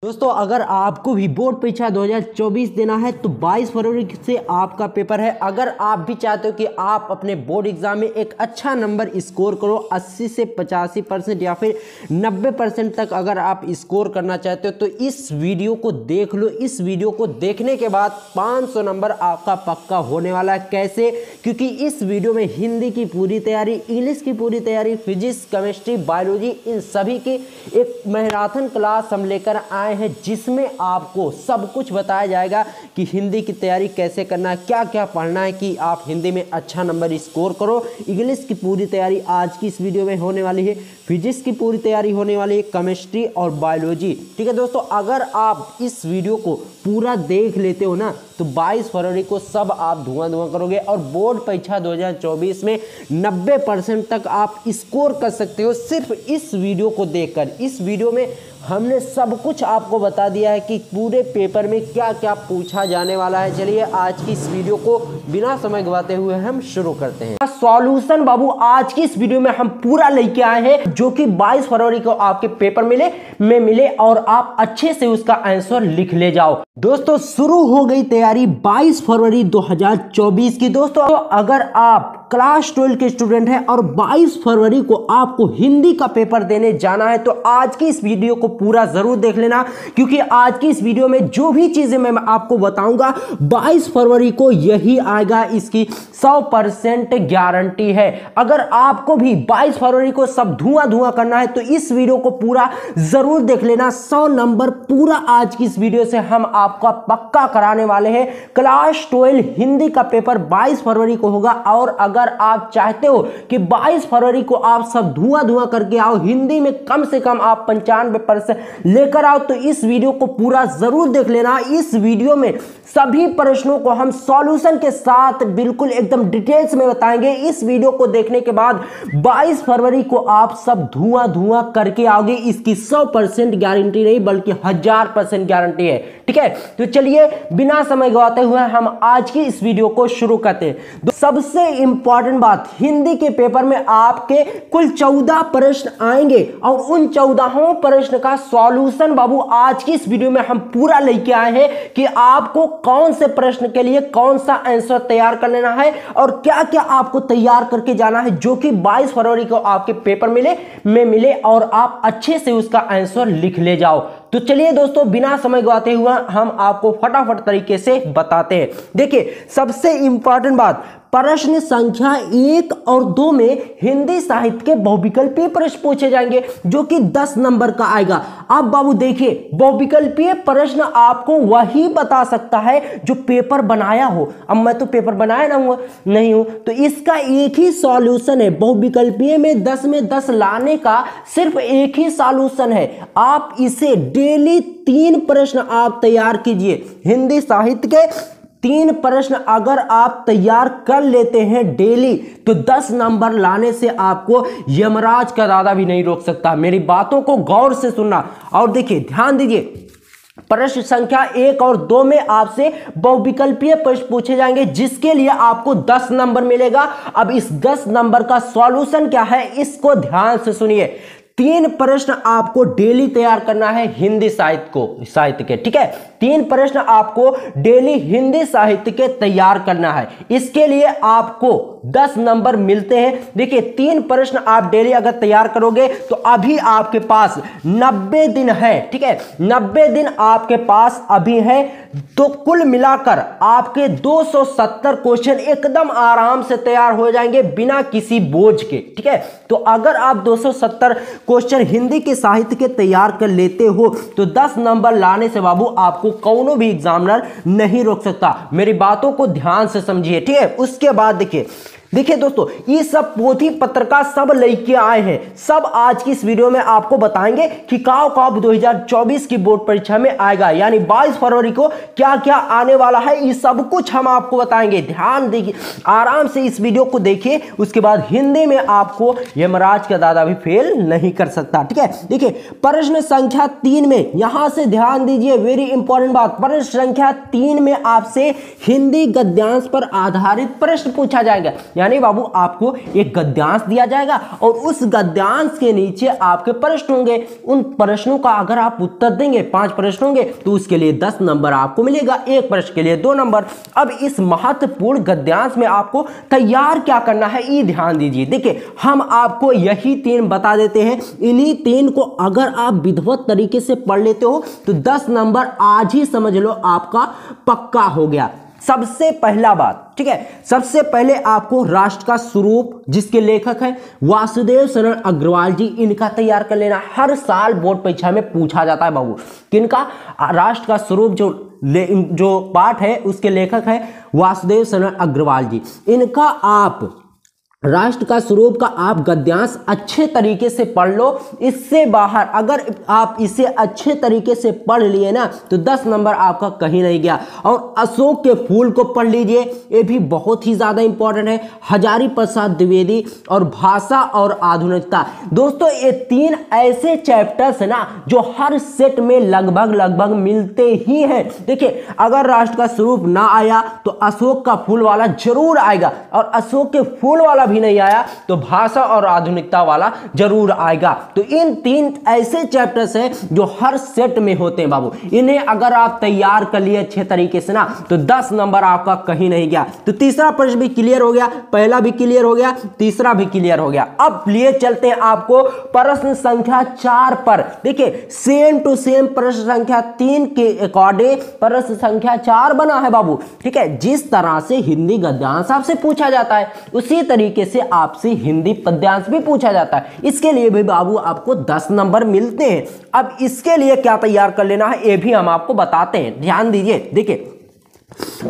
दोस्तों अगर आपको भी बोर्ड परीक्षा 2024 देना है तो 22 फरवरी से आपका पेपर है। अगर आप भी चाहते हो कि आप अपने बोर्ड एग्जाम में एक अच्छा नंबर स्कोर करो 80 से 85% या फिर 90% तक अगर आप स्कोर करना चाहते हो तो इस वीडियो को देख लो। इस वीडियो को देखने के बाद 500 नंबर आपका पक्का होने वाला है। कैसे? क्योंकि इस वीडियो में हिंदी की पूरी तैयारी, इंग्लिश की पूरी तैयारी, फिजिक्स, केमिस्ट्री, बायोलॉजी, इन सभी की एक मैराथन क्लास हम लेकर आए हैं जिसमें आपको सब कुछ बताया जाएगा कि हिंदी की तैयारी कैसे करना है, क्या क्या पढ़ना है कि आप हिंदी में अच्छा नंबर स्कोर करो। इंग्लिश की पूरी तैयारी आज की इस वीडियो में होने वाली है, फिजिक्स की पूरी तैयारी होने वाली है, केमिस्ट्री और बायोलॉजी। ठीक है दोस्तों, अगर आप इस वीडियो को पूरा देख लेते हो ना तो 22 फरवरी को सब आप धुआं करोगे और बोर्ड परीक्षा 2024 में 90% तक आप स्कोर कर सकते हो सिर्फ इस वीडियो को देखकर। इस वीडियो में हमने सब कुछ आपको बता दिया है कि पूरे पेपर में क्या क्या पूछा जाने वाला है। चलिए आज की इस वीडियो को बिना समय गवाते हुए हम शुरू करते हैं। सॉल्यूशन बाबू आज की इस वीडियो में हम पूरा लेके आए हैं जो कि 22 फरवरी को आपके पेपर में मिले और आप अच्छे से उसका आंसर लिख ले जाओ। दोस्तों शुरू हो गई तैयारी 22 फरवरी 2024 की। दोस्तों अगर आप क्लास 12 के स्टूडेंट हैं और 22 फरवरी को आपको हिंदी का पेपर देने जाना है तो आज की इस वीडियो को पूरा जरूर देख लेना, क्योंकि आज की इस वीडियो में जो भी चीजें मैं आपको बताऊंगा 22 फरवरी को यही आएगा, इसकी 100% गारंटी है। अगर आपको भी 22 फरवरी को सब धुआं करना है तो इस वीडियो को पूरा जरूर देख लेना। 100 नंबर पूरा आज की इस वीडियो से हम आपका पक्का कराने वाले हैं। क्लास 12 हिंदी का पेपर 22 फरवरी को होगा और अगर आप चाहते हो कि 22 फरवरी को आप सब धुआं करके आओ, हिंदी में कम से कम आप 95% लेकर आओ तो इस वीडियो को पूरा जरूर देख लेना। इस वीडियो में सभी प्रश्नों को हम सॉल्यूशन के साथ बिल्कुल एकदम डिटेल्स में बताएंगे। इस वीडियो को देखने के बाद 22 फरवरी को आप सब धुआं करके आओगे, इसकी 100% गारंटी नहीं बल्कि 1000% गारंटी है। ठीक है, तो चलिए बिना समय गवाते हुए हम आज की इस वीडियो को शुरू करते हैं। तो सबसे इंपॉर्टेंट बात, हिंदी के पेपर में आपके कुल 14 प्रश्न आएंगे और उन 14 प्रश्न का सॉल्यूशन बाबू आज की इस वीडियो में हम पूरा लेके आए हैं कि आपको कौन से प्रश्न के लिए कौन सा आंसर तैयार कर लेना है और क्या क्या आपको तैयार करके जाना है जो कि 22 फरवरी को आपके पेपर में मिले और आप अच्छे से उसका आंसर लिख ले जाओ। तो चलिए दोस्तों बिना समय गवाते हुए हम आपको फटाफट तरीके से बताते हैं। देखिए सबसे इंपॉर्टेंट बात, प्रश्न संख्या 1 और 2 में हिंदी साहित्य के बहुविकल्पीय प्रश्न पूछे जाएंगे जो कि 10 नंबर का आएगा। अब बाबू देखिए बहुविकल्पीय प्रश्न आपको वही बता सकता है जो पेपर बनाया हो। अब मैं तो पेपर बनाया नहीं हूं तो इसका एक ही सॉल्यूशन है। बहुविकल्पीय में 10 में 10 लाने का सिर्फ एक ही सॉल्यूशन है। आप इसे डेली 3 प्रश्न आप तैयार कीजिए। हिंदी साहित्य के 3 प्रश्न अगर आप तैयार कर लेते हैं डेली तो 10 नंबर लाने से आपको यमराज का दादा भी नहीं रोक सकता। मेरी बातों को गौर से सुनना और देखिए ध्यान दीजिए। प्रश्न संख्या 1 और 2 में आपसे बहुविकल्पीय प्रश्न पूछे जाएंगे जिसके लिए आपको 10 नंबर मिलेगा। अब इस 10 नंबर का सॉल्यूशन क्या है इसको ध्यान से सुनिए। 3 प्रश्न आपको डेली तैयार करना है हिंदी साहित्य के। ठीक है, 3 प्रश्न आपको डेली हिंदी साहित्य के तैयार करना है। इसके लिए आपको 10 नंबर मिलते हैं। देखिए 3 प्रश्न आप डेली अगर तैयार करोगे तो अभी आपके पास 90 दिन है। ठीक है, 90 दिन आपके पास अभी है तो कुल मिलाकर आपके 270 क्वेश्चन एकदम आराम से तैयार हो जाएंगे बिना किसी बोझ के। ठीक है, तो अगर आप 270 क्वेश्चन हिंदी के साहित्य के तैयार कर लेते हो तो 10 नंबर लाने से बाबू आपको कौनो भी एग्जामिनर नहीं रोक सकता। मेरी बातों को ध्यान से समझिए। ठीक है, उसके बाद देखिए दोस्तों ये सब पोथी पत्रिका सब लेके आए हैं। सब आज की इस वीडियो में आपको बताएंगे कि कब 2024 की बोर्ड परीक्षा में आएगा, यानी 22 फरवरी को क्या क्या आने वाला है ये सब कुछ हम आपको बताएंगे। ध्यान देखिए, आराम से इस वीडियो को देखिए। उसके बाद हिंदी में आपको यमराज का दादा भी फेल नहीं कर सकता। ठीक है, देखिए प्रश्न संख्या 3 में यहां से ध्यान दीजिए, वेरी इंपॉर्टेंट बात। प्रश्न संख्या 3 में आपसे हिंदी गद्यांश पर आधारित प्रश्न पूछा जाएगा। यानी बाबू आपको एक गद्यांश दिया जाएगा और उस गद्यांश के नीचे आपके प्रश्न होंगे। उन प्रश्नों का अगर आप उत्तर देंगे, 5 प्रश्न होंगे तो उसके लिए 10 नंबर आपको मिलेगा, एक प्रश्न के लिए 2 नंबर। अब इस महत्वपूर्ण गद्यांश में आपको तैयार क्या करना है, ये ध्यान दीजिए। देखिए हम आपको यही 3 बता देते हैं, इन्हीं 3 को अगर आप विधिवत तरीके से पढ़ लेते हो तो 10 नंबर आज ही समझ लो आपका पक्का हो गया। सबसे पहला बात, ठीक है, सबसे पहले आपको राष्ट्र का स्वरूप, जिसके लेखक हैं वासुदेव शरण अग्रवाल जी, इनका तैयार कर लेना। हर साल बोर्ड परीक्षा में पूछा जाता है बाबू, किनका, राष्ट्र का स्वरूप जो पाठ है उसके लेखक है वासुदेव शरण अग्रवाल जी। इनका आप राष्ट्र का स्वरूप का आप गद्यांश अच्छे तरीके से पढ़ लो। इससे बाहर अगर आप इसे अच्छे तरीके से पढ़ लिए ना तो 10 नंबर आपका कहीं नहीं गया। और अशोक के फूल को पढ़ लीजिए, ये भी बहुत ही ज्यादा इंपॉर्टेंट है। हजारी प्रसाद द्विवेदी और भाषा और आधुनिकता। दोस्तों ये 3 ऐसे चैप्टर्स है ना जो हर सेट में लगभग मिलते ही हैं। देखिए अगर राष्ट्र का स्वरूप ना आया तो अशोक का फूल वाला जरूर आएगा, और अशोक के फूल वाला भी नहीं आया तो भाषा और आधुनिकता वाला जरूर आएगा। तो इन 3 ऐसे चैप्टर्स हैं जो हर सेट में होते हैं बाबू। इन्हें अगर आप तैयार कर लिए अच्छे तरीके से ना तो 10 नंबर आपका कहीं नहीं गया। तो तीसरा प्रश्न भी क्लियर हो गया, पहला भी क्लियर हो गया, तीसरा भी क्लियर हो गया। अब लिए चलते हैं आपको प्रश्न संख्या 4 पर। देखिए सेम टू सेम प्रश्न संख्या 3 के अकॉर्डिंग प्रश्न संख्या 4 बना है बाबू, ठीक है। जिस तरह से हिंदी गद्यांश आपसे पूछा जाता है उसी तरीके से आपसे हिंदी पद्यांश भी पूछा जाता है। इसके लिए भी बाबू आपको 10 नंबर मिलते हैं। अब इसके लिए क्या तैयार कर लेना है ये भी हम आपको बताते हैं, ध्यान दीजिए। देखिए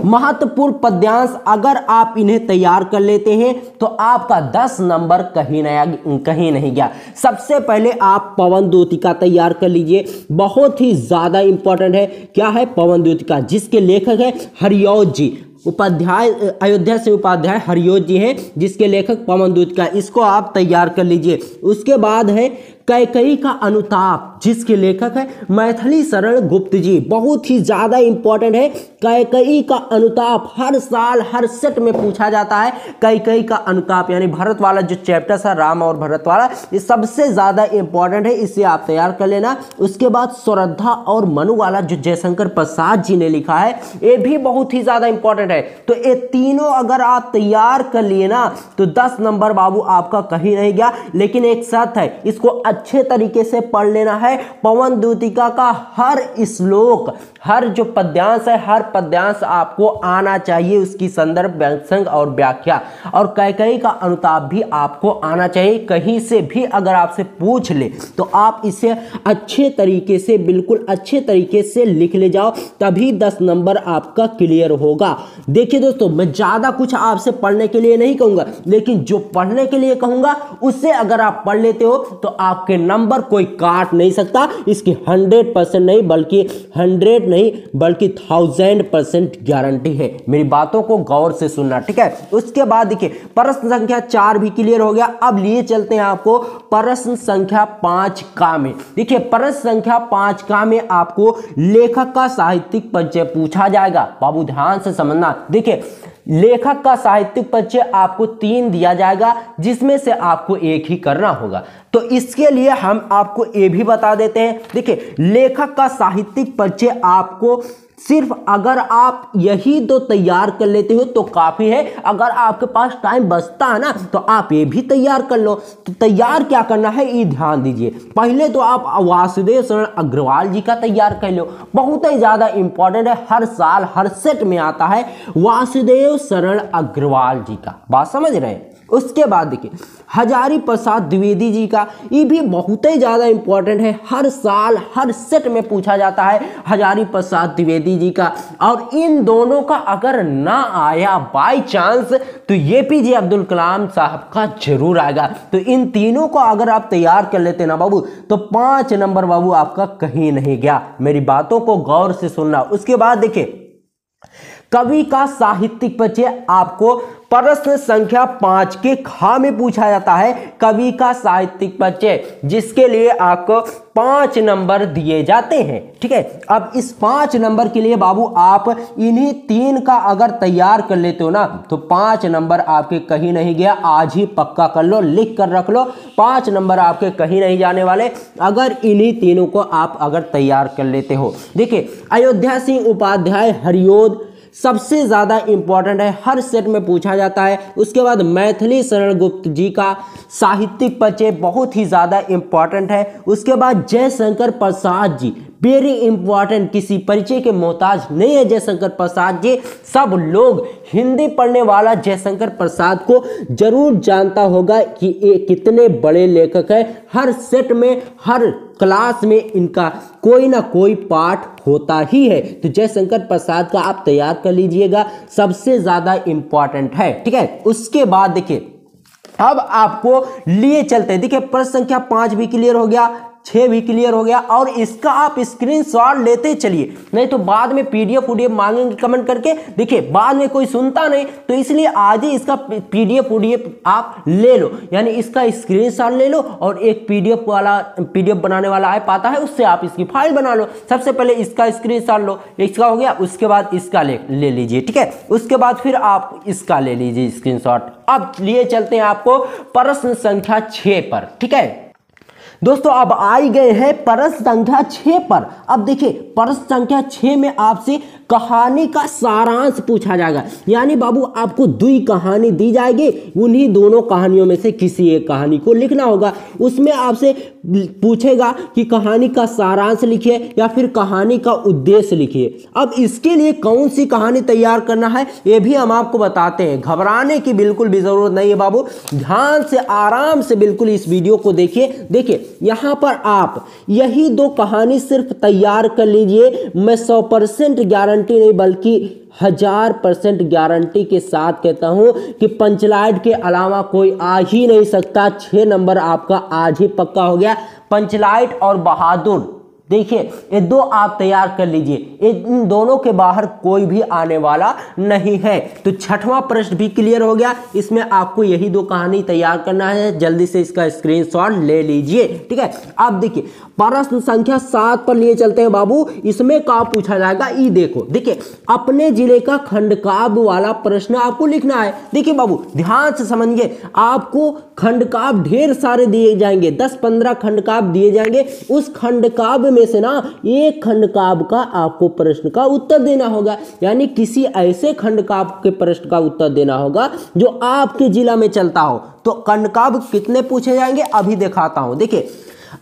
महत्वपूर्ण पद्यांश अगर आप इन्हें तैयार कर लेते हैं तो आपका 10 नंबर कहीं नहीं गया। सबसे पहले आप पवन द्योतिका तैयार कर लीजिए, बहुत ही ज्यादा इंपॉर्टेंट है। क्या है, पवन द्योतिका, जिसके लेखक है हरिऔध जी, उपाध्याय, अयोध्या से उपाध्याय हरिऔध जी हैं, जिसके लेखक पवन द्योतिका। इसको आप तैयार कर लीजिए। उसके बाद है कैकेयी का अनुताप, जिसके लेखक है मैथिली शरण गुप्त जी, बहुत ही ज्यादा इंपॉर्टेंट है। कैकेयी का अनुताप हर साल हर सेट में पूछा जाता है। कैकेयी का अनुताप यानी भरत वाला जो चैप्टर है, राम और भरत वाला, ये सबसे ज्यादा इंपॉर्टेंट है, इसे आप तैयार कर लेना। उसके बाद श्रद्धा और मनु वाला जो जयशंकर प्रसाद जी ने लिखा है, ये भी बहुत ही ज्यादा इंपॉर्टेंट है। तो ये तीनों अगर आप तैयार कर लिए ना तो 10 नंबर बाबू आपका कहीं नहीं गया। लेकिन एक शर्त है, इसको अच्छे तरीके से पढ़ लेना है। पवन द्योतिका का हर श्लोक, हर जो पद्यांश है, हर पद्यांश आपको आना चाहिए, उसकी संदर्भ, व्याख्यांश और व्याख्या। और कैकेयी का अनुताप भी आपको आना चाहिए। कहीं से भी अगर आपसे पूछ ले तो आप इसे अच्छे तरीके से, बिल्कुल अच्छे तरीके से लिख ले जाओ, तभी 10 नंबर आपका क्लियर होगा। देखिए दोस्तों, मैं ज्यादा कुछ आपसे पढ़ने के लिए नहीं कहूंगा, लेकिन जो पढ़ने के लिए कहूंगा उससे अगर आप पढ़ लेते हो तो आपके नंबर कोई काट नहीं सकता। इसकी 100% नहीं बल्कि 100 नहीं बल्कि 1000% गारंटी है। मेरी बातों को गौर से सुनना, ठीक है। उसके बाद देखिए प्रश्न संख्या 4 भी क्लियर हो गया। अब लिए चलते हैं आपको प्रश्न संख्या 5 का में। देखिए प्रश्न संख्या 5 का में आपको लेखक का साहित्यिक परिचय पूछा जाएगा। बाबू ध्यान से समझना। देखिए लेखक का साहित्यिक परिचय आपको 3 दिया जाएगा, जिसमें से आपको एक ही करना होगा। तो इसके लिए हम आपको ये भी बता देते हैं। देखिए लेखक का साहित्यिक परिचय आपको सिर्फ अगर आप यही 2 तैयार कर लेते हो तो काफी है। अगर आपके पास टाइम बचता है ना तो आप ये भी तैयार कर लो। तो तैयार क्या करना है ये ध्यान दीजिए। पहले तो आप वासुदेव शरण अग्रवाल जी का तैयार कर लो, बहुत ही ज्यादा इंपॉर्टेंट है, हर साल हर सेट में आता है वासुदेव शरण अग्रवाल जी का, बात समझ रहे हैं। उसके बाद देखिए हजारी प्रसाद द्विवेदी जी का, ये भी बहुत ही ज्यादा इंपॉर्टेंट है, हर साल हर सेट में पूछा जाता है हजारी प्रसाद द्विवेदी जी का। और इन दोनों का अगर ना आया बाय चांस तो एपीजे अब्दुल कलाम साहब का जरूर आएगा। तो इन तीनों को अगर आप तैयार कर लेते ना बाबू तो 5 नंबर बाबू आपका कहीं नहीं गया। मेरी बातों को गौर से सुनना। उसके बाद देखिए कवि का साहित्यिक परिचय आपको प्रश्न संख्या 5 के खा में पूछा जाता है कवि का साहित्यिक परिचय, जिसके लिए आपको 5 नंबर दिए जाते हैं। ठीक है, अब इस 5 नंबर के लिए बाबू आप इन्हीं 3 का अगर तैयार कर लेते हो ना तो 5 नंबर आपके कहीं नहीं गया। आज ही पक्का कर लो, लिख कर रख लो, 5 नंबर आपके कहीं नहीं जाने वाले अगर इन्हीं तीनों को आप अगर तैयार कर लेते हो। देखिए, अयोध्या सिंह उपाध्याय हरिओद सबसे ज़्यादा इंपॉर्टेंट है, हर सेट में पूछा जाता है। उसके बाद मैथिली शरण गुप्त जी का साहित्यिक परिचय बहुत ही ज़्यादा इंपॉर्टेंट है। उसके बाद जयशंकर प्रसाद जी, वेरी इंपॉर्टेंट, किसी परिचय के मोहताज नहीं है जयशंकर प्रसाद जी। सब लोग हिंदी पढ़ने वाला जयशंकर प्रसाद को जरूर जानता होगा कि ये कितने बड़े लेखक हैं। हर सेट में, हर क्लास में इनका कोई ना कोई पाठ होता ही है। तो जयशंकर प्रसाद का आप तैयार कर लीजिएगा, सबसे ज्यादा इंपॉर्टेंट है। ठीक है, उसके बाद देखिए अब आपको लिए चलते हैं। देखिए, प्रश्न संख्या 5 भी क्लियर हो गया, 6 भी क्लियर हो गया, और इसका आप स्क्रीनशॉट लेते चलिए, नहीं तो बाद में पीडीएफ मांगेंगे कमेंट करके। देखिए, बाद में कोई सुनता नहीं, तो इसलिए आज ही इसका पीडीएफ आप ले लो, यानी इसका स्क्रीनशॉट ले लो, और एक पीडीएफ बनाने वाला ऐप आता है, उससे आप इसकी फाइल बना लो। सबसे पहले इसका स्क्रीनशॉट लो, इसका हो गया, उसके बाद इसका ले लीजिए। ठीक है, उसके बाद फिर आप इसका ले लीजिए स्क्रीनशॉट। अब लिए चलते हैं आपको प्रश्न संख्या 6 पर। ठीक है दोस्तों, अब आई गए हैं प्रश्न संख्या 6 पर। अब देखिए, प्रश्न संख्या 6 में आपसे कहानी का सारांश पूछा जाएगा, यानी बाबू आपको 2 कहानी दी जाएगी, उन्हीं दोनों कहानियों में से किसी एक कहानी को लिखना होगा। उसमें आपसे पूछेगा कि कहानी का सारांश लिखिए या फिर कहानी का उद्देश्य लिखिए। अब इसके लिए कौन सी कहानी तैयार करना है ये भी हम आपको बताते हैं। घबराने की बिल्कुल भी जरूरत नहीं है बाबू, ध्यान से आराम से बिल्कुल इस वीडियो को देखिए। देखिए, यहां पर आप यही 2 कहानी सिर्फ तैयार कर लीजिए। मैं 100% गारंटी नहीं बल्कि 1000% गारंटी के साथ कहता हूं कि पंचलाइट के अलावा कोई आ ही नहीं सकता। 6 नंबर आपका आज ही पक्का हो गया। पंचलाइट और बहादुर, देखिए ये 2 आप तैयार कर लीजिए, इन दोनों के बाहर कोई भी आने वाला नहीं है। तो 6वां प्रश्न भी क्लियर हो गया। इसमें आपको यही 2 कहानी तैयार करना है, जल्दी से इसका स्क्रीनशॉट ले लीजिए। ठीक है, अब देखिए प्रश्न संख्या 7 पर लिए चलते हैं बाबू। इसमें क्या पूछा जाएगा ये देखो। देखिए, अपने जिले का खंडकाव्य वाला प्रश्न आपको लिखना है। देखिए बाबू ध्यान से समझिए, आपको खंडकाव्य ढेर सारे दिए जाएंगे, 10-15 खंडकाव्य दिए जाएंगे। उस खंडकाव्य में से ना एक खंडकाव्य का आपको प्रश्न का उत्तर देना होगा, यानी किसी ऐसे खंडकाव्य के प्रश्न का उत्तर देना होगा जो आपके जिला में चलता हो। तो खंडकाव्य कितने पूछे जाएंगे अभी दिखाता हूं। देखिए,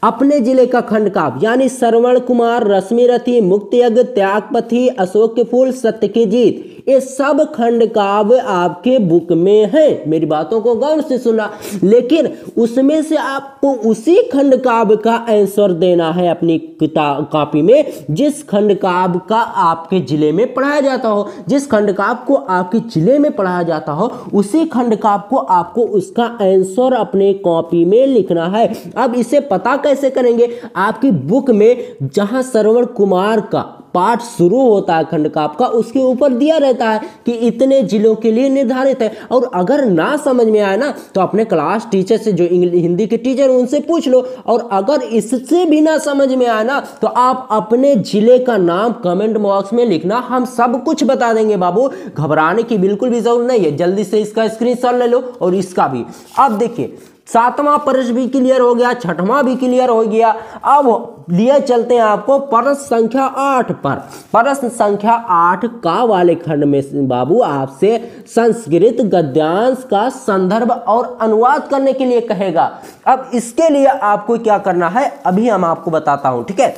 अपने जिले का खंडकाव्य यानी श्रवण कुमार, रश्मिरथी, मुक्तयज्ञ, त्यागपथी, अशोक के फूल, सत्य की जीत, ये सब खंडकाव्य आपके बुक में है। मेरी बातों को गौर से सुना, लेकिन उसमें से आपको उसी खंडकाव्य का आंसर देना है अपनी किताब कॉपी में जिस खंडकाव्य का आपके जिले में पढ़ाया जाता हो। जिस खंडकाव्य को आपके जिले में पढ़ाया जाता हो उसी खंडकाव्य को आपको उसका आंसर अपने कॉपी में लिखना है। अब इसे पता कैसे करेंगे? आपकी बुक में जहां श्रवण कुमार का पाठ शुरू होता है खंडकाव्य का, उसके ऊपर दिया रहता है कि इतने जिलों के लिए निर्धारित है। और अगर ना समझ में आए ना तो अपने क्लास टीचर से, जो हिंदी के टीचर उनसे पूछ लो। और अगर इससे भी ना समझ में आए ना तो आप अपने जिले का नाम कमेंट बॉक्स में लिखना, हम सब कुछ बता देंगे बाबू। घबराने की बिल्कुल भी जरूरत नहीं है, जल्दी से इसका स्क्रीनशॉट ले लो और इसका भी। अब देखिए 7वां प्रश्न भी क्लियर हो गया, 6वां भी क्लियर हो गया। अब लिए चलते हैं आपको प्रश्न संख्या 8 पर। प्रश्न संख्या 8 का वाले खंड में बाबू आपसे संस्कृत गद्यांश का संदर्भ और अनुवाद करने के लिए कहेगा। अब इसके लिए आपको क्या करना है अभी हम आपको बताता हूं, ठीक है।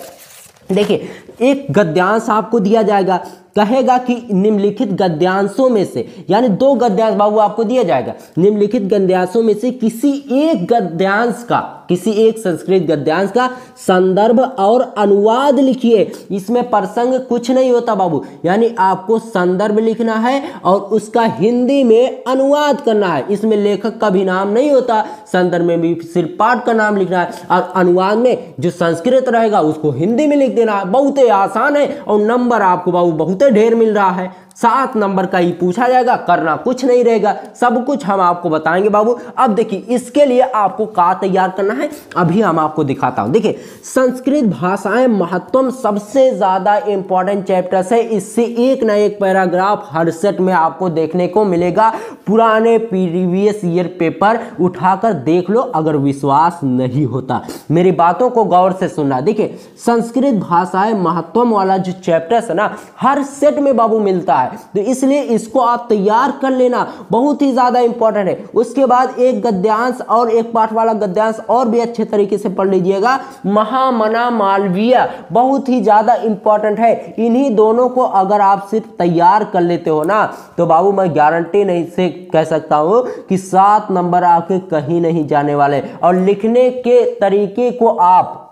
देखिए, एक गद्यांश आपको दिया जाएगा, कहेगा कि निम्नलिखित गद्यांशों में से, यानी 2 गद्यांश बाबू आपको दिया जाएगा, निम्नलिखित गद्यांशों में से किसी एक गद्यांश का, किसी एक संस्कृत गद्यांश का संदर्भ और अनुवाद लिखिए। इसमें प्रसंग कुछ नहीं होता बाबू, यानी आपको संदर्भ लिखना है और उसका हिंदी में अनुवाद करना है। इसमें लेखक का भी नाम नहीं होता, संदर्भ में भी सिर्फ पाठ का नाम लिखना है और अनुवाद में जो संस्कृत रहेगा उसको हिंदी में लिख देना है। बहुत ही आसान है और नंबर आपको बाबू बहुत ढेर मिल रहा है। 7 नंबर का ही पूछा जाएगा, करना कुछ नहीं रहेगा, सब कुछ हम आपको बताएंगे बाबू। अब देखिए इसके लिए आपको क्या तैयार करना है अभी हम आपको दिखाता हूं। देखिए संस्कृत भाषाएं महत्वम सबसे ज्यादा इंपॉर्टेंट चैप्टर्स है, इससे एक ना एक पैराग्राफ हर सेट में आपको देखने को मिलेगा। पुराने प्रीवियस ईयर पेपर उठाकर देख लो, अगर विश्वास नहीं होता मेरी बातों को गौर से सुनना। देखिए संस्कृत भाषाएं महत्वम वाला जो चैप्टर्स है ना हर सेट में बाबू मिलता है, तो इसलिए इसको आप तैयार कर लेना, बहुत ही ज्यादा इंपॉर्टेंट है। उसके बाद एक गद्यांश और एक पाठ वाला गद्यांश और भी अच्छे तरीके से पढ़ लीजिएगा, महामना मालवीय बहुत ही ज्यादा इंपॉर्टेंट है। इन्हीं दोनों को अगर आप सिर्फ तैयार कर लेते हो ना तो बाबू मैं गारंटी नहीं से कह सकता हूं कि 7 नंबर आपके कहीं नहीं जाने वाले। और लिखने के तरीके को आप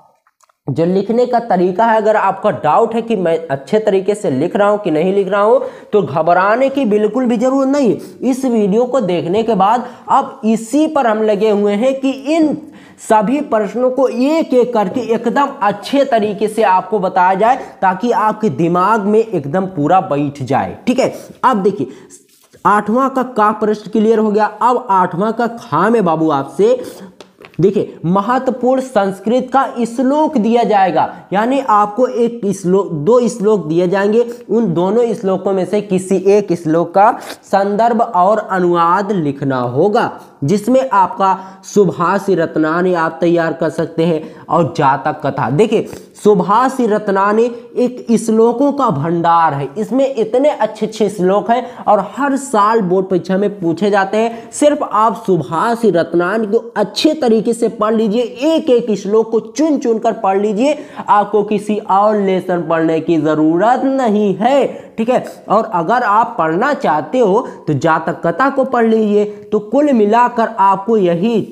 जो लिखने का तरीका है, अगर आपका डाउट है कि मैं अच्छे तरीके से लिख रहा हूं कि नहीं लिख रहा हूं तो घबराने की बिल्कुल भी जरूरत नहीं। इस वीडियो को देखने के बाद अब इसी पर हम लगे हुए हैं कि इन सभी प्रश्नों को एक एक करके एकदम अच्छे तरीके से आपको बताया जाए ताकि आपके दिमाग में एकदम पूरा बैठ जाए। ठीक है, अब देखिए 8वां का प्रश्न क्लियर हो गया। अब 8वां का खा में बाबू आपसे देखिए महत्वपूर्ण संस्कृत का श्लोक दिया जाएगा, यानी आपको एक श्लोक 2 श्लोक दिए जाएंगे, उन दोनों श्लोकों में से किसी एक श्लोक का संदर्भ और अनुवाद लिखना होगा, जिसमें आपका सुभाषी रत्नानी आप तैयार कर सकते हैं और जातक कथा। देखिए सुभाषी रत्नानी एक श्लोकों का भंडार है, इसमें इतने अच्छे अच्छे श्लोक हैं और हर साल बोर्ड परीक्षा में पूछे जाते हैं। सिर्फ आप सुभाषी रत्नानी को अच्छे तरीके से पढ़ लीजिए, एक एक श्लोक को चुन चुन कर पढ़ लीजिए, आपको किसी और लेसन पढ़ने की जरूरत नहीं है। ठीक है, और अगर आप पढ़ना चाहते हो तो जातक कथा को पढ़ लीजिए। तो कुल मिलाकर आपको यही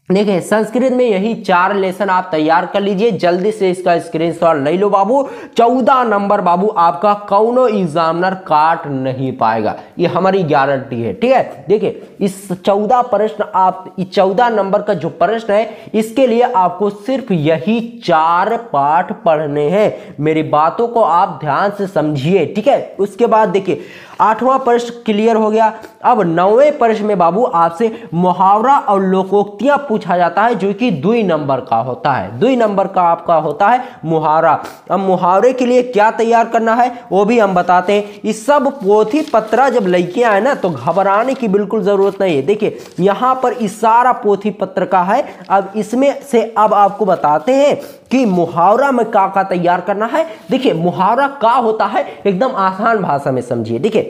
देखिए संस्कृत में यही 4 लेसन आप तैयार कर लीजिए। जल्दी से इसका स्क्रीनशॉट ले लो बाबू। 14 नंबर बाबू आपका कौनो एग्जामिनर काट नहीं पाएगा, ये हमारी गारंटी है। ठीक है, देखिए इस 14 प्रश्न आप 14 नंबर का जो प्रश्न है इसके लिए आपको सिर्फ यही 4 पाठ पढ़ने हैं। मेरी बातों को आप ध्यान से समझिए। ठीक है, उसके बाद देखिए 8वां प्रश्न क्लियर हो गया। अब 9वें प्रश्न में बाबू आपसे मुहावरा और लोकोक्तियां पूछा जाता है, जो कि 2 नंबर का होता है। 2 नंबर का आपका होता है मुहावरा। अब मुहावरे के लिए क्या तैयार करना है वो भी हम बताते हैं। इस सब पोथी पत्रा जब लेके आए ना तो घबराने की बिल्कुल जरूरत नहीं है। देखिए यहां पर इस सारा पोथी पत्र का है। अब इसमें से अब आपको बताते हैं कि मुहावरा में क्या तैयार करना है। देखिए मुहावरा क्या होता है एकदम आसान भाषा में समझिए। देखिए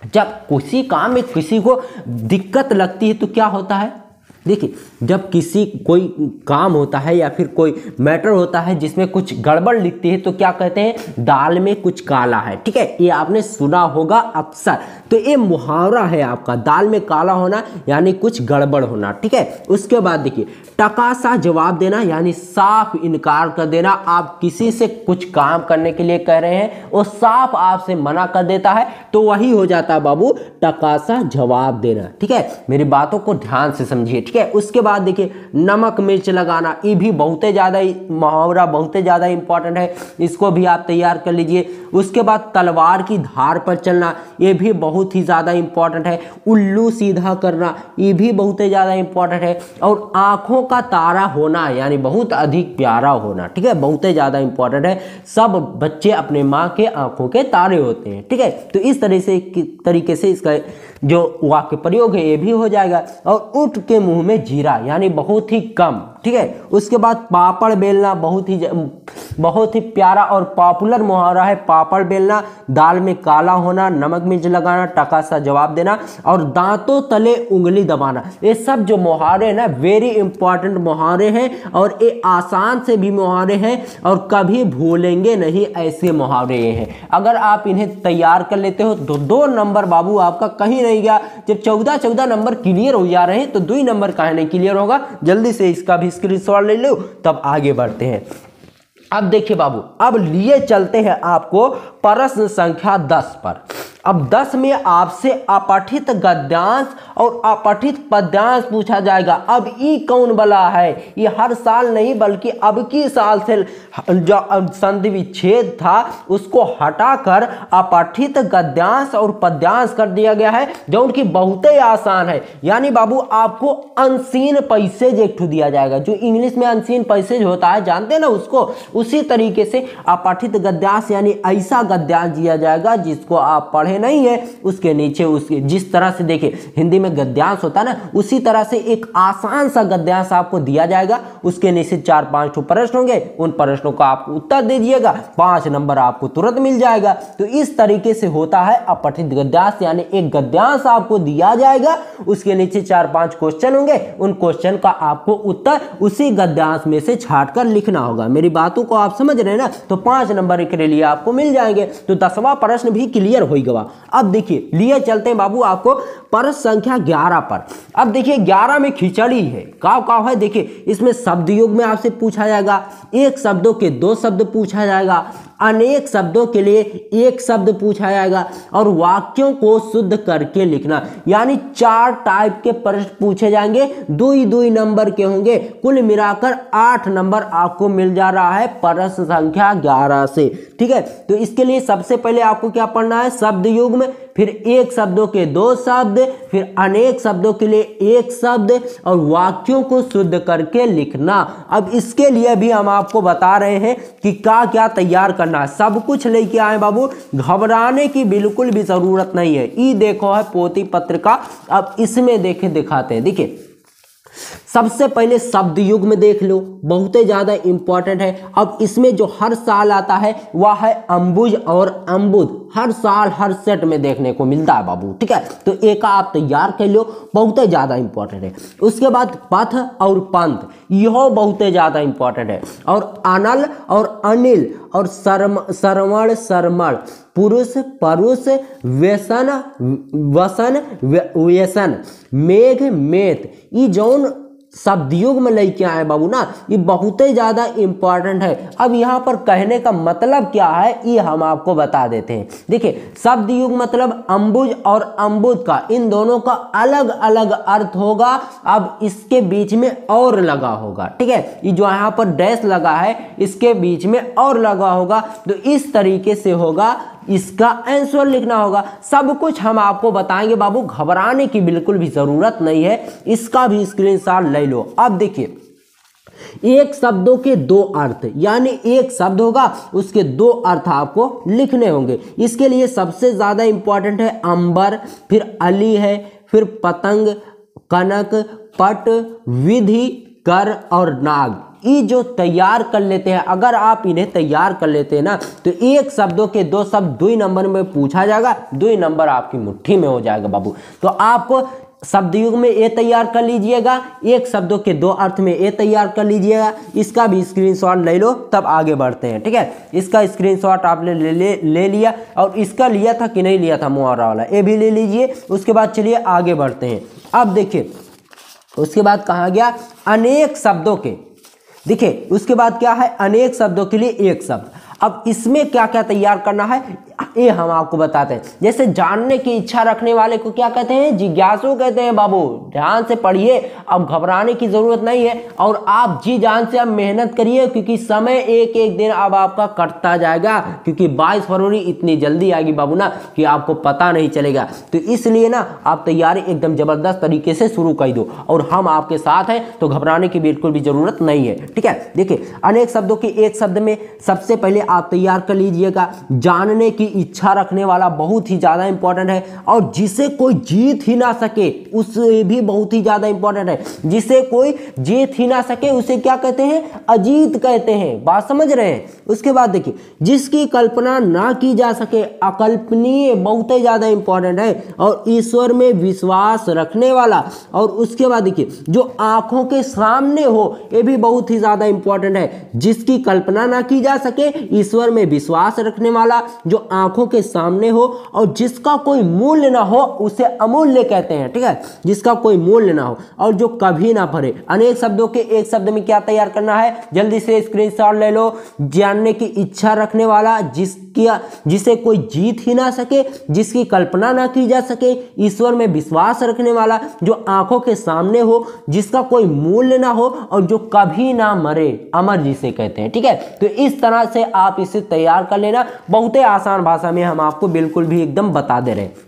जब किसी काम में किसी को दिक्कत लगती है तो क्या होता है, देखिए जब किसी कोई काम होता है या फिर कोई मैटर होता है जिसमें कुछ गड़बड़ लिखती है तो क्या कहते हैं, दाल में कुछ काला है। ठीक है, ये आपने सुना होगा अक्सर। तो ये मुहावरा है आपका, दाल में काला होना यानी कुछ गड़बड़ होना। ठीक है, उसके बाद देखिए टकासा जवाब देना यानी साफ इनकार कर देना। आप किसी से कुछ काम करने के लिए कह रहे हैं, वो साफ आपसे मना कर देता है तो वही हो जाता है बाबू टकासा जवाब देना। ठीक है, मेरी बातों को ध्यान से समझिए। ठीक है, उसके बाद देखिए नमक मिर्च लगाना, ये भी बहुत ज्यादा मुहावरा बहुत ज्यादा इंपॉर्टेंट है, इसको भी आप तैयार कर लीजिए। उसके बाद तलवार की धार पर चलना, ये भी बहुत ही ज्यादा इंपॉर्टेंट है। उल्लू सीधा करना, ये भी बहुत ज्यादा इंपॉर्टेंट है। और आंखों का तारा होना यानी बहुत अधिक प्यारा होना। ठीक है, बहुत ज्यादा इंपॉर्टेंट है। सब बच्चे अपने माँ के आंखों के तारे होते हैं। ठीक है, तो इस तरीके से इसका जो वाक्य प्रयोग है ये भी हो जाएगा। और ऊंट के मुंह में जीरा यानी बहुत ही कम। ठीक है, उसके बाद पापड़ बेलना बहुत ही प्यारा और पॉपुलर मुहावरा है। पापड़ बेलना, दाल में काला होना, नमक मिर्च लगाना, टकासा जवाब देना और दांतों तले उंगली दबाना। ये सब जो मुहावरे हैं ना वेरी इंपॉर्टेंट मुहावरे हैं और ये आसान से भी मुहावरे हैं और कभी भूलेंगे नहीं ऐसे मुहावरे ये हैं। अगर आप इन्हें तैयार कर लेते हो तो 2 नंबर बाबू आपका कहीं नहीं गया। जब 14 नंबर क्लियर हो जा रहे हैं तो 2 नंबर काहे नहीं क्लियर होगा। जल्दी से इसका भी स्क्रीनशॉट ले लो, तब आगे बढ़ते हैं। अब देखिए बाबू, अब लिए चलते हैं आपको प्रश्न संख्या 10 पर। अब 10 में आपसे अपठित गद्यांश और अपठित पद्यांश पूछा जाएगा। अब ई कौन बला है, ये हर साल नहीं बल्कि अब की साल से जो संधि विच्छेद था उसको हटाकर अपठित गद्यांश और पद्यांश कर दिया गया है, जो उनकी बहुत ही आसान है। यानी बाबू आपको अनसीन पैसेज एक दिया जाएगा, जो इंग्लिश में अनसीन पैसेज होता है जानते हैं ना उसको, उसी तरीके से अपठित गद्यांश यानी ऐसा गद्यांश दिया जाएगा जिसको आप पढ़े नहीं है, उसके नीचे उसके जिस तरह से देखिए हिंदी में गद्यांश होता है ना, उसी तरह से एक आसान सा गद्यांश आपको दिया जाएगा, उसके नीचे 4-5 प्रश्न होंगे, उन प्रश्नों का आप उत्तर दे दीजिएगा, 5 नंबर आपको तुरंत मिल जाएगा। तो इस तरीके से होता है अपठित गद्यांश, यानी एक गद्यांश आपको दिया जाएगा, उसके नीचे 4-5 क्वेश्चन होंगे, उन क्वेश्चन का आपको उत्तर उसी गद्यांश में से छाट कर लिखना होगा। मेरी बातों को आप समझ रहे हैं ना, तो 5 नंबर के लिए आपको मिल जाएंगे। तो 10वां प्रश्न भी क्लियर हो गया। अब देखिए लिए चलते हैं बाबू आपको प्रश्न संख्या 11 पर। अब देखिए 11 में खिचड़ी है, काव है। देखिए इसमें शब्द युग में आपसे पूछा जाएगा, एक शब्दों के 2 शब्द पूछा जाएगा, अनेक शब्दों के लिए 1 शब्द पूछा जाएगा और वाक्यों को शुद्ध करके लिखना, यानी 4 टाइप के प्रश्न पूछे जाएंगे, 2 नंबर के होंगे। कुल मिलाकर 8 नंबर आपको मिल जा रहा है प्रश्न संख्या 11 से। ठीक है, तो इसके लिए सबसे पहले आपको क्या पढ़ना है, शब्द युग में, फिर एक शब्दों के 2 शब्द, फिर अनेक शब्दों के लिए 1 शब्द और वाक्यों को शुद्ध करके लिखना। अब इसके लिए भी हम आपको बता रहे हैं कि क्या क्या तैयार करना है, सब कुछ लेके आए बाबू, घबराने की बिल्कुल भी जरूरत नहीं है। ये देखो है पोथी पत्रिका, अब इसमें दिखाते हैं। देखिए सबसे पहले शब्द युग में देख लो, बहुत ही ज्यादा इंपॉर्टेंट है। अब इसमें जो हर साल आता है वह है अंबुज और अम्बुद, हर साल हर सेट में देखने को मिलता है बाबू। ठीक है, तो एक आप तैयार कर लो, बहुत ही ज्यादा इंपॉर्टेंट है। उसके बाद पथ और पंथ, यह बहुत ही ज्यादा इंपॉर्टेंट है। और अनल और अनिल और सरवण सरमण, पुरुष परुष, व्यसन वसन व्यसन, मेघ मेत, ये जौन शब्द युग में लेके आए बाबू ना, ये बहुत ही ज्यादा इंपॉर्टेंट है। अब यहाँ पर कहने का मतलब क्या है ये हम आपको बता देते हैं। देखिए शब्द युग मतलब अंबुज और अम्बुद का, इन दोनों का अलग अलग अर्थ होगा। अब इसके बीच में और लगा होगा, ठीक है, ये जो यहाँ पर डैश लगा है इसके बीच में और लगा होगा, तो इस तरीके से होगा, इसका आंसर लिखना होगा। सब कुछ हम आपको बताएंगे बाबू, घबराने की बिल्कुल भी जरूरत नहीं है, इसका भी स्क्रीनशॉट ले लो। अब देखिए एक शब्दों के 2 अर्थ, यानी एक शब्द होगा उसके 2 अर्थ आपको लिखने होंगे। इसके लिए सबसे ज्यादा इंपॉर्टेंट है अंबर, फिर अली है, फिर पतंग, कनक, पट, विधि, कर और नाग। ये जो तैयार कर लेते हैं, अगर आप इन्हें तैयार कर लेते हैं ना, तो एक शब्दों के 2 शब्द 2 नंबर में पूछा जाएगा, 2 नंबर आपकी मुट्ठी में हो जाएगा बाबू। तो आपको शब्द युग में ए तैयार कर लीजिएगा, एक शब्दों के 2 अर्थ में ए तैयार कर लीजिएगा, इसका भी स्क्रीनशॉट ले लो, तब आगे बढ़ते हैं। ठीक है, इसका स्क्रीनशॉट आपने ले लिया, और इसका लिया था कि नहीं लिया था मुहावरा वाला, ये भी ले लीजिए। उसके बाद चलिए आगे बढ़ते हैं। अब देखिए उसके बाद कहा गया अनेक शब्दों के, देखिए उसके बाद क्या है, अनेक शब्दों के लिए 1 शब्द। अब इसमें क्या क्या तैयार करना है ये हम आपको बताते हैं। जैसे जानने की इच्छा रखने वाले को क्या कहते हैं, जिज्ञासु कहते हैं बाबू। ध्यान से पढ़िए, अब घबराने की जरूरत नहीं है, और आप जी जान से अब मेहनत करिए, क्योंकि समय एक एक दिन अब आपका कटता जाएगा, क्योंकि 22 फरवरी इतनी जल्दी आएगी बाबू ना कि आपको पता नहीं चलेगा। तो इसलिए ना आप तैयारी एकदम जबरदस्त तरीके से शुरू कर दो, और हम आपके साथ हैं, तो घबराने की बिल्कुल भी जरूरत नहीं है। ठीक है, देखिए अनेक शब्दों के 1 शब्द में सबसे पहले आप तैयार कर लीजिएगा जानने की इच्छा रखने वाला, बहुत ही ज्यादा इंपॉर्टेंट है, और जिसे कोई जीत ही ना सके उसे भी बहुत ही ज्यादा इंपॉर्टेंट है। जिसे कोई जीत ही ना सके उसे क्या कहते हैं, अजीत कहते हैं। बात समझ रहे हैं। उसके बाद देखिए जिसकी कल्पना ना की जा सके, अकल्पनीय, बहुत ही ज्यादा इंपॉर्टेंट है, और ईश्वर में विश्वास रखने वाला। और उसके बाद देखिए जो आंखों के सामने हो, यह भी बहुत ही ज्यादा इंपॉर्टेंट है। जिसकी कल्पना ना की जा सके, ईश्वर में विश्वास रखने वाला, जो आंखों के सामने हो और जिसका कोई मूल्य ना हो उसे अमूल्य कहते हैं, ठीक है, जिसका कोई मूल्य ना हो और जो कभी ना भरे। अनेक शब्दों के एक शब्द में क्या तैयार करना है, जल्दी से स्क्रीनशॉट ले लो। जानने की इच्छा रखने वाला, जिसे कोई जीत ही ना सके, जिसकी कल्पना ना की जा सके, ईश्वर में विश्वास रखने वाला, जो आंखों के सामने हो, जिसका कोई मूल्य ना हो और जो कभी ना मरे, अमर जिसे कहते हैं, ठीक है। तो इस तरह से आप इसे तैयार कर लेना, बहुत ही आसान भाषा में हम आपको बिल्कुल भी एकदम बता दे रहे हैं।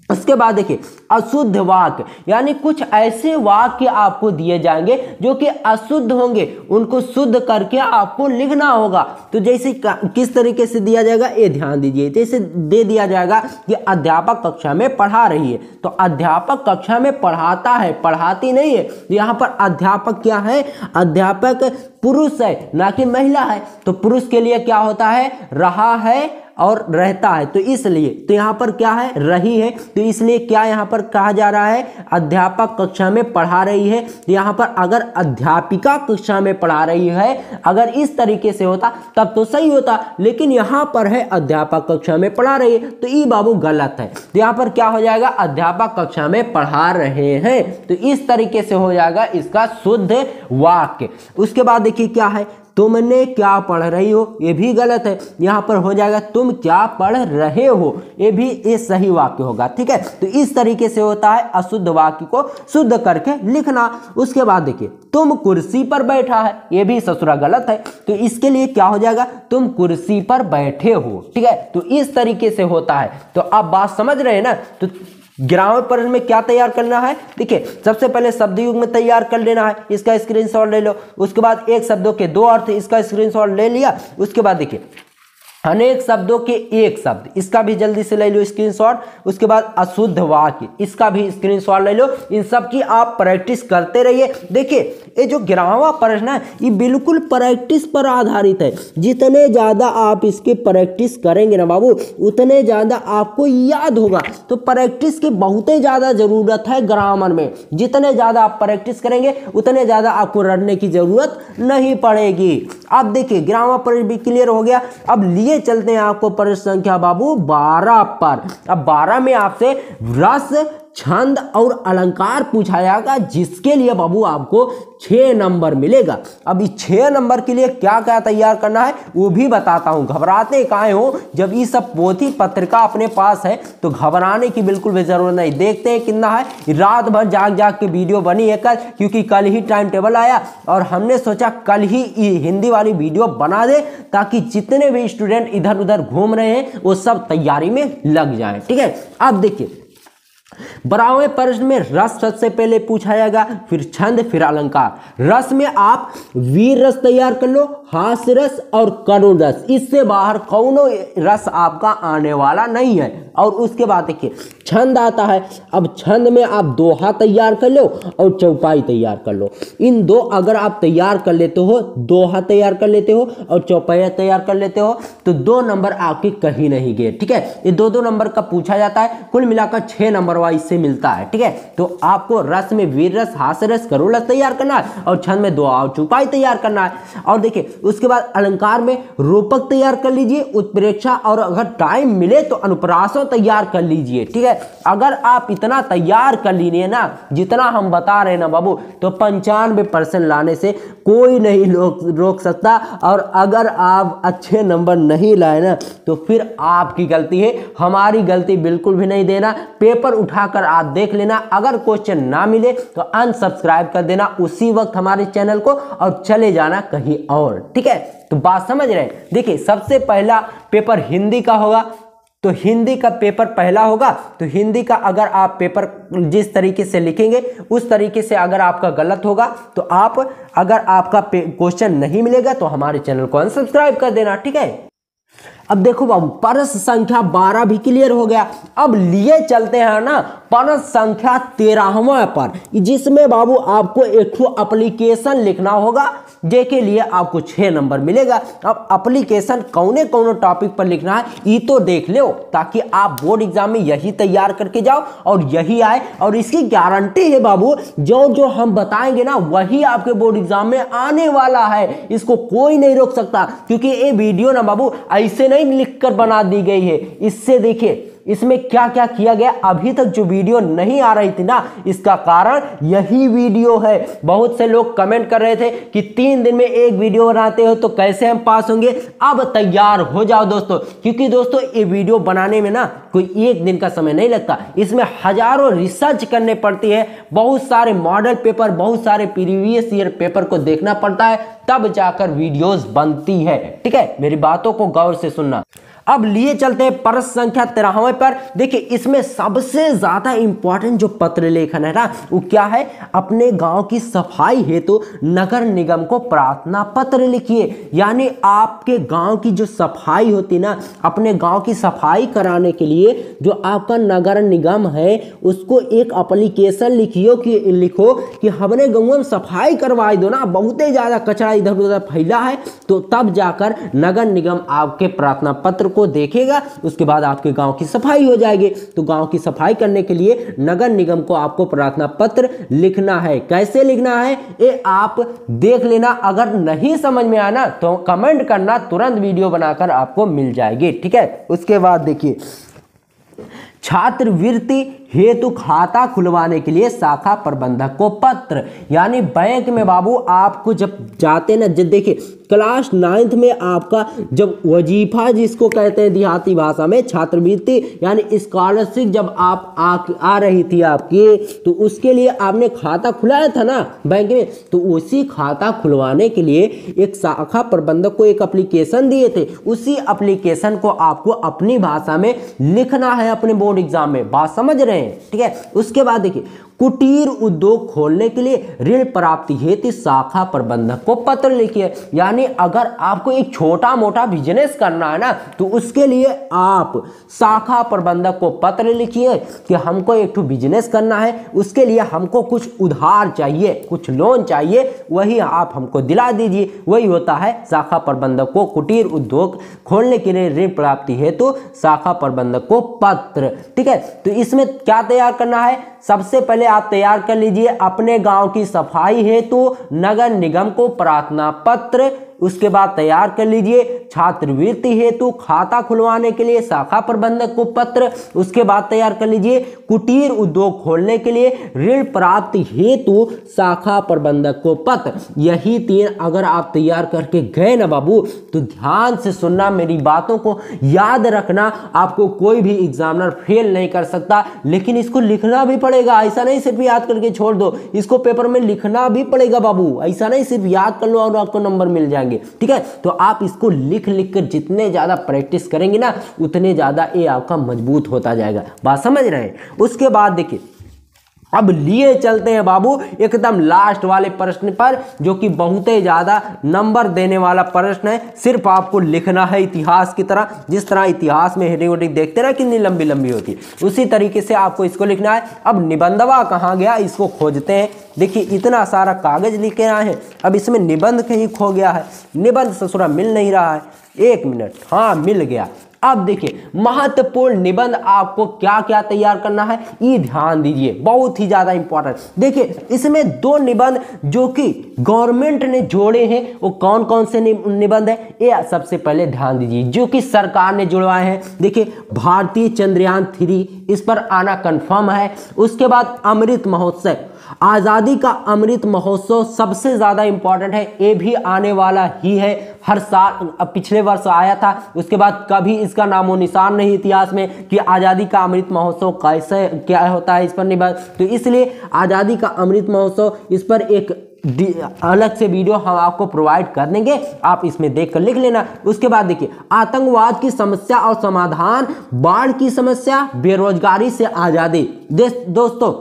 उसके बाद देखिए अशुद्ध वाक्य, यानी कुछ ऐसे वाक्य आपको दिए जाएंगे जो कि अशुद्ध होंगे, उनको शुद्ध करके आपको लिखना होगा। तो जैसे किस तरीके से दिया जाएगा ये ध्यान दीजिए। जैसे दे दिया जाएगा कि अध्यापक कक्षा में पढ़ा रही है, तो अध्यापक कक्षा में पढ़ाता है, पढ़ाती नहीं है। यहाँ पर अध्यापक क्या है, अध्यापक पुरुष है ना कि महिला है। तो पुरुष के लिए क्या होता है, रहा है और रहता है, तो इसलिए तो यहाँ पर क्या है, रही है, तो इसलिए क्या यहाँ पर कहा जा रहा है, अध्यापक कक्षा में पढ़ा रही है। तो यहाँ पर अगर अध्यापिका कक्षा में पढ़ा रही है, अगर इस तरीके से होता तब तो सही होता, लेकिन यहाँ पर है अध्यापक कक्षा में पढ़ा रही है, तो ये बाबू गलत है। तो यहाँ पर क्या हो जाएगा, अध्यापक कक्षा में पढ़ा रहे हैं, तो इस तरीके से हो जाएगा इसका शुद्ध वाक्य। उसके बाद देखिए क्या है, तुमने क्या पढ़ रही हो, ये भी गलत है। यहाँ पर हो जाएगा तुम क्या पढ़ रहे हो, ये सही वाक्य होगा, ठीक है। तो इस तरीके से होता है अशुद्ध वाक्य को शुद्ध करके लिखना। उसके बाद देखिए तुम कुर्सी पर बैठा है, ये भी ससुरा गलत है, तो इसके लिए क्या हो जाएगा, तुम कुर्सी पर बैठे हो, ठीक है। तो इस तरीके से होता है। तो आप बात समझ रहे हैं ना। तो ग्रामर प्रश्न में क्या तैयार करना है, देखिए सबसे पहले शब्द युग में तैयार कर लेना है, इसका स्क्रीनशॉट ले लो। उसके बाद एक शब्दों के दो अर्थ, इसका स्क्रीनशॉट ले लिया। उसके बाद देखिए अनेक शब्दों के एक शब्द, इसका भी जल्दी से ले लो स्क्रीनशॉट। उसके बाद अशुद्ध वाक्य, इसका भी स्क्रीनशॉट ले लो। इन सब की आप प्रैक्टिस करते रहिए। देखिए ये जो ग्रामर प्रश्न है ये बिल्कुल प्रैक्टिस पर आधारित है। जितने ज़्यादा आप इसके प्रैक्टिस करेंगे ना बाबू, उतने ज़्यादा आपको याद होगा। तो प्रैक्टिस की बहुत ही ज़्यादा ज़रूरत है ग्रामर में। जितने ज़्यादा आप प्रैक्टिस करेंगे उतने ज़्यादा आपको रटने की ज़रूरत नहीं पड़ेगी। अब देखिए ग्रामर प्रश्न भी क्लियर हो गया। अब लिए चलते हैं आपको प्रश्न संख्या बाबू 12 पर। अब 12 में आपसे रस, छंद और अलंकार पूछा जाएगा, जिसके लिए बाबू आपको 6 नंबर मिलेगा। अब इस 6 नंबर के लिए क्या क्या तैयार करना है वो भी बताता हूं। घबराते काहे हो, जब ये सब पोथी पत्रिका अपने पास है तो घबराने की बिल्कुल भी जरूरत नहीं। देखते हैं कितना है। रात भर जाग जाग के वीडियो बनी है कल, क्योंकि कल ही टाइम टेबल आया और हमने सोचा कल ही हिंदी वाली वीडियो बना दे, ताकि जितने भी स्टूडेंट इधर उधर घूम रहे हैं वो सब तैयारी में लग जाए, ठीक है। अब देखिए 12वें प्रश्न में रस सबसे पहले पूछा जाएगा, फिर छंद, फिर अलंकार। रस में आप वीर रस तैयार कर लो, हास्य रस और करुण रस। इससे बाहर कौनो रस आपका आने वाला नहीं है। और उसके बाद देखिए छंद आता है। अब छंद में आप दोहा तैयार कर लो और चौपाई तैयार कर लो। इन दो अगर आप तैयार कर लेते हो, दोहा तैयार कर लेते हो और चौपाई तैयार कर लेते हो, तो 2 नंबर आपके कहीं नहीं गए, ठीक है। ये 2-2 नंबर का पूछा जाता है, कुल मिलाकर 6 नंबर वाइज से मिलता है, ठीक है। तो आपको रस में वीर रस, हास्य रस, करुण रस तैयार करना है और छंद में दोहा और चौपाई तैयार करना है। और देखिए उसके बाद अलंकार में रूपक तैयार कर लीजिए, उत्प्रेक्षा और अगर टाइम मिले तो अनुप्रासों तैयार कर लीजिए, ठीक है। अगर आप इतना तैयार कर लीजिए ना, जितना हम बता रहे हैं ना बाबू, तो 95% लाने से कोई नहीं रोक सकता। और अगर आप अच्छे नंबर नहीं लाए ना तो फिर आपकी गलती है, हमारी गलती बिल्कुल भी नहीं देना। पेपर उठाकर आप देख लेना, अगर क्वेश्चन ना मिले तो अनसब्सक्राइब कर देना उसी वक्त हमारे चैनल को और चले जाना कहीं और, ठीक है। तो बात समझ रहे हैं। देखिए सबसे पहला पेपर हिंदी का होगा, तो हिंदी का पेपर पहला होगा। तो हिंदी का अगर आप पेपर जिस तरीके से लिखेंगे उस तरीके से अगर आपका गलत होगा तो आप, अगर आपका क्वेश्चन नहीं मिलेगा तो हमारे चैनल को अनसब्सक्राइब कर देना, ठीक है। अब देखो बाबू प्रश्न संख्या 12 भी क्लियर हो गया। अब लिए चलते हैं ना प्रश्न संख्या 13वां पर, जिसमें बाबू आपको एक एप्लीकेशन लिखना होगा, जेके लिए आपको 6 नंबर मिलेगा। अब एप्लीकेशन कौने टॉपिक पर लिखना है ये तो देख लो, ताकि आप बोर्ड एग्जाम में यही तैयार करके जाओ और यही आए। और इसकी गारंटी है बाबू, जो हम बताएंगे ना वही आपके बोर्ड एग्जाम में आने वाला है। इसको कोई नहीं रोक सकता, क्योंकि ये वीडियो ना बाबू ऐसे नहीं नहीं लिखकर बना दी गई है। इससे देखिए इसमें क्या क्या किया गया, अभी तक जो वीडियो नहीं आ रही थी ना, इसका कारण यही वीडियो है। बहुत से लोग कमेंट कर रहे थे कि 3 दिन में एक वीडियो बनाते हो तो कैसे हम पास होंगे। अब तैयार हो जाओ दोस्तों, क्योंकि दोस्तों ये वीडियो बनाने में ना कोई एक दिन का समय नहीं लगता, इसमें हजारों रिसर्च करने पड़ती है, बहुत सारे मॉडल पेपर, बहुत सारे प्रीवियस ईयर पेपर को देखना पड़ता है, तब जाकर वीडियोस बनती है। ठीक है, मेरी बातों को गौर से सुनना। अब लिए चलते हैं प्रश्न संख्या 13वें पर। देखिए इसमें सबसे ज्यादा इंपॉर्टेंट जो पत्र लेखन है ना, वो क्या है, अपने गांव की सफाई हेतु नगर निगम को प्रार्थना पत्र लिखिए। यानी आपके गांव की जो सफाई होती ना, अपने गांव की सफाई कराने के लिए जो आपका नगर निगम है उसको एक एप्लीकेशन लिखो कि हमने गांव में सफाई करवाई दो ना, बहुत ही ज्यादा कचरा इधर उधर फैला है। तो तब जाकर नगर निगम आपके प्रार्थना पत्र को देखेगा, उसके बाद आपके गांव की सफाई हो जाएगी। तो गांव की सफाई करने के लिए नगर निगम को आपको प्रार्थना पत्र लिखना है। कैसे लिखना है ये आप देख लेना, अगर नहीं समझ में आना तो कमेंट करना, तुरंत वीडियो बनाकर आपको मिल जाएगी। ठीक है, उसके बाद देखिए छात्रवृत्ति हेतु खाता खुलवाने के लिए शाखा प्रबंधक को पत्र। यानी बैंक में बाबू आपको जब जाते ना, जब देखिए क्लास 9th में आपका जब वजीफा जिसको कहते हैं देहाती भाषा में, छात्रवृत्ति यानी स्कॉलरशिप जब आप आ रही थी आपकी, तो उसके लिए आपने खाता खुलाया था ना बैंक में, तो उसी खाता खुलवाने के लिए एक शाखा प्रबंधक को एक एप्लीकेशन दिए थे। उसी एप्लीकेशन को आपको अपनी भाषा में लिखना है अपने बोर्ड एग्जाम में। बात समझ रहे हैं? ठीक है, उसके बाद देखिए कुटीर उद्योग खोलने के लिए ऋण प्राप्ति हेतु शाखा प्रबंधक को पत्र लिखिए। यानी अगर आपको एक छोटा मोटा बिजनेस करना है ना, तो उसके लिए आप शाखा प्रबंधक को पत्र लिखिए कि हमको एक तो बिजनेस करना है, उसके लिए हमको कुछ उधार चाहिए, कुछ लोन चाहिए, वही आप हमको दिला दीजिए। वही होता है शाखा प्रबंधक को कुटीर उद्योग खोलने के लिए ऋण प्राप्ति हेतु शाखा प्रबंधक को पत्र। ठीक है, तो इसमें क्या तैयार करना है, सबसे पहले आप तैयार कर लीजिए अपने गांव की सफाई हेतु नगर निगम को प्रार्थना पत्र। उसके बाद तैयार कर लीजिए छात्रवृत्ति हेतु खाता खुलवाने के लिए शाखा प्रबंधक को पत्र। उसके बाद तैयार कर लीजिए कुटीर उद्योग खोलने के लिए ऋण प्राप्ति हेतु शाखा प्रबंधक को पत्र। यही 3 अगर आप तैयार करके गए ना बाबू, तो ध्यान से सुनना, मेरी बातों को याद रखना, आपको कोई भी एग्जामिनर फेल नहीं कर सकता। लेकिन इसको लिखना भी पड़ेगा, ऐसा नहीं सिर्फ याद करके छोड़ दो, इसको पेपर में लिखना भी पड़ेगा बाबू। ऐसा नहीं सिर्फ याद कर लो और आपको नंबर मिल जाएंगे। ठीक है, तो आप इसको लिख कर जितने ज्यादा प्रैक्टिस करेंगे ना, उतने ज्यादा ये आपका मजबूत होता जाएगा। बात समझ रहे हैं? उसके बाद देखिए अब लिए चलते हैं बाबू एकदम लास्ट वाले प्रश्न पर, जो कि बहुत ही ज्यादा नंबर देने वाला प्रश्न है। सिर्फ आपको लिखना है इतिहास की तरह, जिस तरह इतिहास में हेडिंग देखते ना कितनी लंबी लंबी होती है, उसी तरीके से आपको इसको लिखना है। अब निबंधवा कहाँ गया, इसको खोजते हैं। देखिए इतना सारा कागज लिखे आए हैं, अब इसमें निबंध कहीं खो गया है, निबंध ससुरा मिल नहीं रहा है। 1 मिनट, हाँ मिल गया। अब देखिए महत्वपूर्ण निबंध आपको क्या क्या तैयार करना है, ये ध्यान दीजिए, बहुत ही ज्यादा इंपॉर्टेंट। देखिए इसमें 2 निबंध जो कि गवर्नमेंट ने जोड़े हैं, वो कौन कौन से निबंध है, ये सबसे पहले ध्यान दीजिए, जो कि सरकार ने जुड़वाए हैं। देखिए भारतीय चंद्रयान 3 इस पर आना कंफर्म है। उसके बाद अमृत महोत्सव, आजादी का अमृत महोत्सव सबसे ज्यादा इंपॉर्टेंट है, ये भी आने वाला ही है। हर साल, पिछले वर्ष आया था, उसके बाद कभी इसका नामो निशान नहीं इतिहास में कि आजादी का अमृत महोत्सव कैसे क्या होता है, इस पर निबंध। तो इसलिए आजादी का अमृत महोत्सव, इस पर एक अलग से वीडियो हम आपको प्रोवाइड कर देंगे, आप इसमें देखकर लिख लेना। उसके बाद देखिए आतंकवाद की समस्या और समाधान, बाढ़ की समस्या, बेरोजगारी से आजादी। दोस्तों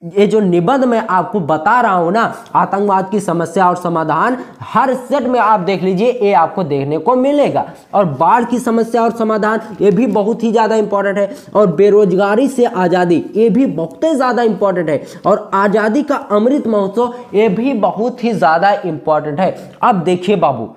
ये जो निबंध मैं आपको बता रहा हूं ना, आतंकवाद की समस्या और समाधान, हर सेट में आप देख लीजिए, ये आपको देखने को मिलेगा। और बाढ़ की समस्या और समाधान, ये भी बहुत ही ज्यादा इंपॉर्टेंट है। और बेरोजगारी से आजादी, ये भी बहुत ही ज्यादा इंपॉर्टेंट है। और आजादी का अमृत महोत्सव, ये भी बहुत ही ज्यादा इंपॉर्टेंट है। अब देखिए बाबू,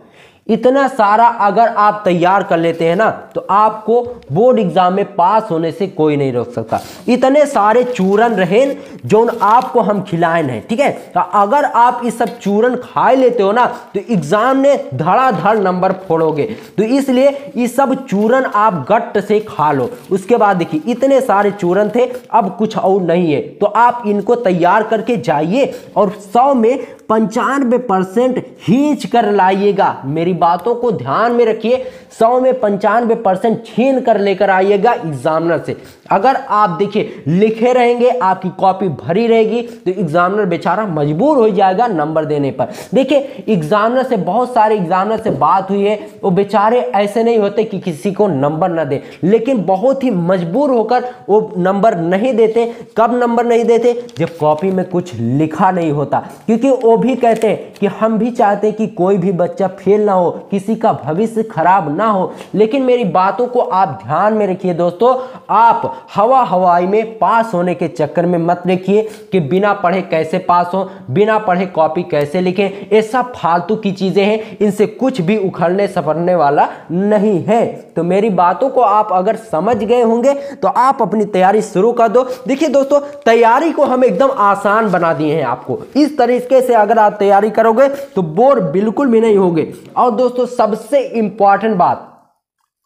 इतना सारा अगर आप तैयार कर लेते हैं ना तो आपको बोर्ड एग्जाम में पास होने से कोई नहीं रोक सकता। इतने सारे चूरन रहे जो आपको हम खिलाए हैं, ठीक है। तो अगर आप इस सब चूरन खा लेते हो ना तो एग्जाम में धड़ाधड़ नंबर फोड़ोगे। तो इसलिए ये सब चूरन आप गट से खा लो। उसके बाद देखिए इतने सारे चूरन थे, अब कुछ और नहीं है, तो आप इनको तैयार करके जाइए और 100 में 95% खींच कर लाइएगा। मेरी बातों को ध्यान में रखिए, 100 में 95% छीन कर लेकर आइएगा एग्जामिनर से। अगर आप देखिए लिखे रहेंगे, आपकी कॉपी भरी रहेगी, तो एग्जामिनर बेचारा मजबूर हो जाएगा नंबर देने पर। देखिए एग्जामिनर से, बहुत सारे एग्जामिनर से बात हुई है, वो बेचारे ऐसे नहीं होते कि किसी को नंबर न दे, लेकिन बहुत ही मजबूर होकर वो नंबर नहीं देते। कब नंबर नहीं देते? जब कॉपी में कुछ लिखा नहीं होता, क्योंकि वो भी कहते हैं कि हम भी चाहते हैं कि कोई भी बच्चा फेल ना हो, किसी का भविष्य खराब ना हो। लेकिन मेरी बातों को आप ध्यान में रखिए दोस्तों, आप हवाई में पास होने के चक्कर में मत रखिए कि बिना पढ़े कैसे पास हो, बिना पढ़े कॉपी कैसे लिखें। ये सब फालतू की चीजें हैं, इनसे कुछ भी उखड़ने सफरने वाला नहीं है। तो मेरी बातों को आप अगर समझ गए होंगे तो आप अपनी तैयारी शुरू कर दो। देखिए दोस्तों, तैयारी को हम एकदम आसान बना दिए हैं आपको। इस तरीके से अगर आप तैयारी करोगे तो बोर बिल्कुल भी नहीं होगे। और दोस्तों सबसे इंपॉर्टेंट बात,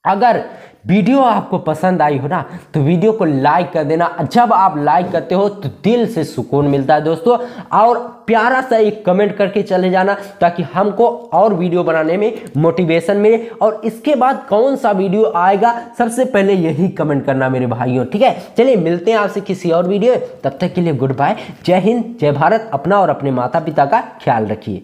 अगर वीडियो आपको पसंद आई हो ना तो वीडियो को लाइक कर देना। जब आप लाइक करते हो तो दिल से सुकून मिलता है दोस्तों। और प्यारा सा एक कमेंट करके चले जाना ताकि हमको और वीडियो बनाने में मोटिवेशन मिले। और इसके बाद कौन सा वीडियो आएगा सबसे पहले यही कमेंट करना मेरे भाइयों, ठीक है। चलिए मिलते हैं आपसे किसी और वीडियो, तब तक के लिए गुड बाय। जय हिंद, जय भारत। अपना और अपने माता पिता का ख्याल रखिए।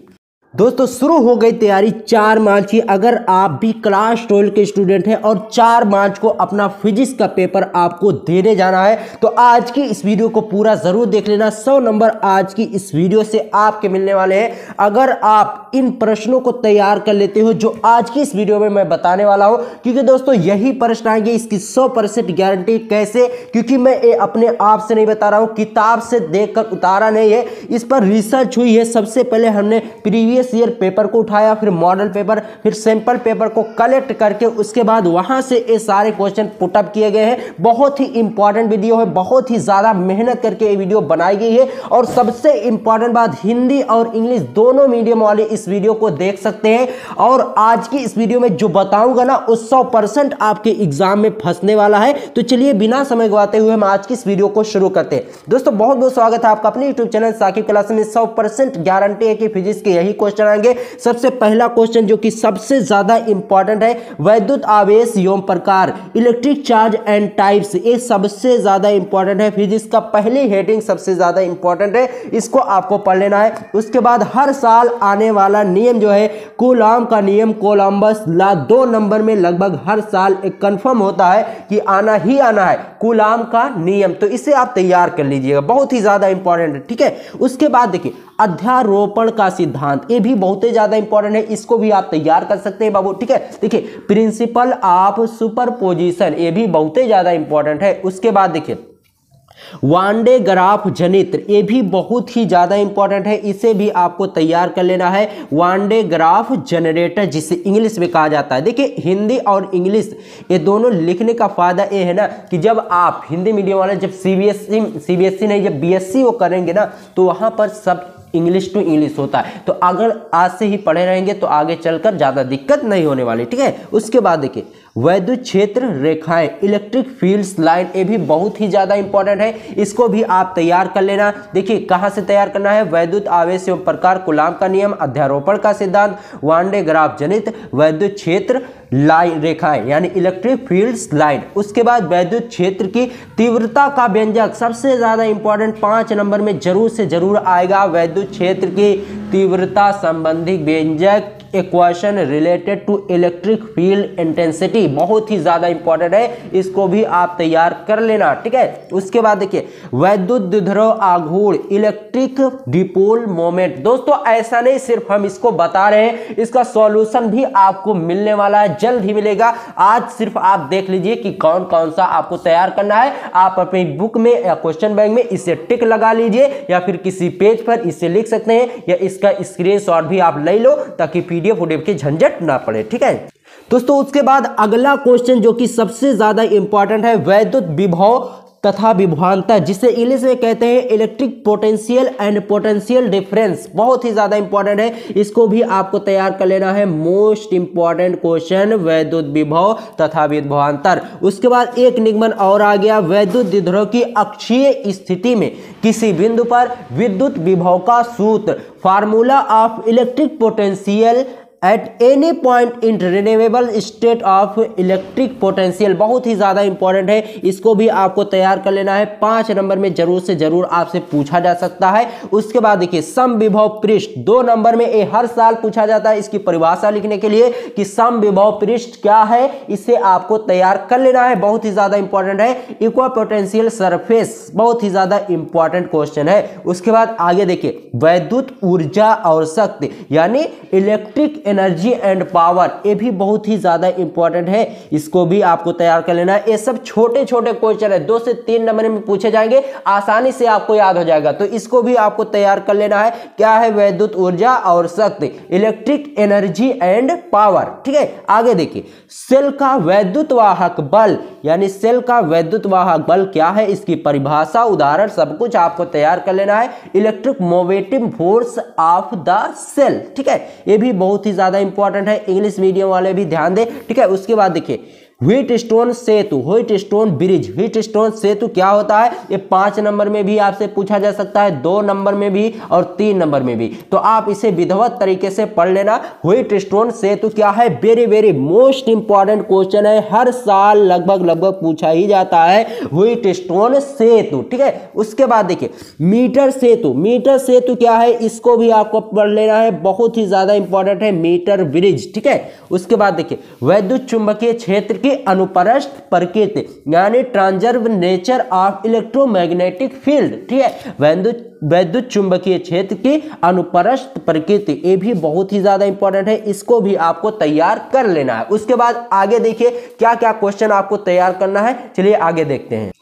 दोस्तों शुरू हो गई तैयारी 4 मार्च की। अगर आप भी क्लास 12 के स्टूडेंट हैं और 4 मार्च को अपना फिजिक्स का पेपर आपको देने जाना है तो आज की इस वीडियो को पूरा जरूर देख लेना। 100 नंबर आज की इस वीडियो से आपके मिलने वाले हैं। अगर आप इन प्रश्नों को तैयार कर लेते हो जो आज की इस वीडियो में मैं बताने वाला हूं, क्योंकि दोस्तों यही प्रश्न आएंगे, इसकी 100% गारंटी। कैसे? क्योंकि मैं ये अपने आप से नहीं बता रहा हूं, किताब से देखकर उतारा नहीं है, इस पर रिसर्च हुई है। सबसे पहले हमने प्रीवियस ईयर पेपर को उठाया, फिर मॉडल पेपर, फिर सैंपल पेपर को कलेक्ट करके उसके बाद वहां से ये सारे क्वेश्चन पुटअप किए गए हैं। बहुत ही इंपॉर्टेंट वीडियो है, बहुत ही ज्यादा मेहनत करके ये वीडियो बनाई गई है। और सबसे इंपॉर्टेंट बात, हिंदी और इंग्लिश दोनों मीडियम वाले इस वीडियो को देख सकते हैं। और आज की इस वीडियो में जो बताऊंगा ना उस 100% आपके एग्जाम में फंसने वाला है। तो चलिए बिना समय गवाते हुए हम आज की इस वीडियो को शुरू करते हैं। दोस्तों बहुत बहुत स्वागत है आपका अपने यूट्यूब चैनल साकिब क्लास में। 100% गारंटी है कि फिजिक्स के यही क्वेश्चन आएंगे। सबसे पहला क्वेश्चन जो कि सबसे ज्यादा इंपॉर्टेंट है, वैद्युत आवेश एवं प्रकार, इलेक्ट्रिक चार्ज एंड टाइप्स, ये सबसे ज्यादा इंपॉर्टेंट है। फिजिक्स का पहली हेडिंग सबसे ज्यादा इंपॉर्टेंट है, इसको आपको पढ़ लेना है। उसके बाद हर साल आने वाला नियम जो है कूलाम का नियम, कोलंबस लॉ, 2 नंबर में लगभग हर साल एक कंफर्म होता है कि आना ही आना है कूलाम का नियम। तो इसे आप तैयार कर लीजिएगा, बहुत ही ज्यादा इंपॉर्टेंट है, ठीक है। उसके बाद देखिए अध्यारोपण का सिद्धांत, ये भी बहुत ही ज्यादा इंपॉर्टेंट है, इसको भी आप तैयार कर सकते हैं बाबू, ठीक है। देखिए प्रिंसिपल ऑफ सुपरपोजिशन, ये भी बहुत ही ज्यादा इंपॉर्टेंट है। उसके बाद देखिए वांडे ग्राफ जनित्र, ये भी बहुत ही ज्यादा इंपॉर्टेंट है, इसे भी आपको तैयार कर लेना है। वांडे ग्राफ जनरेटर जिसे इंग्लिश में कहा जाता है। देखिए हिंदी और इंग्लिश ये दोनों लिखने का फायदा ये है ना कि जब आप हिंदी मीडियम वाले जब सीबीएसई नहीं, जब बीएससी वो करेंगे ना तो वहां पर सब इंग्लिश टू इंग्लिश होता है। तो अगर आज से ही पढ़े रहेंगे तो आगे चलकर ज्यादा दिक्कत नहीं होने वाली, ठीक है। उसके बाद देखिए वैद्युत क्षेत्र रेखाएं, इलेक्ट्रिक फील्ड्स लाइन, ये भी बहुत ही ज्यादा इंपॉर्टेंट है, इसको भी आप तैयार कर लेना। देखिए कहां से तैयार करना है, वैद्युत आवेश एवं प्रकार, कूलाम का नियम, अध्यारोपण का सिद्धांत, वांडे ग्राफ जनित, वैद्युत क्षेत्र लाइन रेखाएं यानी इलेक्ट्रिक फील्ड्स लाइन। उसके बाद वैद्युत क्षेत्र की तीव्रता का व्यंजक, सबसे ज्यादा इंपॉर्टेंट 5 नंबर में जरूर से जरूर आएगा, वैद्युत क्षेत्र की तीव्रता संबंधी व्यंजक, equation related to electric field intensity, बहुत ही ज्यादा इंपॉर्टेंट है, इसको भी आप तैयार कर लेना, ठीक है। उसके बाद देखिए वैद्युत द्विध्रुव आघूर्ण, इलेक्ट्रिक डिपोल मोमेंट। दोस्तों ऐसा नहीं सिर्फ हम इसको बता रहे हैं, इसका सॉल्यूशन भी आपको मिलने वाला है, जल्द ही मिलेगा। आज सिर्फ आप देख लीजिए कि कौन कौन सा आपको तैयार करना है। आप अपनी बुक में या क्वेश्चन बैंक में इसे टिक लगा लीजिए या फिर किसी पेज पर इसे लिख सकते हैं या इसका स्क्रीनशॉट भी आप ले लो ताकि PDF उडीएफ की झंझट ना पड़े। ठीक है दोस्तों, उसके बाद अगला क्वेश्चन जो कि सबसे ज्यादा इंपॉर्टेंट है, वैद्युत विभव तथा विभवांतर, जिसे इंग्लिश में कहते हैं electric potential and potential difference. बहुत ही ज्यादा इंपॉर्टेंट है, इसको भी आपको तैयार कर लेना है। मोस्ट इंपॉर्टेंट क्वेश्चन वैद्युत विभव तथा विभवांतर। उसके बाद एक निगमन और आ गया, वैद्युत द्विध्रुव की अक्षीय स्थिति में किसी बिंदु पर विद्युत विभव का सूत्र, formula of electric potential at any point in renewable state of electric potential. बहुत ही ज्यादा इंपॉर्टेंट है, इसको भी आपको तैयार कर लेना है। 5 नंबर में जरूर से जरूर आपसे पूछा जा सकता है। उसके बाद देखिए समविभव पृष्ठ, 2 नंबर में ये हर साल पूछा जाता है। इसकी परिभाषा लिखने के लिए कि समविभव पृष्ठ क्या है, इसे आपको तैयार कर लेना है। बहुत ही ज्यादा इंपॉर्टेंट है। इक्वापोटेंशियल सरफेस, बहुत ही ज्यादा इंपॉर्टेंट क्वेश्चन है। उसके बाद आगे देखिए वैद्युत ऊर्जा और शक्ति यानी इलेक्ट्रिक एनर्जी एंड पावर, ये भी बहुत ही ज्यादा इंपॉर्टेंट है, इसको भी आपको तैयार कर लेना है। ये सब छोटे छोटे क्वेश्चन है, 2 से 3 नंबर में पूछे जाएंगे, आसानी से आपको याद हो जाएगा, तो इसको भी आपको तैयार कर लेना है। क्या है? वैद्युत ऊर्जा और शक्ति, इलेक्ट्रिक एनर्जी एंड पावर। ठीक है, आगे देखिए सेल का वैद्युत वाहक बल यानी सेल का वैद्युत वाहक बल क्या है, इसकी परिभाषा, उदाहरण सब कुछ आपको तैयार कर लेना है। Electric motive force of the cell. ठीक है, ये भी बहुत ही ज्यादा इंपॉर्टेंट है, इंग्लिश मीडियम वाले भी ध्यान दें। ठीक है, उसके बाद देखिए व्हीटस्टोन सेतु, व्हीटस्टोन ब्रिज, व्हीटस्टोन सेतु क्या होता है, ये 5 नंबर में भी आपसे पूछा जा सकता है, 2 नंबर में भी और 3 नंबर में भी, तो आप इसे विधिवत तरीके से पढ़ लेना। व्हीटस्टोन सेतु क्या है, very very most important question है, हर साल लगभग पूछा ही जाता है व्हीटस्टोन सेतु। ठीक है, उसके बाद देखिए मीटर सेतु, मीटर सेतु क्या है, इसको भी आपको पढ़ लेना है, बहुत ही ज्यादा इंपॉर्टेंट है। Meter bridge. ठीक है, उसके बाद देखिए वैद्युत चुंबकीय क्षेत्र की अनुप्रस्थ प्रकृति यानी transverse nature of electromagnetic field. ठीक है, वैद्युत चुंबकीय क्षेत्र की अनुप्रस्थ प्रकृति, ये भी बहुत ही ज्यादा इंपॉर्टेंट है, इसको भी आपको तैयार कर लेना है। उसके बाद आगे देखिए क्या क्या क्वेश्चन आपको तैयार करना है, चलिए आगे देखते हैं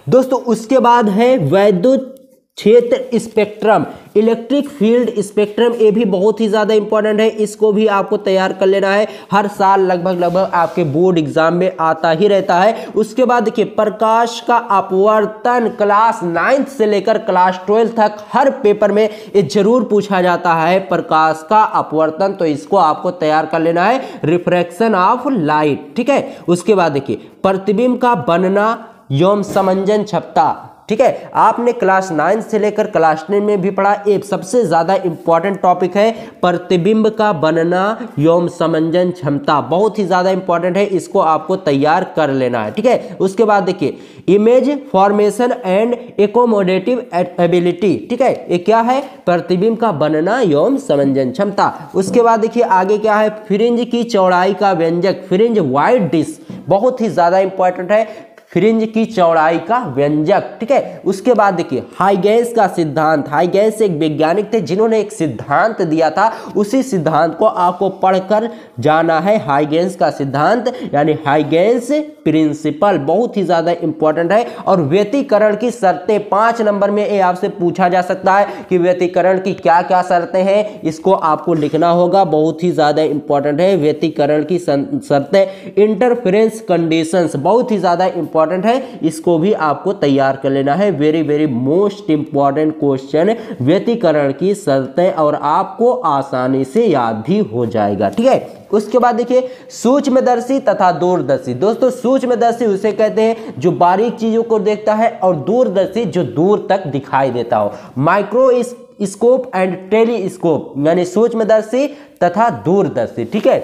दोस्तों। उसके बाद है वैद्युत क्षेत्र स्पेक्ट्रम, इलेक्ट्रिक फील्ड स्पेक्ट्रम, ये भी बहुत ही ज्यादा इंपॉर्टेंट है, इसको भी आपको तैयार कर लेना है, हर साल लगभग आपके बोर्ड एग्जाम में आता ही रहता है। उसके बाद देखिए प्रकाश का अपवर्तन, क्लास 9 से लेकर क्लास 12 तक हर पेपर में ये जरूर पूछा जाता है, प्रकाश का अपवर्तन, तो इसको आपको तैयार कर लेना है, रिफ्रैक्शन ऑफ लाइट। ठीक है, उसके बाद देखिए प्रतिबिंब का बनना एवं समंजन क्षमता। ठीक है, आपने क्लास 9 से लेकर क्लास 10 में भी पढ़ा, एक सबसे ज्यादा इंपॉर्टेंट टॉपिक है प्रतिबिंब का बनना एवं समंजन क्षमता, बहुत ही ज्यादा इंपॉर्टेंट है, इसको आपको तैयार कर लेना है। ठीक है, उसके बाद देखिए image formation and accommodative ability. ठीक है, ये क्या है, प्रतिबिंब का बनना एवं समंजन क्षमता। उसके बाद देखिए आगे क्या है, फ्रिंज की चौड़ाई का व्यंजक, फ्रिंज वाइड डिश, बहुत ही ज्यादा इंपॉर्टेंट है, फ्रिंज की चौड़ाई का व्यंजक। ठीक है, उसके बाद देखिए हाइगेंस का सिद्धांत, हाइगेंस एक वैज्ञानिक थे जिन्होंने एक सिद्धांत दिया था, उसी सिद्धांत को आपको पढ़कर जाना है। हाइगेंस का सिद्धांत यानी हाइगेंस प्रिंसिपल, बहुत ही ज्यादा इंपॉर्टेंट है। और व्यतिकरण की शर्तें, 5 नंबर में ये आपसे पूछा जा सकता है कि व्यतिकरण की क्या क्या शर्तें हैं, इसको आपको लिखना होगा, बहुत ही ज्यादा इंपॉर्टेंट है व्यतिकरण की शर्तें। इंटरफेरेंस कंडीशंस, बहुत ही ज्यादा इंपॉर्टेंट है, इसको भी आपको तैयार कर लेना है, very very most important question, व्यतिकरण की शर्तें, और आपको आसानी से याद भी हो जाएगा। ठीक है, उसके बाद देखिए सूक्ष्मदर्शी तथा दूरदर्शी। दोस्तों सूक्ष्मदर्शी उसे कहते हैं जो बारीक चीजों को देखता है, और दूरदर्शी जो दूर तक दिखाई देता हो। माइक्रोस्कोप एंड टेलीस्कोप यानी सूक्ष्मदर्शी तथा दूरदर्शी। ठीक है,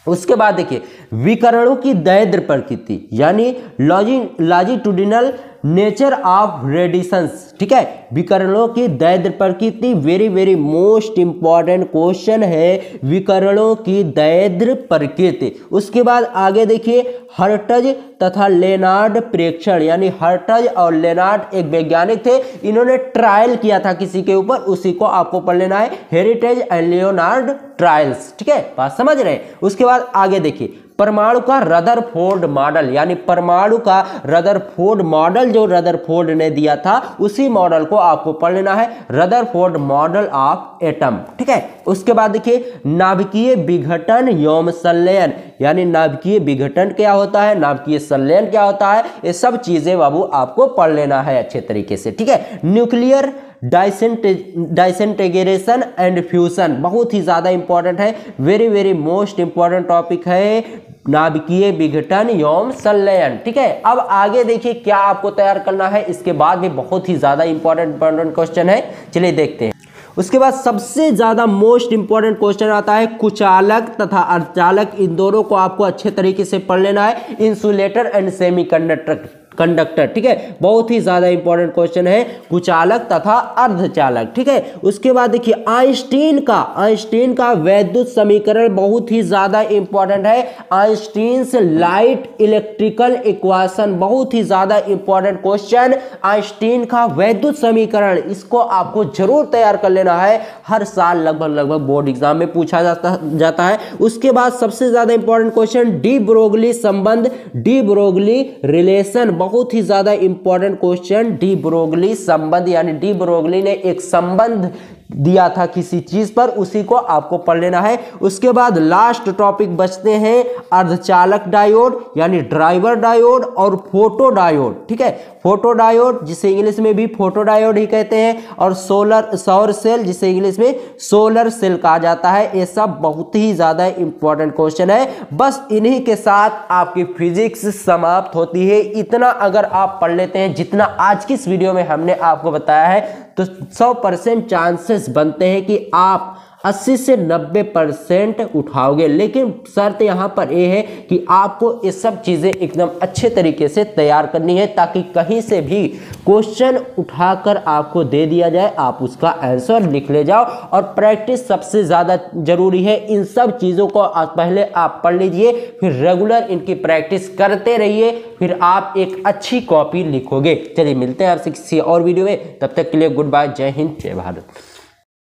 उसके बाद देखिए विकरणों की दैर्ध्य प्रकृति यानी लॉन्जिट्यूडिनल नेचर ऑफ रेडिएशंस। ठीक है, विकरणों की दैर्ध्य प्रकृति, very very most important question है, विकरणों की दैर्ध्य प्रकृति। उसके बाद आगे देखिए हर्ट्ज तथा लेनार्ड प्रेक्षण, यानी हर्ट्ज और लेनार्ड एक वैज्ञानिक थे, इन्होंने ट्रायल किया था किसी के ऊपर, उसी को आपको पढ़ लेना है, हेरिटेज एंड लियोनार्ड ट्रायल्स। ठीक है, बात समझ रहे हैं। उसके बाद आगे देखिए परमाणु का रदरफोर्ड मॉडल, यानी परमाणु का रदरफोर्ड मॉडल जो रदरफोर्ड ने दिया था उसी मॉडल को आपको पढ़ लेना है, रदरफोर्ड मॉडल ऑफ एटम। ठीक है, उसके बाद देखिए नाभिकीय विघटन एवं संलयन, यानी नाभिकीय विघटन क्या होता है, नाभिकीय संलयन क्या होता है, ये सब चीजें बाबू आपको पढ़ लेना है अच्छे तरीके से। ठीक है, न्यूक्लियर डाइसेंटेग्रेशन एंड फ्यूजन बहुत ही ज्यादा इंपॉर्टेंट है, very very most important topic है नाभिकीय विघटन एवं संलयन। ठीक है, अब आगे देखिए क्या आपको तैयार करना है, इसके बाद भी बहुत ही ज्यादा इंपॉर्टेंट क्वेश्चन है, चलिए देखते हैं। उसके बाद सबसे ज्यादा मोस्ट इंपॉर्टेंट क्वेश्चन आता है कुचालक तथा अर्धचालक, इन दोनों को आपको अच्छे तरीके से पढ़ लेना है, इंसुलेटर एंड सेमीकंडक्टर। ठीक है, बहुत ही ज्यादा इंपॉर्टेंट क्वेश्चन है कुचालक तथा अर्धचालक। ठीक है, उसके बाद देखिए आइंस्टीन का वैद्युत समीकरण बहुत ही ज्यादा इंपॉर्टेंट है, आइंस्टीन्स लाइट इलेक्ट्रिकल इक्वेशन, बहुत ही ज्यादा इंपॉर्टेंट क्वेश्चन, आइंस्टीन का वैद्युत समीकरण, इसको आपको जरूर तैयार कर लेना है, हर साल लगभग बोर्ड एग्जाम में पूछा जाता है। उसके बाद सबसे ज्यादा इंपॉर्टेंट क्वेश्चन डी ब्रोगली संबंध, डी ब्रोगली रिलेशन, बहुत ही ज्यादा इंपॉर्टेंट क्वेश्चन, डी ब्रोगली संबंध, यानी डी ब्रोगली ने एक संबंध दिया था किसी चीज पर, उसी को आपको पढ़ लेना है। उसके बाद लास्ट टॉपिक बचते हैं अर्धचालक डायोड, यानी ड्राइवर डायोड और फोटो डायोड। ठीक है, फोटो डायोड जिसे इंग्लिश में भी फोटो डायोड ही कहते हैं, और सौर सेल जिसे इंग्लिश में सोलर सेल कहा जाता है। ये सब बहुत ही ज्यादा इंपॉर्टेंट क्वेश्चन है, बस इन्हीं के साथ आपकी फिजिक्स समाप्त होती है। इतना अगर आप पढ़ लेते हैं जितना आज की इस वीडियो में हमने आपको बताया है, तो 100% चांसेस बनते हैं कि आप 80 से 90% उठाओगे, लेकिन शर्त यहाँ पर यह है कि आपको ये सब चीज़ें एकदम अच्छे तरीके से तैयार करनी है, ताकि कहीं से भी क्वेश्चन उठाकर आपको दे दिया जाए, आप उसका आंसर लिख ले जाओ। और प्रैक्टिस सबसे ज़्यादा जरूरी है, इन सब चीज़ों को पहले आप पढ़ लीजिए, फिर रेगुलर इनकी प्रैक्टिस करते रहिए, फिर आप एक अच्छी कॉपी लिखोगे। चलिए मिलते हैं आपसे किसी और वीडियो में, तब तक के लिए गुड बाय, जय हिंद, जय भारत।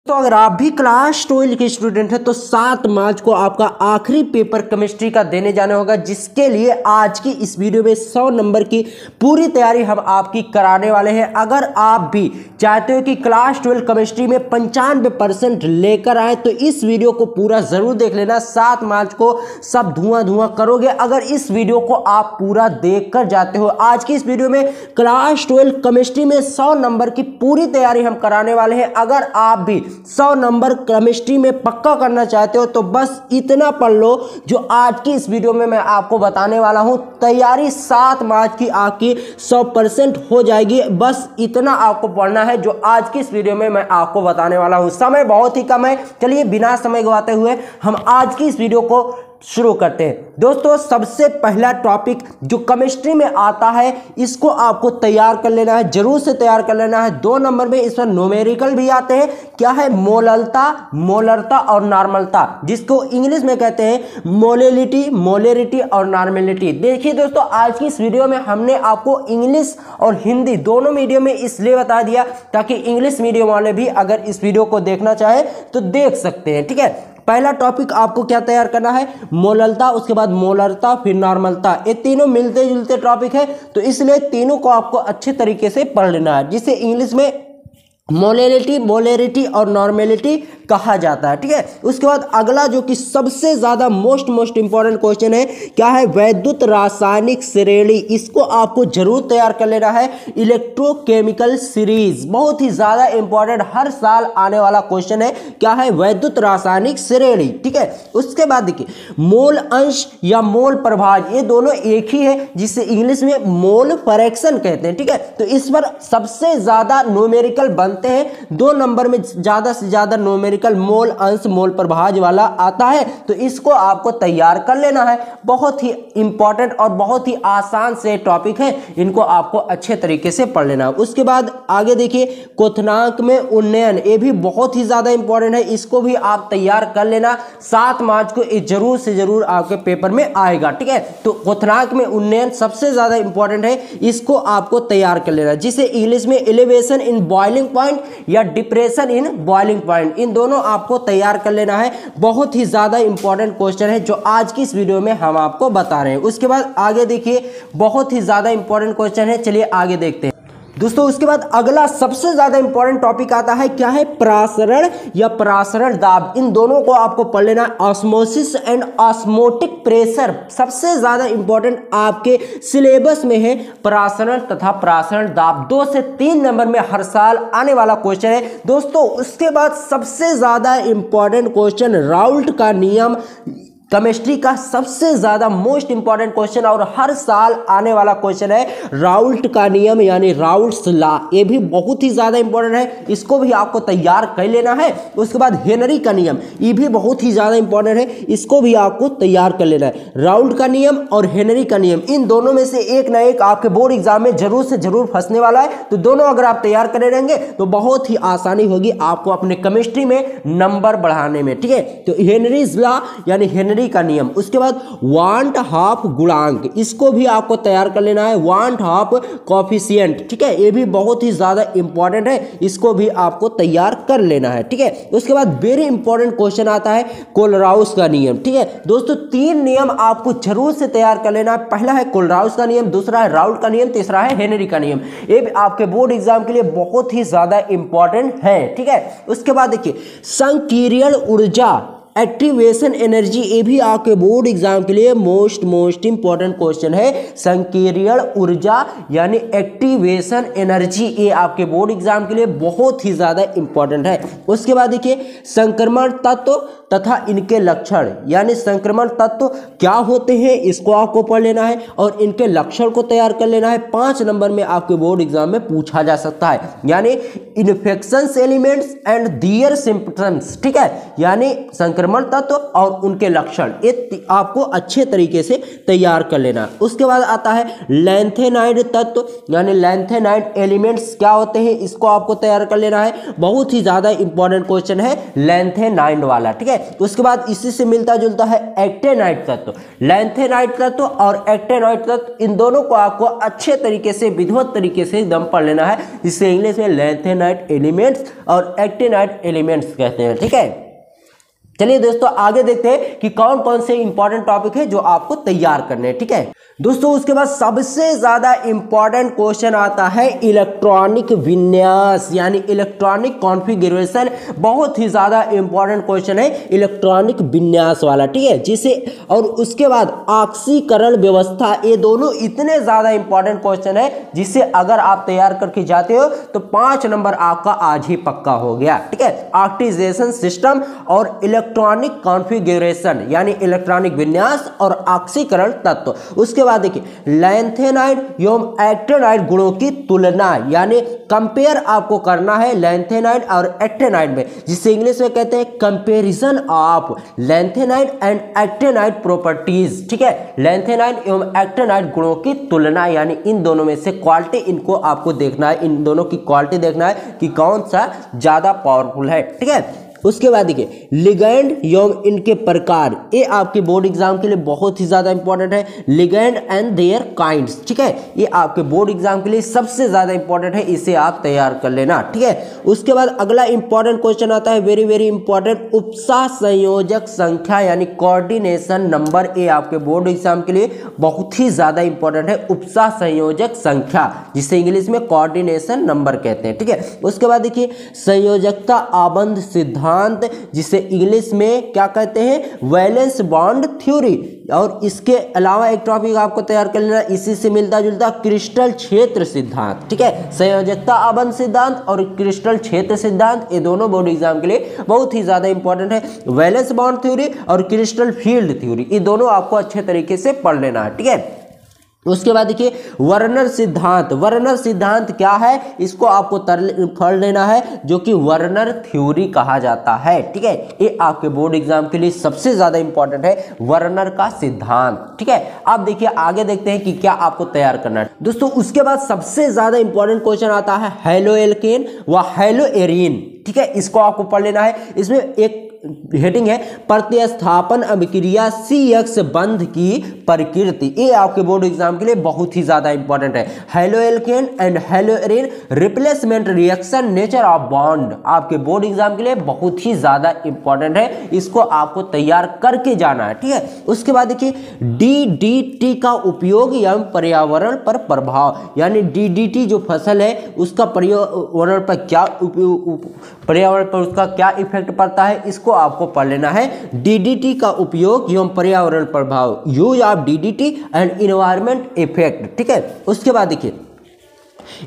तो अगर आप भी क्लास 12 के स्टूडेंट हैं तो 7 मार्च को आपका आखिरी पेपर केमिस्ट्री का देने जाना होगा, जिसके लिए आज की इस वीडियो में 100 नंबर की पूरी तैयारी हम आपकी कराने वाले हैं। अगर आप भी चाहते हो कि क्लास 12 केमिस्ट्री में 95% लेकर आए तो इस वीडियो को पूरा जरूर देख लेना। 7 मार्च को सब धुआं करोगे अगर इस वीडियो को आप पूरा देख कर जाते हो। आज की इस वीडियो में क्लास 12 केमिस्ट्री में 100 नंबर की पूरी तैयारी हम कराने वाले हैं। अगर आप भी 100 नंबर केमिस्ट्री में पक्का करना चाहते हो तो बस इतना पढ़ लो जो आज की इस वीडियो में मैं आपको बताने वाला हूं। तैयारी 7 मार्च की आपकी 100% हो जाएगी, बस इतना आपको पढ़ना है जो आज की इस वीडियो में मैं आपको बताने वाला हूं। समय बहुत ही कम है, चलिए बिना समय गवाते हुए हम आज की इस वीडियो को शुरू करते हैं। दोस्तों सबसे पहला टॉपिक जो केमिस्ट्री में आता है इसको आपको तैयार कर लेना है, जरूर से तैयार कर लेना है। 2 नंबर में इस पर न्यूमेरिकल भी आते हैं, क्या है मोलरता और नॉर्मलता, जिसको इंग्लिश में कहते हैं मोलरिटी और नॉर्मेलिटी। देखिए दोस्तों आज की इस वीडियो में हमने आपको इंग्लिश और हिंदी दोनों मीडियम में इसलिए बता दिया ताकि इंग्लिश मीडियम वाले भी अगर इस वीडियो को देखना चाहे तो देख सकते हैं। ठीक है, पहला टॉपिक आपको क्या तैयार करना है, मोललता, उसके बाद मोलरता, फिर नॉर्मलता। ये तीनों मिलते जुलते टॉपिक है, तो इसलिए तीनों को आपको अच्छे तरीके से पढ़ लेना है, जिसे इंग्लिश में मोलरिटी और नॉर्मेलिटी कहा जाता है। ठीक है, उसके बाद अगला जो कि सबसे ज्यादा मोस्ट इंपॉर्टेंट क्वेश्चन है, क्या है, वैद्युत रासायनिक श्रेणी। इसको आपको जरूर तैयार कर लेना है। इलेक्ट्रोकेमिकल सीरीज बहुत ही ज्यादा इंपॉर्टेंट हर साल आने वाला क्वेश्चन है, क्या है, वैद्युत रासायनिक श्रेणी। ठीक है, उसके बाद देखिए मोल अंश या मोल प्रभाज, ये दोनों एक ही है, जिसे इंग्लिश में मोल फ्रैक्शन कहते हैं। ठीक है, तो इस पर सबसे ज्यादा न्यूमेरिकल बनते हैं। 2 नंबर में ज्यादा से ज्यादा न्यूमेरिकल मोल अंश मोल प्रभाज वाला आता है, तो इसको आपको तैयार कर लेना है। बहुत ही इंपॉर्टेंट और बहुत ही आसान से टॉपिक है, इनको आपको अच्छे तरीके से पढ़ लेना है। उसके बाद आगे देखिए क्वथनांक में उन्नयन, ये भी बहुत ही ज्यादा इंपॉर्टेंट है, इसको भी आप तैयार कर लेना। 7 मार्च को ये जरूर से जरूर आपके पेपर में आएगा। ठीक है, तो क्वथनांक में उन्नयन सबसे ज्यादा इंपॉर्टेंट है, इसको आपको तैयार कर लेना, जिसे इंग्लिश में elevation in boiling point point या डिप्रेशन इन बॉइलिंग पॉइंट, इन दोनों आपको तैयार कर लेना है। बहुत ही ज्यादा इंपॉर्टेंट क्वेश्चन है जो आज की इस वीडियो में हम आपको बता रहे हैं। उसके बाद आगे देखिए, बहुत ही ज्यादा इंपॉर्टेंट क्वेश्चन है, चलिए आगे देखते हैं दोस्तों। उसके बाद अगला सबसे ज्यादा इंपॉर्टेंट टॉपिक आता है, क्या है, प्रासरण या प्रासरण दाब। इन दोनों को आपको पढ़ लेना है। ऑस्मोसिस एंड ऑस्मोटिक प्रेशर सबसे ज्यादा इंपॉर्टेंट आपके सिलेबस में है। प्रासरण तथा प्रासरण दाब 2 से 3 नंबर में हर साल आने वाला क्वेश्चन है दोस्तों। उसके बाद सबसे ज्यादा इंपॉर्टेंट क्वेश्चन राउल्ट का नियम, केमिस्ट्री का सबसे ज्यादा मोस्ट इंपॉर्टेंट क्वेश्चन और हर साल आने वाला क्वेश्चन है राउल्ट का नियम यानी राउल्ट्स लॉ। ये भी बहुत ही ज्यादा इंपॉर्टेंट है, इसको भी आपको तैयार कर लेना है। उसके बाद हेनरी का नियम, ये भी बहुत ही ज्यादा इंपॉर्टेंट है, इसको भी आपको तैयार कर लेना है। राउल्ट का नियम और हेनरी का नियम, इन दोनों में से एक ना एक आपके बोर्ड एग्जाम में जरूर से जरूर फंसने वाला है। तो दोनों अगर आप तैयार करे रहेंगे तो बहुत ही आसानी होगी आपको अपने केमिस्ट्री में नंबर बढ़ाने में, ठीक है। तो हेनरीज लॉ यानी हेनरी का नियम। उसके बाद वांट हाफ गुणांक, इसको भी आपको तैयार कर लेना है। वांट हाफ कोफिशिएंट, ठीक है, ये भी बहुत ही ज्यादा इंपॉर्टेंट है, इसको भी आपको तैयार कर लेना है, ठीक है। उसके बाद वेरी इंपॉर्टेंट क्वेश्चन आता है कोलराउस का नियम, ठीक है दोस्तों। 3 नियम आपको जरूर से तैयार कर लेना है। पहला है कोलराउस का नियम, दूसरा है राउल्ट का नियम, तीसरा है हेनरी का नियम। ये भी आपके बोर्ड एग्जाम के लिए बहुत ही ज्यादा इंपॉर्टेंट है, ठीक है। उसके बाद देखिए संकीर्ण ऊर्जा, एक्टिवेशन एनर्जी, ये भी आपके बोर्ड एग्जाम के लिए मोस्ट इंपॉर्टेंट क्वेश्चन है। संकीर्ण ऊर्जा यानी एक्टिवेशन एनर्जी, ये आपके बोर्ड एग्जाम के लिए बहुत ही ज्यादा इंपॉर्टेंट है। उसके बाद देखिए संक्रमण तत्व तथा इनके लक्षण, यानी संक्रमण तत्व क्या होते हैं इसको आपको पढ़ लेना है और इनके लक्षण को तैयार कर लेना है। 5 नंबर में आपके बोर्ड एग्जाम में पूछा जा सकता है, यानी infections elements and their symptoms, ठीक है, यानी संक्रमण तत्व और उनके लक्षण, ये आपको अच्छे तरीके से तैयार कर लेना। उसके बाद आता है लैंथेनाइड तत्व यानी लैंथेनाइड एलिमेंट्स क्या होते हैं, इसको आपको तैयार कर लेना है। बहुत ही ज्यादा इंपॉर्टेंट क्वेश्चन है लैंथेनाइड वाला, ठीक है। उसके बाद इसी से मिलता जुलता है एक्टेनाइड तत्व। लैंथेनाइड तत्व और एक्टेनाइड तत्व, इन दोनों को आपको अच्छे तरीके से विधिवत तरीके से एकदम पढ़ लेना है, जिसे इंग्लिश में लैंथेनाइड एलिमेंट्स और एक्टेनाइड एलिमेंट्स कहते हैं, ठीक है। चलिए दोस्तों आगे देखते हैं कि कौन कौन से इंपॉर्टेंट टॉपिक है जो आपको तैयार करने हैं, ठीक है दोस्तों। उसके बाद सबसे ज्यादा इंपॉर्टेंट क्वेश्चन आता है इलेक्ट्रॉनिक विन्यास यानी इलेक्ट्रॉनिक कॉन्फ़िगरेशन। बहुत ही ज्यादा इंपॉर्टेंट क्वेश्चन है इलेक्ट्रॉनिक विन्यास वाला, ठीक है, जिसे और उसके बाद ऑक्सीकरण व्यवस्था, ये दोनों इतने ज्यादा इंपॉर्टेंट क्वेश्चन है जिसे अगर आप तैयार करके जाते हो तो 5 नंबर आपका आज ही पक्का हो गया, ठीक है। ऑक्सीडेशन सिस्टम और इलेक्ट्रॉनिक कॉन्फ़िगरेशन यानी इलेक्ट्रॉनिक विन्यास और ऑक्सीकरण तत्व। उसके बाद देखिए लैंथेनाइड एवं एक्टेनाइड गुणों की तुलना, यानी कंपेयर आपको करना है लैंथेनाइड और एक्टेनाइड में, जिसे इंग्लिश में कहते हैं comparison of lanthanide and actinide properties, ठीक है। लैंथेनाइड एवं एक्टेनाइड गुणों की तुलना, यानी इन दोनों में से क्वालिटी, इनको आपको देखना है, इन दोनों की क्वालिटी देखना है कि कौन सा ज्यादा पावरफुल है, ठीक है। उसके बाद देखिए लिगैंड एवं इनके प्रकार, ये आपके बोर्ड एग्जाम के लिए बहुत ही ज्यादा इंपॉर्टेंट है। लिगैंड एंड देयर काइंड्स, ठीक है, ये आपके बोर्ड एग्जाम के लिए सबसे ज्यादा इंपॉर्टेंट है, इसे आप तैयार कर लेना, ठीक है। उसके बाद अगला इंपॉर्टेंट क्वेश्चन आता है वेरी इंपॉर्टेंट, उपसा संयोजक संख्या यानी कोऑर्डिनेशन नंबर। ये आपके बोर्ड एग्जाम के लिए बहुत ही ज्यादा इंपॉर्टेंट है, उपसा संयोजक संख्या, जिसे इंग्लिश में कोऑर्डिनेशन नंबर कहते हैं, ठीक है। उसके बाद देखिए संयोजकता आबंध सिद्धांत, जिसे इंग्लिश में क्या कहते हैं, वैलेंस बॉन्ड थ्योरी। और इसके अलावा एक टॉपिक आपको तैयार कर लेना, इसी से मिलता जुलता क्रिस्टल क्षेत्र सिद्धांत, ठीक है। संयोजकता आबंध सिद्धांत और क्रिस्टल क्षेत्र सिद्धांत, ये दोनों बोर्ड एग्जाम के लिए बहुत ही ज्यादा इंपॉर्टेंट है। वैलेंस बॉन्ड थ्योरी और क्रिस्टल फील्ड थ्योरी, ये दोनों आपको अच्छे तरीके से पढ़ लेना है, ठीक है। उसके बाद देखिए वर्नर सिद्धांत। वर्नर सिद्धांत क्या है, इसको आपको पढ़ लेना है, जो कि वर्नर थ्योरी कहा जाता है, ठीक है। ये आपके बोर्ड एग्जाम के लिए सबसे ज्यादा इंपॉर्टेंट है, वर्नर का सिद्धांत, ठीक है। अब देखिए आगे देखते हैं कि क्या आपको तैयार करना है दोस्तों। उसके बाद सबसे ज्यादा इंपॉर्टेंट क्वेश्चन आता है हेलो एल्केन व हेलो एरीन, ठीक है, इसको आपको पढ़ लेना है। इसमें एक हेडिंग है प्रतिस्थापन अभिक्रिया CX बंध की प्रकृति। ये आपके बोर्ड एग्जाम के लिए बहुत ही ज्यादा इंपॉर्टेंट है। Haloalkane and haloarene replacement reaction nature of bond आपके बोर्ड एग्जाम के लिए बहुत ही ज्यादा इंपॉर्टेंट है, इसको आपको तैयार करके जाना है, ठीक है। उसके बाद देखिए DDT का उपयोग एवं पर्यावरण पर प्रभाव, यानी DDT जो फसल है उसका पर्यावरण पर क्या पर्यावरण पर उसका क्या इफेक्ट पड़ता है, इसको आपको पढ़ लेना है। DDT का उपयोग एवं पर्यावरण प्रभाव, use of DDT and environment effect, ठीक है। उसके बाद देखिए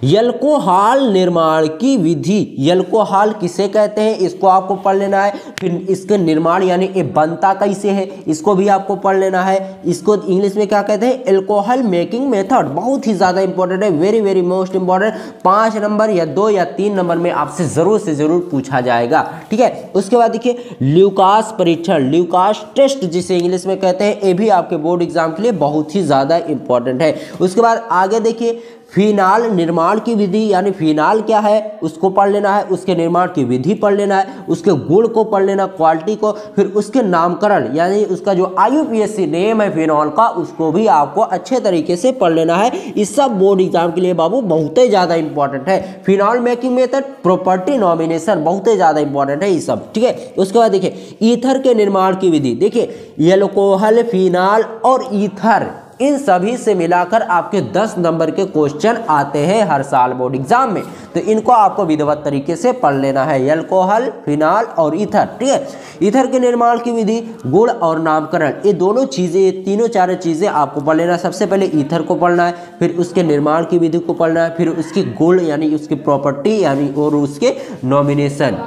एल्कोहल निर्माण की विधि, एल्कोहल किसे कहते हैं इसको आपको पढ़ लेना है। फिर इसके निर्माण यानी ये बनता कैसे है इसको भी आपको पढ़ लेना है। इसको इंग्लिश में क्या कहते हैं, एल्कोहल मेकिंग मेथड, बहुत ही ज्यादा इंपॉर्टेंट है, very very most important. 5 number या 2 या 3 नंबर में आपसे जरूर से जरूर पूछा जाएगा, ठीक है। उसके बाद देखिए ल्यूकास परीक्षण, ल्यूकास टेस्ट जिसे इंग्लिश में कहते हैं, ये भी आपके बोर्ड एग्जाम के लिए बहुत ही ज्यादा इंपॉर्टेंट है। उसके बाद आगे देखिए फिनाल निर्माण की विधि, यानी फिनाल क्या है उसको पढ़ लेना है, उसके निर्माण की विधि पढ़ लेना है, उसके गुण को पढ़ लेना, क्वालिटी को, फिर उसके नामकरण यानी उसका जो IUPAC नेम है फिनॉल का उसको भी आपको अच्छे तरीके से पढ़ लेना है। इस सब बोर्ड एग्जाम के लिए बाबू बहुत ही ज्यादा इंपॉर्टेंट है। Phenol making method, property nomination बहुत ही ज्यादा इंपॉर्टेंट है ये सब, ठीक है। उसके बाद देखिए ईथर के निर्माण की विधि, देखिए एल्कोहल, फिनाल और ईथर इन सभी से मिलाकर आपके 10 नंबर के क्वेश्चन आते हैं हर साल बोर्ड एग्जाम में, तो इनको आपको विधिवत तरीके से पढ़ लेना है। एल्कोहल, फिनाल और ईथर, ठीक है। ईथर के निर्माण की विधि, गुण और नामकरण, ये दोनों चीजें, तीनों चारों चीजें आपको पढ़ लेना है। सबसे पहले ईथर को पढ़ना है, फिर उसके निर्माण की विधि को पढ़ना है, फिर उसकी गुण यानी उसकी प्रॉपर्टी यानी और उसके नॉमिनेशन,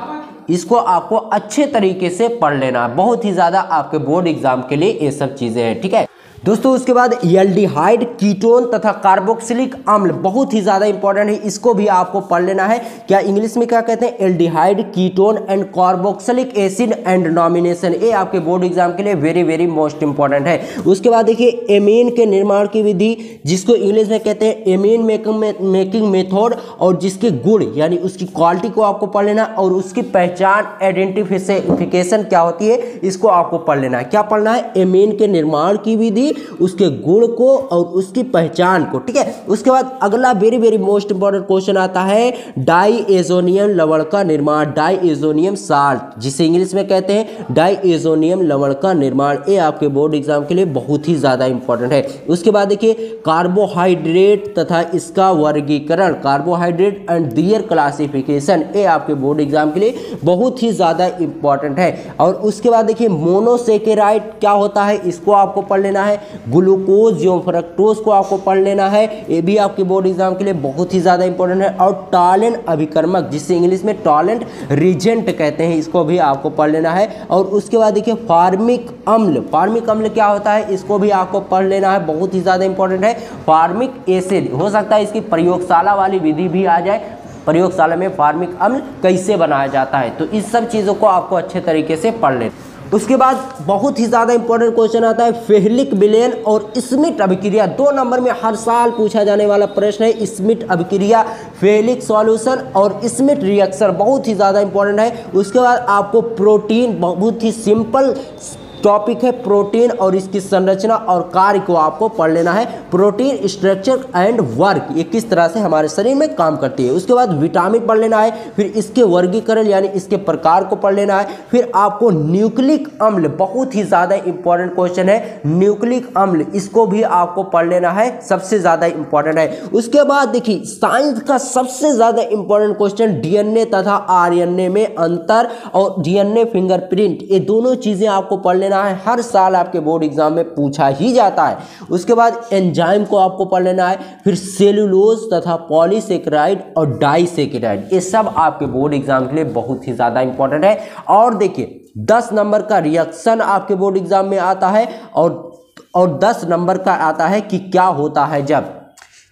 इसको आपको अच्छे तरीके से पढ़ लेना है। बहुत ही ज्यादा आपके बोर्ड एग्जाम के लिए ये सब चीजें हैं, ठीक है दोस्तों। उसके बाद एल्डिहाइड, कीटोन तथा कार्बोक्सिलिक अम्ल बहुत ही ज्यादा इंपॉर्टेंट है, इसको भी आपको पढ़ लेना है। क्या इंग्लिश में क्या कहते हैं, aldehyde, ketone and carboxylic acid and nomination, ये आपके बोर्ड एग्जाम के लिए वेरी वेरी मोस्ट इंपॉर्टेंट है। उसके बाद देखिए एमीन के निर्माण की विधि, जिसको इंग्लिश में कहते हैं एमीन मेकिंग मेथड, और जिसके गुण यानी उसकी क्वालिटी को आपको पढ़ लेना, और उसकी पहचान आइडेंटिफिकेशन क्या होती है इसको आपको पढ़ लेना है। क्या पढ़ना है, एमीन के निर्माण की विधि, उसके गुण को और उसकी पहचान को, ठीक है। उसके बाद अगला very very most important question आता है डाइएजोनियम लवण का निर्माण, डाइएजोनियम साल्ट जिसे इंग्लिश में कहते हैं डाइएजोनियम लवण का निर्माण, ये आपके बोर्ड एग्जाम के लिए बहुत ही ज्यादा इंपॉर्टेंट है। उसके बाद देखिए कार्बोहाइड्रेट तथा इसका वर्गीकरण, कार्बोहाइड्रेट एंड दियर क्लासिफिकेशन, ये आपके बोर्ड एग्जाम के लिए बहुत ही ज्यादा इंपॉर्टेंट है। और उसके बाद देखिए मोनोसेकेराइड क्या होता है इसको आपको पढ़ लेना है। ग्लूकोज एवं फ्रक्टोज को आपको पढ़ लेना है, ये भी आपके बोर्ड एग्जाम के लिए बहुत ही ज्यादा इंपॉर्टेंट है। और टॉलेंट अभिकर्मक जिसे इंग्लिश में टॉलेंट रीजेंट कहते हैं, इसको भी आपको पढ़ लेना है। और उसके बाद देखिए फार्मिक अम्ल, फार्मिक अम्ल क्या होता है इसको भी आपको पढ़ लेना है, बहुत ही ज्यादा इंपॉर्टेंट है। फार्मिक एसिड, हो सकता है इसकी प्रयोगशाला वाली विधि भी आ जाए, प्रयोगशाला में फार्मिक अम्ल कैसे बनाया जाता है, तो इस सब चीजों को आपको अच्छे तरीके से पढ़ लेना। उसके बाद बहुत ही ज़्यादा इंपॉर्टेंट क्वेश्चन आता है फेहलिक विलयन और स्मिट अभिक्रिया, 2 नंबर में हर साल पूछा जाने वाला प्रश्न है। स्मिट अभिक्रिया, फेहलिक सॉल्यूशन और स्मिट रिएक्शन बहुत ही ज़्यादा इंपॉर्टेंट है। उसके बाद आपको प्रोटीन, बहुत ही सिंपल टॉपिक है प्रोटीन और इसकी संरचना और कार्य को आपको पढ़ लेना है। प्रोटीन स्ट्रक्चर एंड वर्क, ये किस तरह से हमारे शरीर में काम करती है। उसके बाद विटामिन पढ़ लेना है, फिर इसके वर्गीकरण यानी इसके प्रकार को पढ़ लेना है। फिर आपको न्यूक्लिक अम्ल, बहुत ही ज़्यादा इंपॉर्टेंट क्वेश्चन है न्यूक्लिक अम्ल, इसको भी आपको पढ़ लेना है, सबसे ज़्यादा इंपॉर्टेंट है। उसके बाद देखिए साइंस का सबसे ज़्यादा इंपॉर्टेंट क्वेश्चन डीएनए तथा आरएनए में अंतर और डीएनए फिंगरप्रिंट, ये दोनों चीज़ें आपको पढ़ लेना है, हर साल आपके बोर्ड एग्जाम में पूछा ही जाता है। उसके बाद एंजाइम को आपको पढ़ लेना है, फिर सेलुलोज तथा पॉलीसेकेराइड और डाइसेकेराइड, ये सब आपके बोर्ड एग्जाम के लिए बहुत ही ज्यादा इंपॉर्टेंट है। और देखिए 10 नंबर का रिएक्शन आपके बोर्ड एग्जाम में आता है और 10 नंबर का आता है कि क्या होता है जब,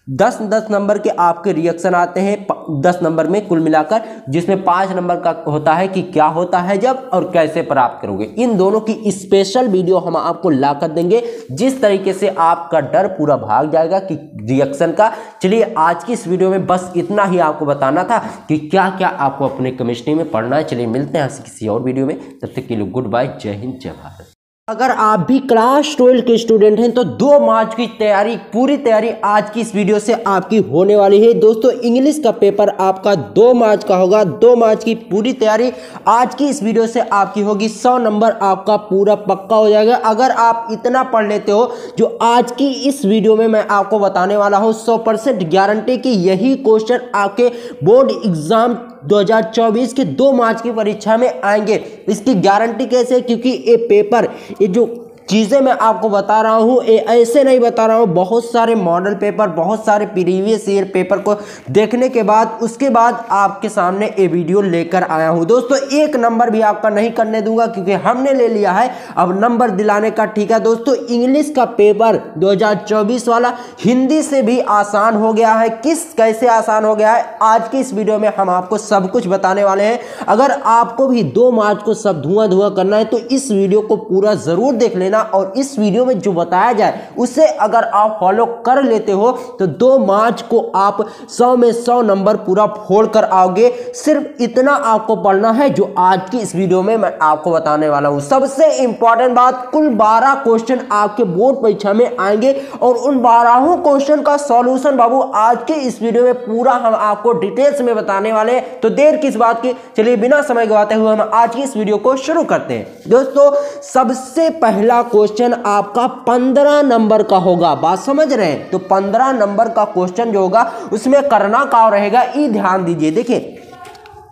10-10 नंबर के आपके रिएक्शन आते हैं 10 नंबर में कुल मिलाकर, जिसमें 5 नंबर का होता है कि क्या होता है जब और कैसे प्राप्त करोगे। इन दोनों की स्पेशल वीडियो हम आपको लाकर देंगे, जिस तरीके से आपका डर पूरा भाग जाएगा कि रिएक्शन का। चलिए आज की इस वीडियो में बस इतना ही आपको बताना था कि क्या क्या आपको अपने केमिस्ट्री में पढ़ना है। चलिए मिलते हैं किसी और वीडियो में, तब तक के लिए गुड बाय, जय हिंद जय भारत। अगर आप भी क्लास 12 के स्टूडेंट हैं तो 2 मार्च की तैयारी, पूरी तैयारी आज की इस वीडियो से आपकी होने वाली है। दोस्तों इंग्लिश का पेपर आपका 2 मार्च का होगा। 2 मार्च की पूरी तैयारी आज की इस वीडियो से आपकी होगी। 100 नंबर आपका पूरा पक्का हो जाएगा अगर आप इतना पढ़ लेते हो जो आज की इस वीडियो में मैं आपको बताने वाला हूँ। 100% गारंटी कि यही क्वेश्चन आपके बोर्ड एग्जाम 2024 के 2 मार्च की परीक्षा में आएंगे। इसकी गारंटी कैसे? क्योंकि ये पेपर, ये जो चीज़ें मैं आपको बता रहा हूँ ये ऐसे नहीं बता रहा हूँ। बहुत सारे मॉडल पेपर, बहुत सारे प्रीवियस ईयर पेपर को देखने के बाद उसके बाद आपके सामने ये वीडियो लेकर आया हूँ। दोस्तों एक नंबर भी आपका नहीं करने दूंगा क्योंकि हमने ले लिया है अब नंबर दिलाने का। ठीक है दोस्तों, इंग्लिश का पेपर 2024 वाला हिंदी से भी आसान हो गया है। कैसे आसान हो गया है आज की इस वीडियो में हम आपको सब कुछ बताने वाले हैं। अगर आपको भी 2 मार्च को सब धुआं करना है तो इस वीडियो को पूरा जरूर देख लेना, और इस वीडियो में जो बताया जाए उसे अगर आप फॉलो कर लेते हो तो 2 मार्च को आप 100 में 100 नंबर पूरा फोड़ कर आओगे। सिर्फ इतना आपको पढ़ना है जो आज की इस वीडियो में मैं आपको बताने वाला हूं। सबसे इंपॉर्टेंट बात, कुल 12 क्वेश्चन आपके बोर्ड परीक्षा में आएंगे और उन 12 क्वेश्चन का सॉल्यूशन बाबू आज के इस वीडियो में पूरा हम आपको डिटेल्स में बताने वाले हैं। तो देर किस बात की, चलिए बिना समय गवाते हुए हम आज की इस वीडियो को शुरू करते हैं। दोस्तों सबसे पहला क्वेश्चन आपका 15 नंबर का होगा। बात समझ रहे हैं? तो 15 नंबर का क्वेश्चन जो होगा उसमें करना क्या रहेगा, ये ध्यान दीजिए। देखिए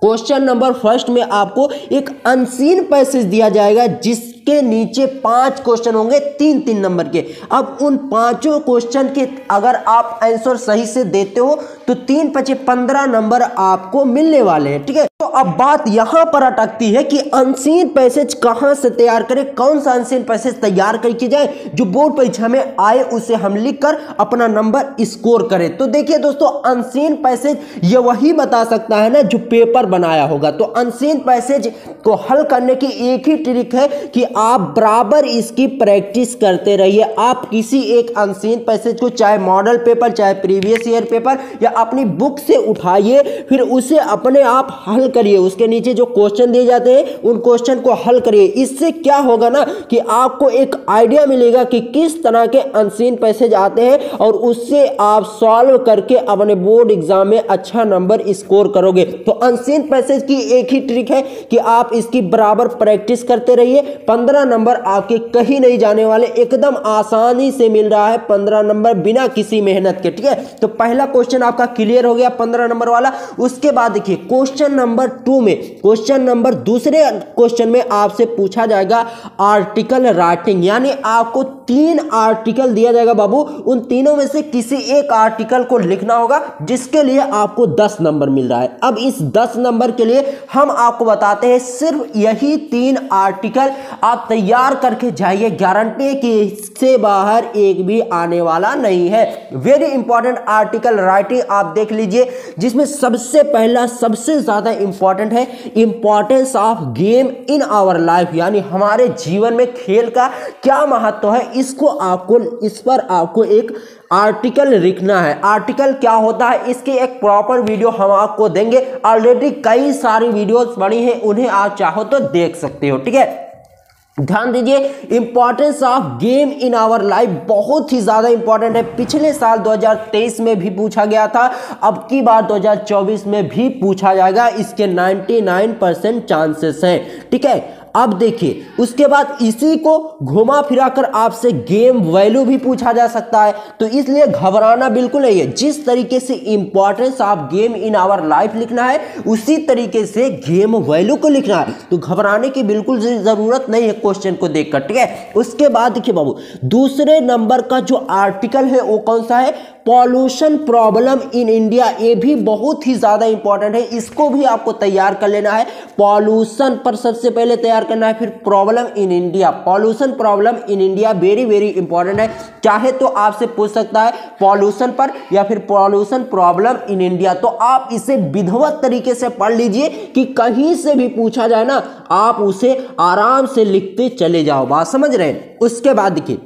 क्वेश्चन नंबर फर्स्ट में आपको एक अनसीन पैसेज दिया जाएगा जिसके नीचे 5 क्वेश्चन होंगे 3-3 नंबर के। अब उन 5 क्वेश्चन के अगर आप आंसर सही से देते हो तो 3-5 15 नंबर आपको मिलने वाले हैं। ठीक है, तो अब बात यहां पर अटकती है कि अनसीन पैसेज कहां से तैयार करें, कौन सा अनसीन पैसेज तैयार करके जाए जो बोर्ड परीक्षा में आए उसे हम लिखकर अपना नंबर स्कोर करें। तो देखिए दोस्तों अनसीन पैसेज ये वही बता सकता है ना जो पेपर बनाया होगा। तो अनसीन पैसेज को हल करने की एक ही ट्रिक है कि आप बराबर इसकी प्रैक्टिस करते रहिए। आप किसी एक अनसीन पैसेज को चाहे मॉडल पेपर, चाहे प्रीवियस ईयर पेपर या अपनी बुक से उठाइए, फिर उसे अपने आप हल करिए। उसके नीचे जो क्वेश्चन दिए जाते हैं उन क्वेश्चन को हल करिए। इससे क्या होगा ना कि आपको एक आइडिया मिलेगा कि किस तरह के अनसीन पैसेज आते हैं और उससे आप सॉल्व करके अपने बोर्ड एग्जाम में अच्छा नंबर स्कोर करोगे। तो अनसीन पैसेज की एक ही ट्रिक है कि आप इसकी बराबर प्रैक्टिस करते रहिए। 15 नंबर आपके कहीं नहीं जाने वाले, एकदम आसानी से मिल रहा है 15 नंबर बिना किसी मेहनत के। ठीक है, तो पहला क्वेश्चन आपका क्लियर हो गया 15 नंबर वाला। उसके बाद देखिए क्वेश्चन नंबर 2 में, क्वेश्चन नंबर दूसरे क्वेश्चन में आपसे पूछा जाएगा आर्टिकल राइटिंग, यानी आपको 3 आर्टिकल दिया जाएगा बाबू। उन तीनों में से किसी एक आर्टिकल को लिखना होगा जिसके लिए आपको 10 नंबर मिल रहा है। अब इस 10 नंबर के लिए हम आपको बताते हैं सिर्फ यही 3 आर्टिकल आप तैयार करके जाइए। गारंटी है कि इससे बाहर एक भी आने वाला नहीं है। वेरी इंपॉर्टेंट आर्टिकल राइटिंग आप देख लीजिए, जिसमें सबसे पहला सबसे ज्यादा इंपॉर्टेंट है importance of game in our life, यानी हमारे जीवन में खेल का क्या महत्व है। इस पर आपको एक आर्टिकल लिखना है। आर्टिकल क्या होता है इसके एक प्रॉपर वीडियो हम आपको देंगे। ऑलरेडी कई सारी वीडियोस बनी हैं, उन्हें आप चाहो तो देख सकते हो। ठीक है, ध्यान दीजिए importance of game in our life बहुत ही ज्यादा इंपॉर्टेंट है। पिछले साल 2023 में भी पूछा गया था, अब की बार 2024 में भी पूछा जाएगा। इसके 99% चांसेस हैं। ठीक है, अब देखिए उसके बाद इसी को घुमा फिराकर आपसे गेम वैल्यू भी पूछा जा सकता है, तो इसलिए घबराना बिल्कुल नहीं है। जिस तरीके से importance of game in our life लिखना है उसी तरीके से गेम वैल्यू को लिखना है, तो घबराने की बिल्कुल जरूरत नहीं है क्वेश्चन को देखकर। ठीक है, उसके बाद देखिए बाबू दूसरे नंबर का जो आर्टिकल है वो कौन सा है, पॉल्यूशन प्रॉब्लम इन इंडिया, ये भी बहुत ही ज्यादा इंपॉर्टेंट है, इसको भी आपको तैयार कर लेना है। पॉल्यूशन पर सबसे पहले तैयार करना है, फिर problem in India, pollution problem in India very very important है। चाहे तो आपसे पूछ सकता है पॉल्यूशन पर या फिर पॉल्यूशन प्रॉब्लम इन इंडिया, तो आप इसे विधिवत तरीके से पढ़ लीजिए कि कहीं से भी पूछा जाए ना आप उसे आराम से लिखते चले जाओ। बात समझ रहे हैं। उसके बाद देखिए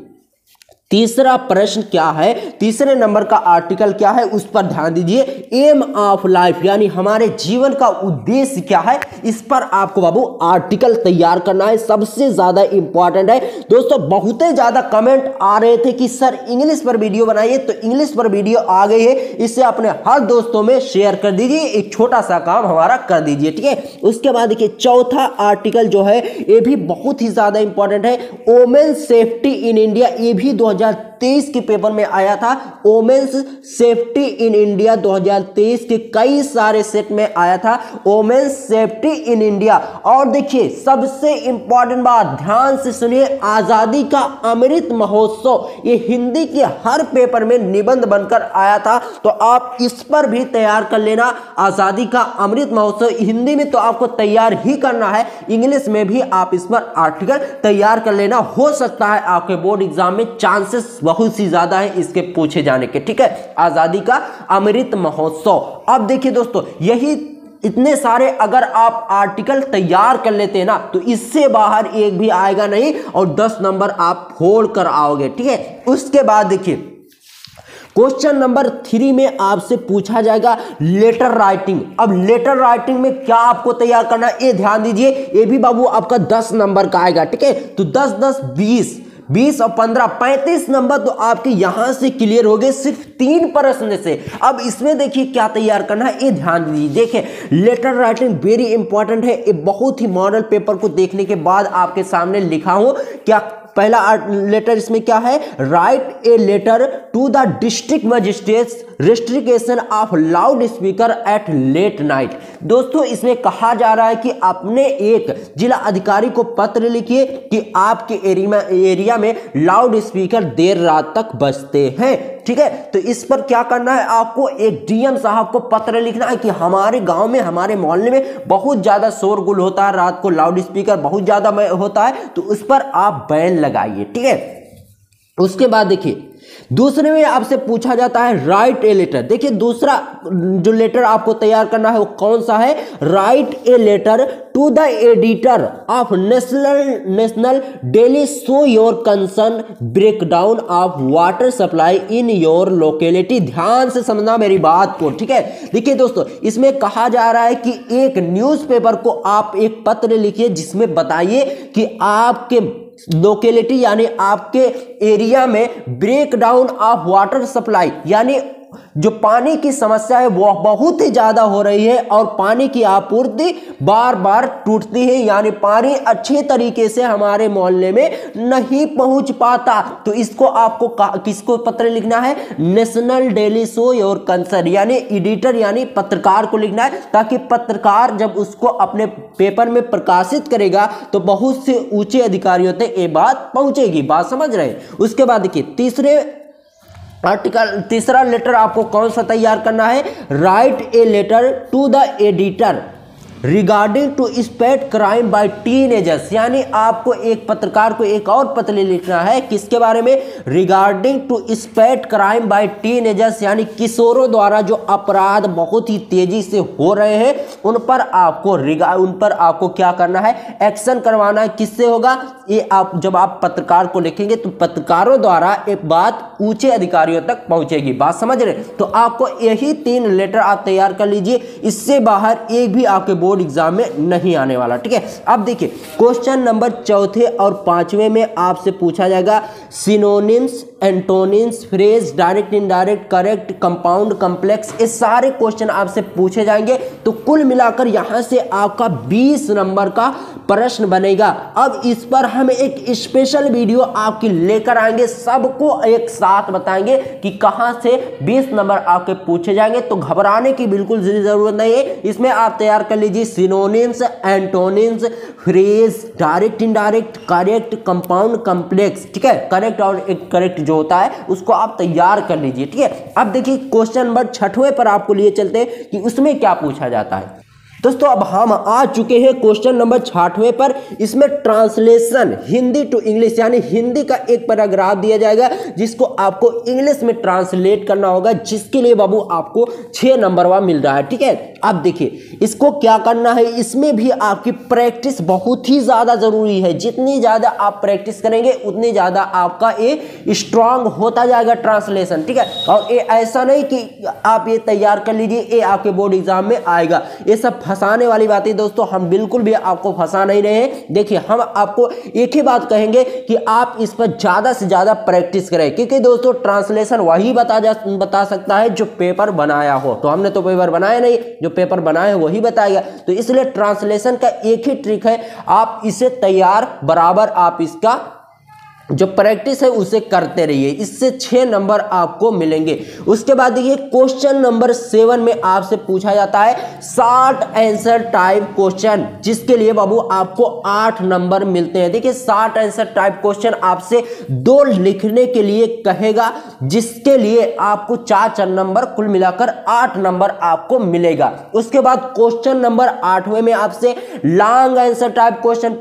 तीसरा प्रश्न क्या है, तीसरे नंबर का आर्टिकल क्या है उस पर ध्यान दीजिए। एम ऑफ लाइफ यानी हमारे जीवन का उद्देश्य क्या है, इस पर आपको बाबू आर्टिकल तैयार करना है, सबसे ज्यादा इंपॉर्टेंट है। दोस्तों बहुत ही ज्यादा कमेंट आ रहे थे कि सर इंग्लिश पर वीडियो बनाइए, तो इंग्लिश पर वीडियो आ गई है, इसे अपने हर दोस्तों में शेयर कर दीजिए, एक छोटा सा काम हमारा कर दीजिए, ठीक है। उसके बाद देखिए चौथा आर्टिकल जो है ये भी बहुत ही ज्यादा इंपॉर्टेंट है, वोमेन सेफ्टी इन इंडिया, ये भी 2023 के पेपर में आया था। वोमेन्स सेफ्टी इन इंडिया 2023 के कई सारे सेट में आया था, वोमेन्स सेफ्टी इन इंडिया। और देखिए सबसे इंपॉर्टेंट बात ध्यान से सुनिए, आजादी का अमृत महोत्सव, ये हिंदी के हर पेपर में निबंध बनकर आया था, तो आप इस पर भी तैयार कर लेना। आजादी का अमृत महोत्सव हिंदी में तो आपको तैयार ही करना है, इंग्लिश में भी आप इस पर आर्टिकल तैयार कर लेना। हो सकता है आपके बोर्ड एग्जाम में चांसेस बहुत सी ज्यादा है इसके पूछे जाने के, ठीक है। आजादी का अमृत महोत्सव। अब देखिए दोस्तों यही इतने सारे अगर आप आर्टिकल तैयार कर लेते हैं ना तो इससे बाहर एक भी आएगा नहीं और 10 नंबर आप फोड़ कर आओगे, ठीक है। उसके बाद देखिए क्वेश्चन नंबर 3 में आपसे पूछा जाएगा लेटर राइटिंग। अब लेटर राइटिंग में क्या आपको तैयार करना है ये ध्यान दीजिए, ये भी बाबू आपका 10 नंबर का आएगा, ठीक है। तो 10 10 20 और 15 35 नंबर तो आपके यहां से क्लियर हो गए सिर्फ 3 प्रश्न से। अब इसमें देखिए क्या तैयार करना है ये ध्यान दीजिए। देखिए लेटर राइटिंग वेरी इंपॉर्टेंट है, ये बहुत ही मॉडल पेपर को देखने के बाद आपके सामने लिखा हूं। क्या पहला लेटर इसमें क्या है, write a letter to the district magistrates restriction of loudspeaker at late night. दोस्तों इसमें कहा जा रहा है कि अपने एक जिला अधिकारी को पत्र लिखिए कि आपके एरिया में लाउड स्पीकर देर रात तक बजते हैं, ठीक है। तो इस पर क्या करना है, आपको एक डीएम साहब को पत्र लिखना है कि हमारे गांव में हमारे मोहल्ले में बहुत ज्यादा शोरगुल होता है, रात को लाउड स्पीकर बहुत ज्यादा होता है, तो उस पर आप बैन लगाइए, ठीक है। उसके बाद देखिए दूसरे में आपसे पूछा जाता है राइट ए लेटर। देखिए दूसरा जो लेटर आपको तैयार करना है वो कौन सा है, write a letter to the editor of national daily show your concern breakdown of water supply in your locality. ध्यान से समझना मेरी बात को, ठीक है। देखिए दोस्तों इसमें कहा जा रहा है कि एक न्यूज़पेपर को आप एक पत्र लिखिए जिसमें बताइए कि आपके लोकेलिटी यानी आपके एरिया में ब्रेकडाउन ऑफ वाटर सप्लाई यानी जो पानी की समस्या है वो बहुत ही ज्यादा हो रही है और पानी की आपूर्ति बार बार टूटती है, यानी पानी अच्छे तरीके से हमारे मोहल्ले में नहीं पहुंच पाता। तो इसको आपको किसको पत्र लिखना है, national daily show your concern यानी एडिटर यानी पत्रकार को लिखना है, ताकि पत्रकार जब उसको अपने पेपर में प्रकाशित करेगा तो बहुत से ऊंचे अधिकारियों तक ये बात पहुंचेगी। बात समझ रहे हैं। उसके बाद देखिए तीसरा लेटर आपको कौन सा तैयार करना है, write a letter to the editor regarding to spate crime by teenagers. यानी आपको एक पत्रकार को एक और पत्र लिखना है किसके बारे में, regarding to spate crime by teenagers यानी किशोरों द्वारा जो अपराध बहुत ही तेजी से हो रहे हैं उन पर आपको क्या करना है, एक्शन करवाना है। किससे होगा ये, आप जब आप पत्रकार को लिखेंगे तो पत्रकारों द्वारा एक बात ऊंचे अधिकारियों तक पहुंचेगी। बात समझ रहे, तो आपको यही 3 लेटर आप तैयार कर लीजिए, इससे बाहर एक भी आपके बोर्ड एग्जाम में नहीं आने वाला, ठीक है। अब देखिए क्वेश्चन नंबर 4 और 5वें में आपसे पूछा जाएगा synonyms, antonyms, phrase, direct, indirect, correct, compound, complex, ये सारे क्वेश्चन आपसे पूछे जाएंगे। तो कुल मिलाकर यहां से आपका 20 नंबर का प्रश्न बनेगा। अब इस पर हम एक स्पेशल वीडियो आपकी लेकर आएंगे, सबको एक साथ बताएंगे कि कहां से 20 नंबर आपके पूछे जाएंगे। तो घबराने की बिल्कुल जरूरत नहीं है, इसमें आप तैयार कर लीजिए synonyms, antonyms, phrase, direct, indirect, correct, compound, complex, ठीक है, करेक्ट और इनकरेक्ट जो होता है उसको आप तैयार कर लीजिए, ठीक है। अब देखिए क्वेश्चन नंबर 6वें पर आपको लिए चलते हैं कि उसमें क्या पूछा जाता है। दोस्तों अब हम आ चुके हैं क्वेश्चन नंबर 6वें पर। इसमें ट्रांसलेशन हिंदी टू इंग्लिश, यानी हिंदी का एक पैराग्राफ दिया जाएगा जिसको आपको इंग्लिश में ट्रांसलेट करना होगा, जिसके लिए बाबू आपको 6 नंबर वह मिल रहा है, ठीक है। अब देखिए इसको क्या करना है, इसमें भी आपकी प्रैक्टिस बहुत ही ज्यादा जरूरी है। जितनी ज्यादा आप प्रैक्टिस करेंगे उतनी ज्यादा आपका ये स्ट्रांग होता जाएगा ट्रांसलेशन, ठीक है। और ये ऐसा नहीं कि आप ये तैयार कर लीजिए ये आपके बोर्ड एग्जाम में आएगा, ये सब फंसाने वाली बातें दोस्तों, हम बिल्कुल भी आपको फंसा नहीं रहे हैं। देखिए हम आपको एक ही बात कहेंगे कि आप इस पर ज्यादा से ज्यादा प्रैक्टिस करें, क्योंकि दोस्तों ट्रांसलेशन वही बता सकता है जो पेपर बनाया हो। तो हमने तो पेपर बनाया नहीं, जो पेपर बनाए हैं वही बताएगा। तो इसलिए ट्रांसलेशन का एक ही ट्रिक है, आप इसे तैयार बराबर आप इसका जो प्रैक्टिस है उसे करते रहिए, इससे 6 नंबर आपको मिलेंगे। उसके बाद देखिए क्वेश्चन नंबर 7 में आपसे पूछा जाता है शॉर्ट आंसर टाइप क्वेश्चन, जिसके लिए बाबू आपको 8 नंबर मिलते हैं। देखिए शॉर्ट आंसर टाइप क्वेश्चन आपसे 2 लिखने के लिए कहेगा, जिसके लिए आपको 4 नंबर कुल मिलाकर 8 नंबर आपको मिलेगा। उसके बाद क्वेश्चन नंबर 8वें में आपसे लॉन्ग आंसर टाइप क्वेश्चन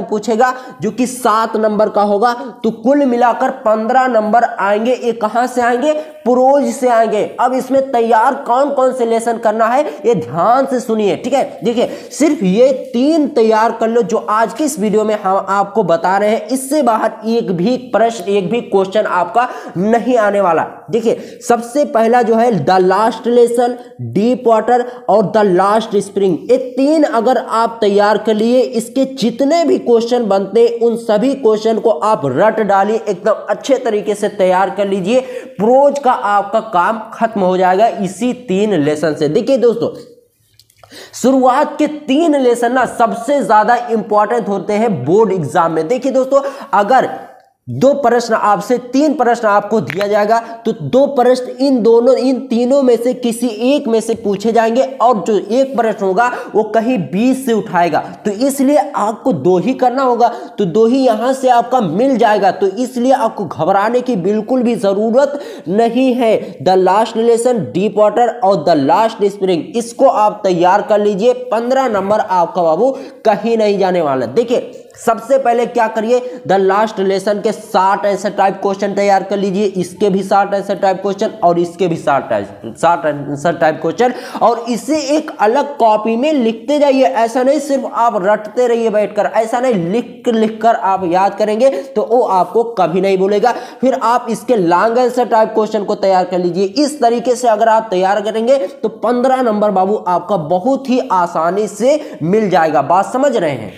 पूछेगा जो कि 7 नंबर का होगा। तो कुल मिलाकर 15 नंबर आएंगे। ये कहां से आएंगे, प्रोज से आएंगे। अब इसमें तैयार कौन कौन से लेसन करना है ये ध्यान से सुनिए, ठीक है। देखिए सिर्फ ये 3 तैयार कर लो जो आज की इस वीडियो में हम आपको बता रहे हैं, इससे बाहर एक भी प्रश्न एक भी क्वेश्चन आपका नहीं आने वाला। देखिए सबसे पहला जो है the last lesson, deep water और द लास्ट स्प्रिंग, ये 3 अगर आप तैयार कर लिए, इसके जितने भी क्वेश्चन बनते उन सभी क्वेश्चन को आप रट डालिए, एकदम अच्छे तरीके से तैयार कर लीजिए। प्रोज का आपका काम खत्म हो जाएगा इसी 3 लेसन से। देखिए दोस्तों शुरुआत के 3 लेसन ना सबसे ज्यादा इंपॉर्टेंट होते हैं बोर्ड एग्जाम में। देखिए दोस्तों अगर 2 प्रश्न आपसे 3 प्रश्न आपको दिया जाएगा तो 2 प्रश्न इन तीनों में से किसी एक में से पूछे जाएंगे, और जो एक प्रश्न होगा वो कहीं 20 से उठाएगा। तो इसलिए आपको 2 ही करना होगा, तो 2 ही यहां से आपका मिल जाएगा। तो इसलिए आपको घबराने की बिल्कुल भी जरूरत नहीं है। The last lesson, deep water और द लास्ट स्प्रिंग, इसको आप तैयार कर लीजिए। 15 नंबर आपका बाबू कहीं नहीं जाने वाला। देखिए सबसे पहले क्या करिए, द लास्ट लेसन के 60 आंसर टाइप क्वेश्चन तैयार कर लीजिए। इसके भी 60 आंसर टाइप क्वेश्चन और इसके भी 60 आंसर टाइप क्वेश्चन, और इसे एक अलग कॉपी में लिखते जाइए। ऐसा नहीं सिर्फ आप रटते रहिए बैठकर, ऐसा नहीं, लिख कर आप याद करेंगे तो वो आपको कभी नहीं भूलेगा। फिर आप इसके लॉन्ग आंसर टाइप क्वेश्चन को तैयार कर लीजिए। इस तरीके से अगर आप तैयार करेंगे तो 15 नंबर बाबू आपका बहुत ही आसानी से मिल जाएगा। बात समझ रहे हैं?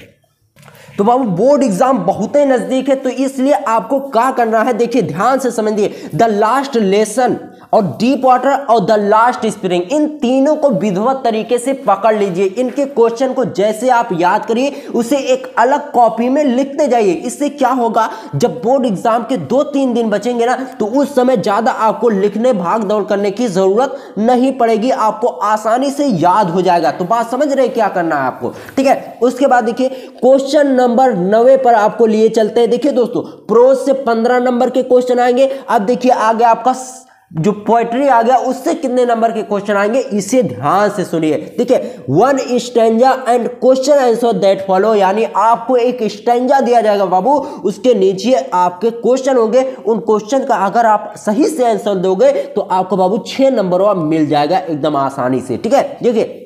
तो बाबू बोर्ड एग्जाम बहुत ही नजदीक है, तो इसलिए आपको क्या करना है, देखिए ध्यान से समझिए। द लास्ट लेसन और डीप वाटर और द लास्ट स्प्रिंग, इन तीनों को विधिवत तरीके से पकड़ लीजिए। इनके क्वेश्चन को जैसे आप याद करिए उसे एक अलग कॉपी में लिखते जाइए। इससे क्या होगा, जब बोर्ड एग्जाम के 2-3 दिन बचेंगे ना, तो उस समय ज्यादा आपको लिखने भाग दौड़ करने की जरूरत नहीं पड़ेगी, आपको आसानी से याद हो जाएगा। तो बात समझ रहे क्या करना है आपको, ठीक है। उसके बाद देखिए क्वेश्चन नंबर 9 पर आपको लिए चलते हैं। देखिए दोस्तों प्रोज से 15 नंबर के क्वेश्चन आएंगे। अब देखिए आगे आपका जो पोएट्री आ गया उससे कितने नंबर के क्वेश्चन आएंगे, इसे ध्यान से सुनिए। देखिए 1 stanza and question answer that follow, यानी आपको एक स्टैंजा दिया जाएगा बाबू, उसके नीचे आपके क्वेश्चन होंगे। उन क्वेश्चन का अगर आप सही से आंसर दोगे तो आपको बाबू 6 नंबर मिल जाएगा एकदम आसानी से, ठीक है। देखिए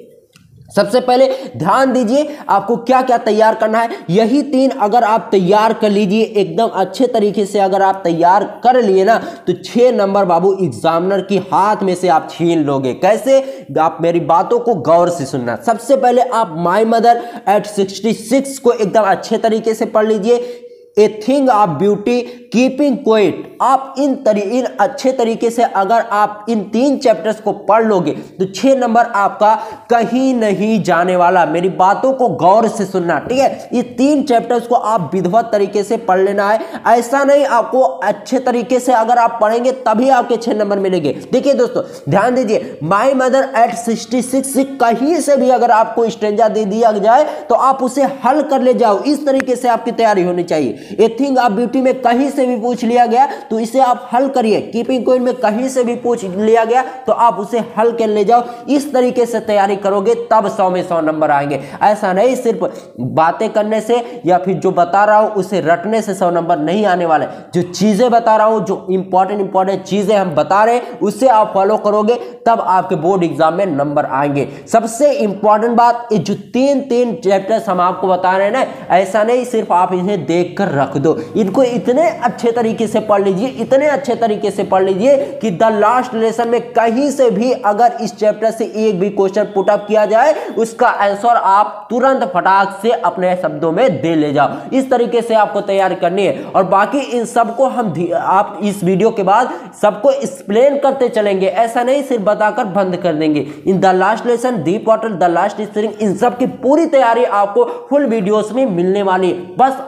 सबसे पहले ध्यान दीजिए आपको क्या क्या तैयार करना है। यही 3 अगर आप तैयार कर लीजिए एकदम अच्छे तरीके से, अगर आप तैयार कर लिए ना, तो 6 नंबर बाबू एग्जामिनर की हाथ में से आप छीन लोगे। कैसे, आप मेरी बातों को गौर से सुनना। सबसे पहले आप माय मदर एट 66 को एकदम अच्छे तरीके से पढ़ लीजिए। A thing of beauty, keeping quiet आप इन अच्छे तरीके से अगर आप इन 3 चैप्टर्स को पढ़ लोगे तो 6 नंबर आपका कहीं नहीं जाने वाला। मेरी बातों को गौर से सुनना, ठीक है। ये 3 चैप्टर्स को आप विधिवत तरीके से पढ़ लेना है। ऐसा नहीं आपको अच्छे तरीके से अगर आप पढ़ेंगे तभी आपके 6 नंबर मिलेंगे। देखिए दोस्तों ध्यान दीजिए, माय मदर एट 66 से कहीं से भी अगर आपको स्टेंजा दे दिया जाए तो आप उसे हल कर ले जाओ। इस तरीके से आपकी तैयारी होनी चाहिए। ए थिंग ऑफ ब्यूटी में कहीं से भी पूछ लिया गया तो इसे आप हल करिए। कीपिंग क्वीन में कहीं से भी पूछ लिया गया तो आप उसे हल कर ले जाओ। इस तरीके से तैयारी करोगे तब 100 में 100 नंबर आएंगे। ऐसा नहीं सिर्फ बातें करने से या फिर जो बता रहा हूं उसे रटने से 100 नंबर नहीं आने वाले। जो चीजें बता रहा हूं, जो इंपॉर्टेंट चीजें हम बता रहे हैं उससे आप फॉलो करोगे तब आपके बोर्ड एग्जाम में नंबर आएंगे। सबसे इंपॉर्टेंट बात, ये जो 3 चैप्टर्स हम आपको बता रहे हैं ना, ऐसा नहीं सिर्फ आप इन्हें देख कर रख दो, इनको इतने अच्छे तरीके से पढ़ लीजिए, इतने अच्छे तरीके से पढ़ लीजिए कि द लास्ट लेसन में कहीं से भी अगर इस चैप्टर से एक भी क्वेश्चन पुट अप किया जाए उसका आंसर आप तुरंत फटाक से अपने शब्दों में दे ले जाओ। इस तरीके से आपको तैयारी करनी है। और बाकी इन सबको हम आप इस वीडियो के बाद सबको एक्सप्लेन करते चलेंगे, ऐसा नहीं सिर्फ बताकर बंद कर देंगे। In the last lesson, the portal, the last spring, इन सब की पूरी तैयारी आपको फुल वीडियोस में मिलने वाली है। बस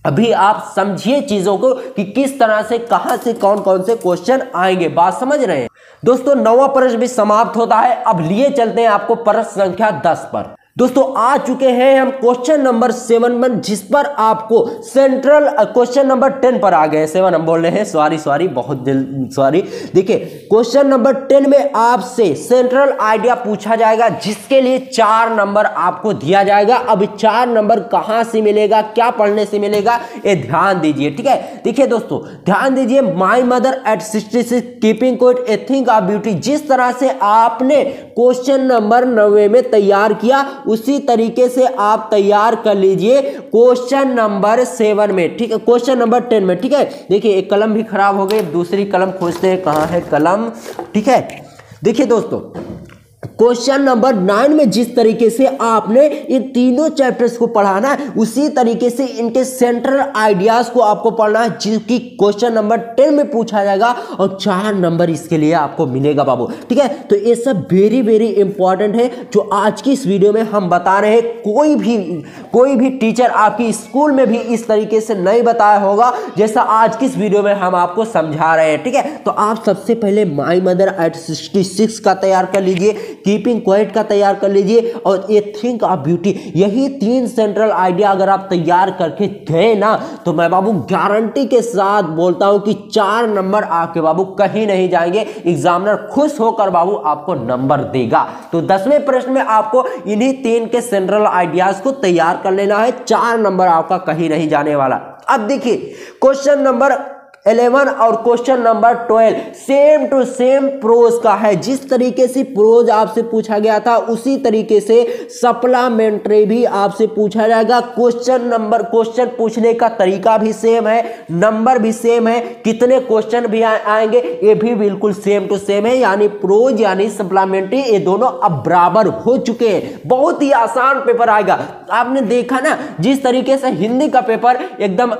अभी आप समझिए चीजों को कि किस तरह से कहां से कौन कौन से क्वेश्चन आएंगे। बात समझ रहे हैं दोस्तों। 9वां प्रश्न भी समाप्त होता है। अब लिए चलते हैं आपको प्रश्न संख्या 10 पर। दोस्तों आ चुके हैं हम क्वेश्चन नंबर 7 पर, जिस पर आपको सेंट्रल क्वेश्चन नंबर 10 पर आ गए। 7 हम बोल रहे हैं, सॉरी बहुत सॉरी। देखिए क्वेश्चन नंबर 10 में आपसे सेंट्रल आइडिया पूछा जाएगा जिसके लिए 4 नंबर आपको दिया जाएगा। अब 4 नंबर कहां से मिलेगा, क्या पढ़ने से मिलेगा, ये ध्यान दीजिए, ठीक है। देखिए दोस्तों ध्यान दीजिए, my mother eight 66, keeping quit, a thing of beauty, जिस तरह से आपने क्वेश्चन नंबर 9 में तैयार किया उसी तरीके से आप तैयार कर लीजिए क्वेश्चन नंबर 7 में, ठीक है, क्वेश्चन नंबर 10 में, ठीक है। देखिए एक कलम भी खराब हो गई, दूसरी कलम खोजते हैं, कहां है कलम, ठीक है। देखिए दोस्तों क्वेश्चन नंबर 9 में जिस तरीके से आपने इन तीनों चैप्टर्स को पढ़ाना है उसी तरीके से इनके सेंट्रल आइडियाज को आपको पढ़ना है, जिसकी क्वेश्चन नंबर 10 में पूछा जाएगा और 4 नंबर इसके लिए आपको मिलेगा बाबू, ठीक है। तो ये सब वेरी इंपॉर्टेंट है जो आज की इस वीडियो में हम बता रहे हैं। कोई भी टीचर आपकी स्कूल में भी इस तरीके से नहीं बताया होगा जैसा आज की इस वीडियो में हम आपको समझा रहे हैं, ठीक है। तो आप सबसे पहले माय मदर एट 66 का तैयार कर लीजिए, कीपिंग क्वाइट का तैयार कर लीजिए और ए थिंक ऑफ ब्यूटी। यही 3 सेंट्रल आइडिया अगर आप तैयार करके गए ना तो मैं बाबू गारंटी के साथ बोलता हूं कि 4 नंबर आपके बाबू कहीं नहीं जाएंगे। एग्जामिनर खुश होकर बाबू आपको नंबर देगा। तो 10वें प्रश्न में आपको इन्हीं 3 के सेंट्रल आइडियाज को तैयार कर लेना है। 4 नंबर आपका कहीं नहीं जाने वाला। अब देखिए क्वेश्चन नंबर 11 और question number 12 same to same prose का है। जिस तरीके से प्रोज आपसे पूछा गया था उसी तरीके से सप्लीमेंट्री भी आपसे पूछा जाएगा। क्वेश्चन पूछने का तरीका भी सेम है, नंबर भी सेम है, कितने क्वेश्चन भी आएंगे ये भी बिल्कुल सेम टू सेम है। यानी प्रोज यानी सप्लीमेंट्री ये दोनों अब बराबर हो चुके हैं। बहुत ही आसान पेपर आएगा। आपने देखा ना जिस तरीके से हिंदी का पेपर एकदम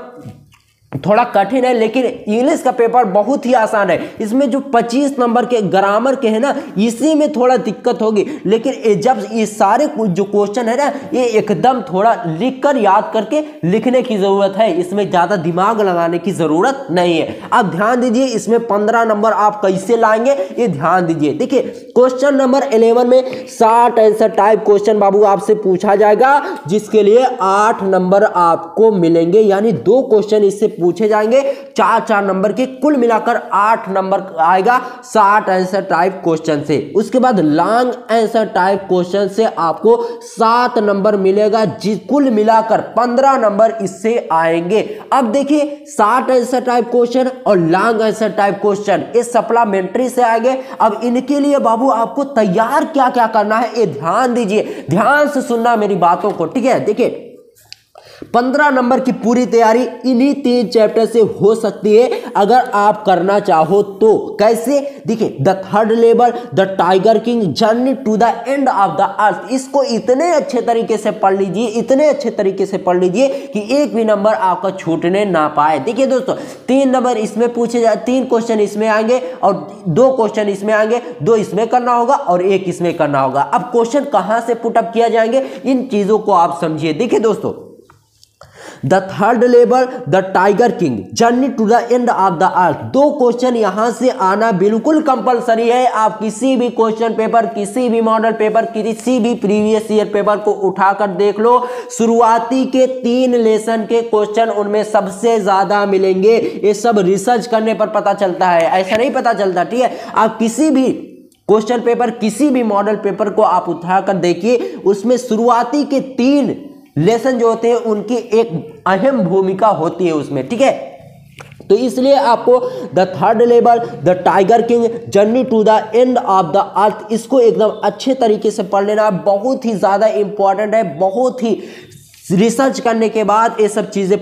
थोड़ा कठिन है लेकिन इंग्लिश का पेपर बहुत ही आसान है। इसमें जो 25 नंबर के ग्रामर के हैं ना इसी में थोड़ा दिक्कत होगी, लेकिन जब ये सारे जो क्वेश्चन है ना ये एकदम थोड़ा लिखकर याद करके लिखने की जरूरत है, इसमें ज्यादा दिमाग लगाने की जरूरत नहीं है। अब ध्यान दीजिए इसमें 15 नंबर आप कैसे लाएंगे ये ध्यान दीजिए। देखिए क्वेश्चन नंबर 11 में 60 आंसर टाइप क्वेश्चन बाबू आपसे पूछा जाएगा जिसके लिए 8 नंबर आपको मिलेंगे। यानी 2 क्वेश्चन इससे पूछे जाएंगे, 4 नंबर के, कुल मिलाकर 8 नंबर आएगा 60 आंसर टाइप क्वेश्चन से। उसके बाद लॉन्ग आंसर टाइप क्वेश्चन से आपको 7 नंबर मिलेगा, कुल मिलाकर 15 नंबर इससे आएंगे। अब देखिए 60 आंसर टाइप क्वेश्चन और लॉन्ग आंसर टाइप क्वेश्चन ये सप्लीमेंट्री से आएंगे। अब इनके लिए बाबू आपको तैयार क्या क्या करना है ये ध्यान दीजिए, ध्यान से सुनना मेरी बातों को, ठीक है। देखिए 15 नंबर की पूरी तैयारी इन्हीं 3 चैप्टर से हो सकती है अगर आप करना चाहो तो। कैसे? देखिए, the third level, the tiger king, journey to the end of the earth, इसको इतने अच्छे तरीके से पढ़ लीजिए, इतने अच्छे तरीके से पढ़ लीजिए कि एक भी नंबर आपका छूटने ना पाए। देखिए दोस्तों, 3 नंबर इसमें पूछे जाए, 3 क्वेश्चन इसमें आएंगे और 2 क्वेश्चन इसमें आएंगे, 2 इसमें करना होगा और 1 इसमें करना होगा। अब क्वेश्चन कहां से पुटअप किया जाएंगे, इन चीजों को आप समझिए। देखिए दोस्तों, the third level, the tiger king, journey to the end of the earth, 2 question यहां से आना बिल्कुल कंपलसरी है। आप किसी भी क्वेश्चन पेपर, किसी भी मॉडल पेपर, किसी भी प्रीवियस ईयर पेपर को उठाकर देख लो, शुरुआती के 3 लेसन के क्वेश्चन उनमें सबसे ज्यादा मिलेंगे। ये सब रिसर्च करने पर पता चलता है, ऐसा नहीं पता चलता। ठीक है, आप किसी भी क्वेश्चन पेपर, किसी भी मॉडल पेपर को आप उठाकर देखिए, उसमें शुरुआती के 3 लेसन जो होते हैं उनकी एक अहम भूमिका होती है उसमें। ठीक है, तो इसलिए आपको the third level, the tiger king, journey to the end of the earth, इसको एकदम अच्छे तरीके से पढ़ लेना बहुत ही ज्यादा इंपॉर्टेंट है। बहुत ही रिसर्च करने के बाद ये सब चीजें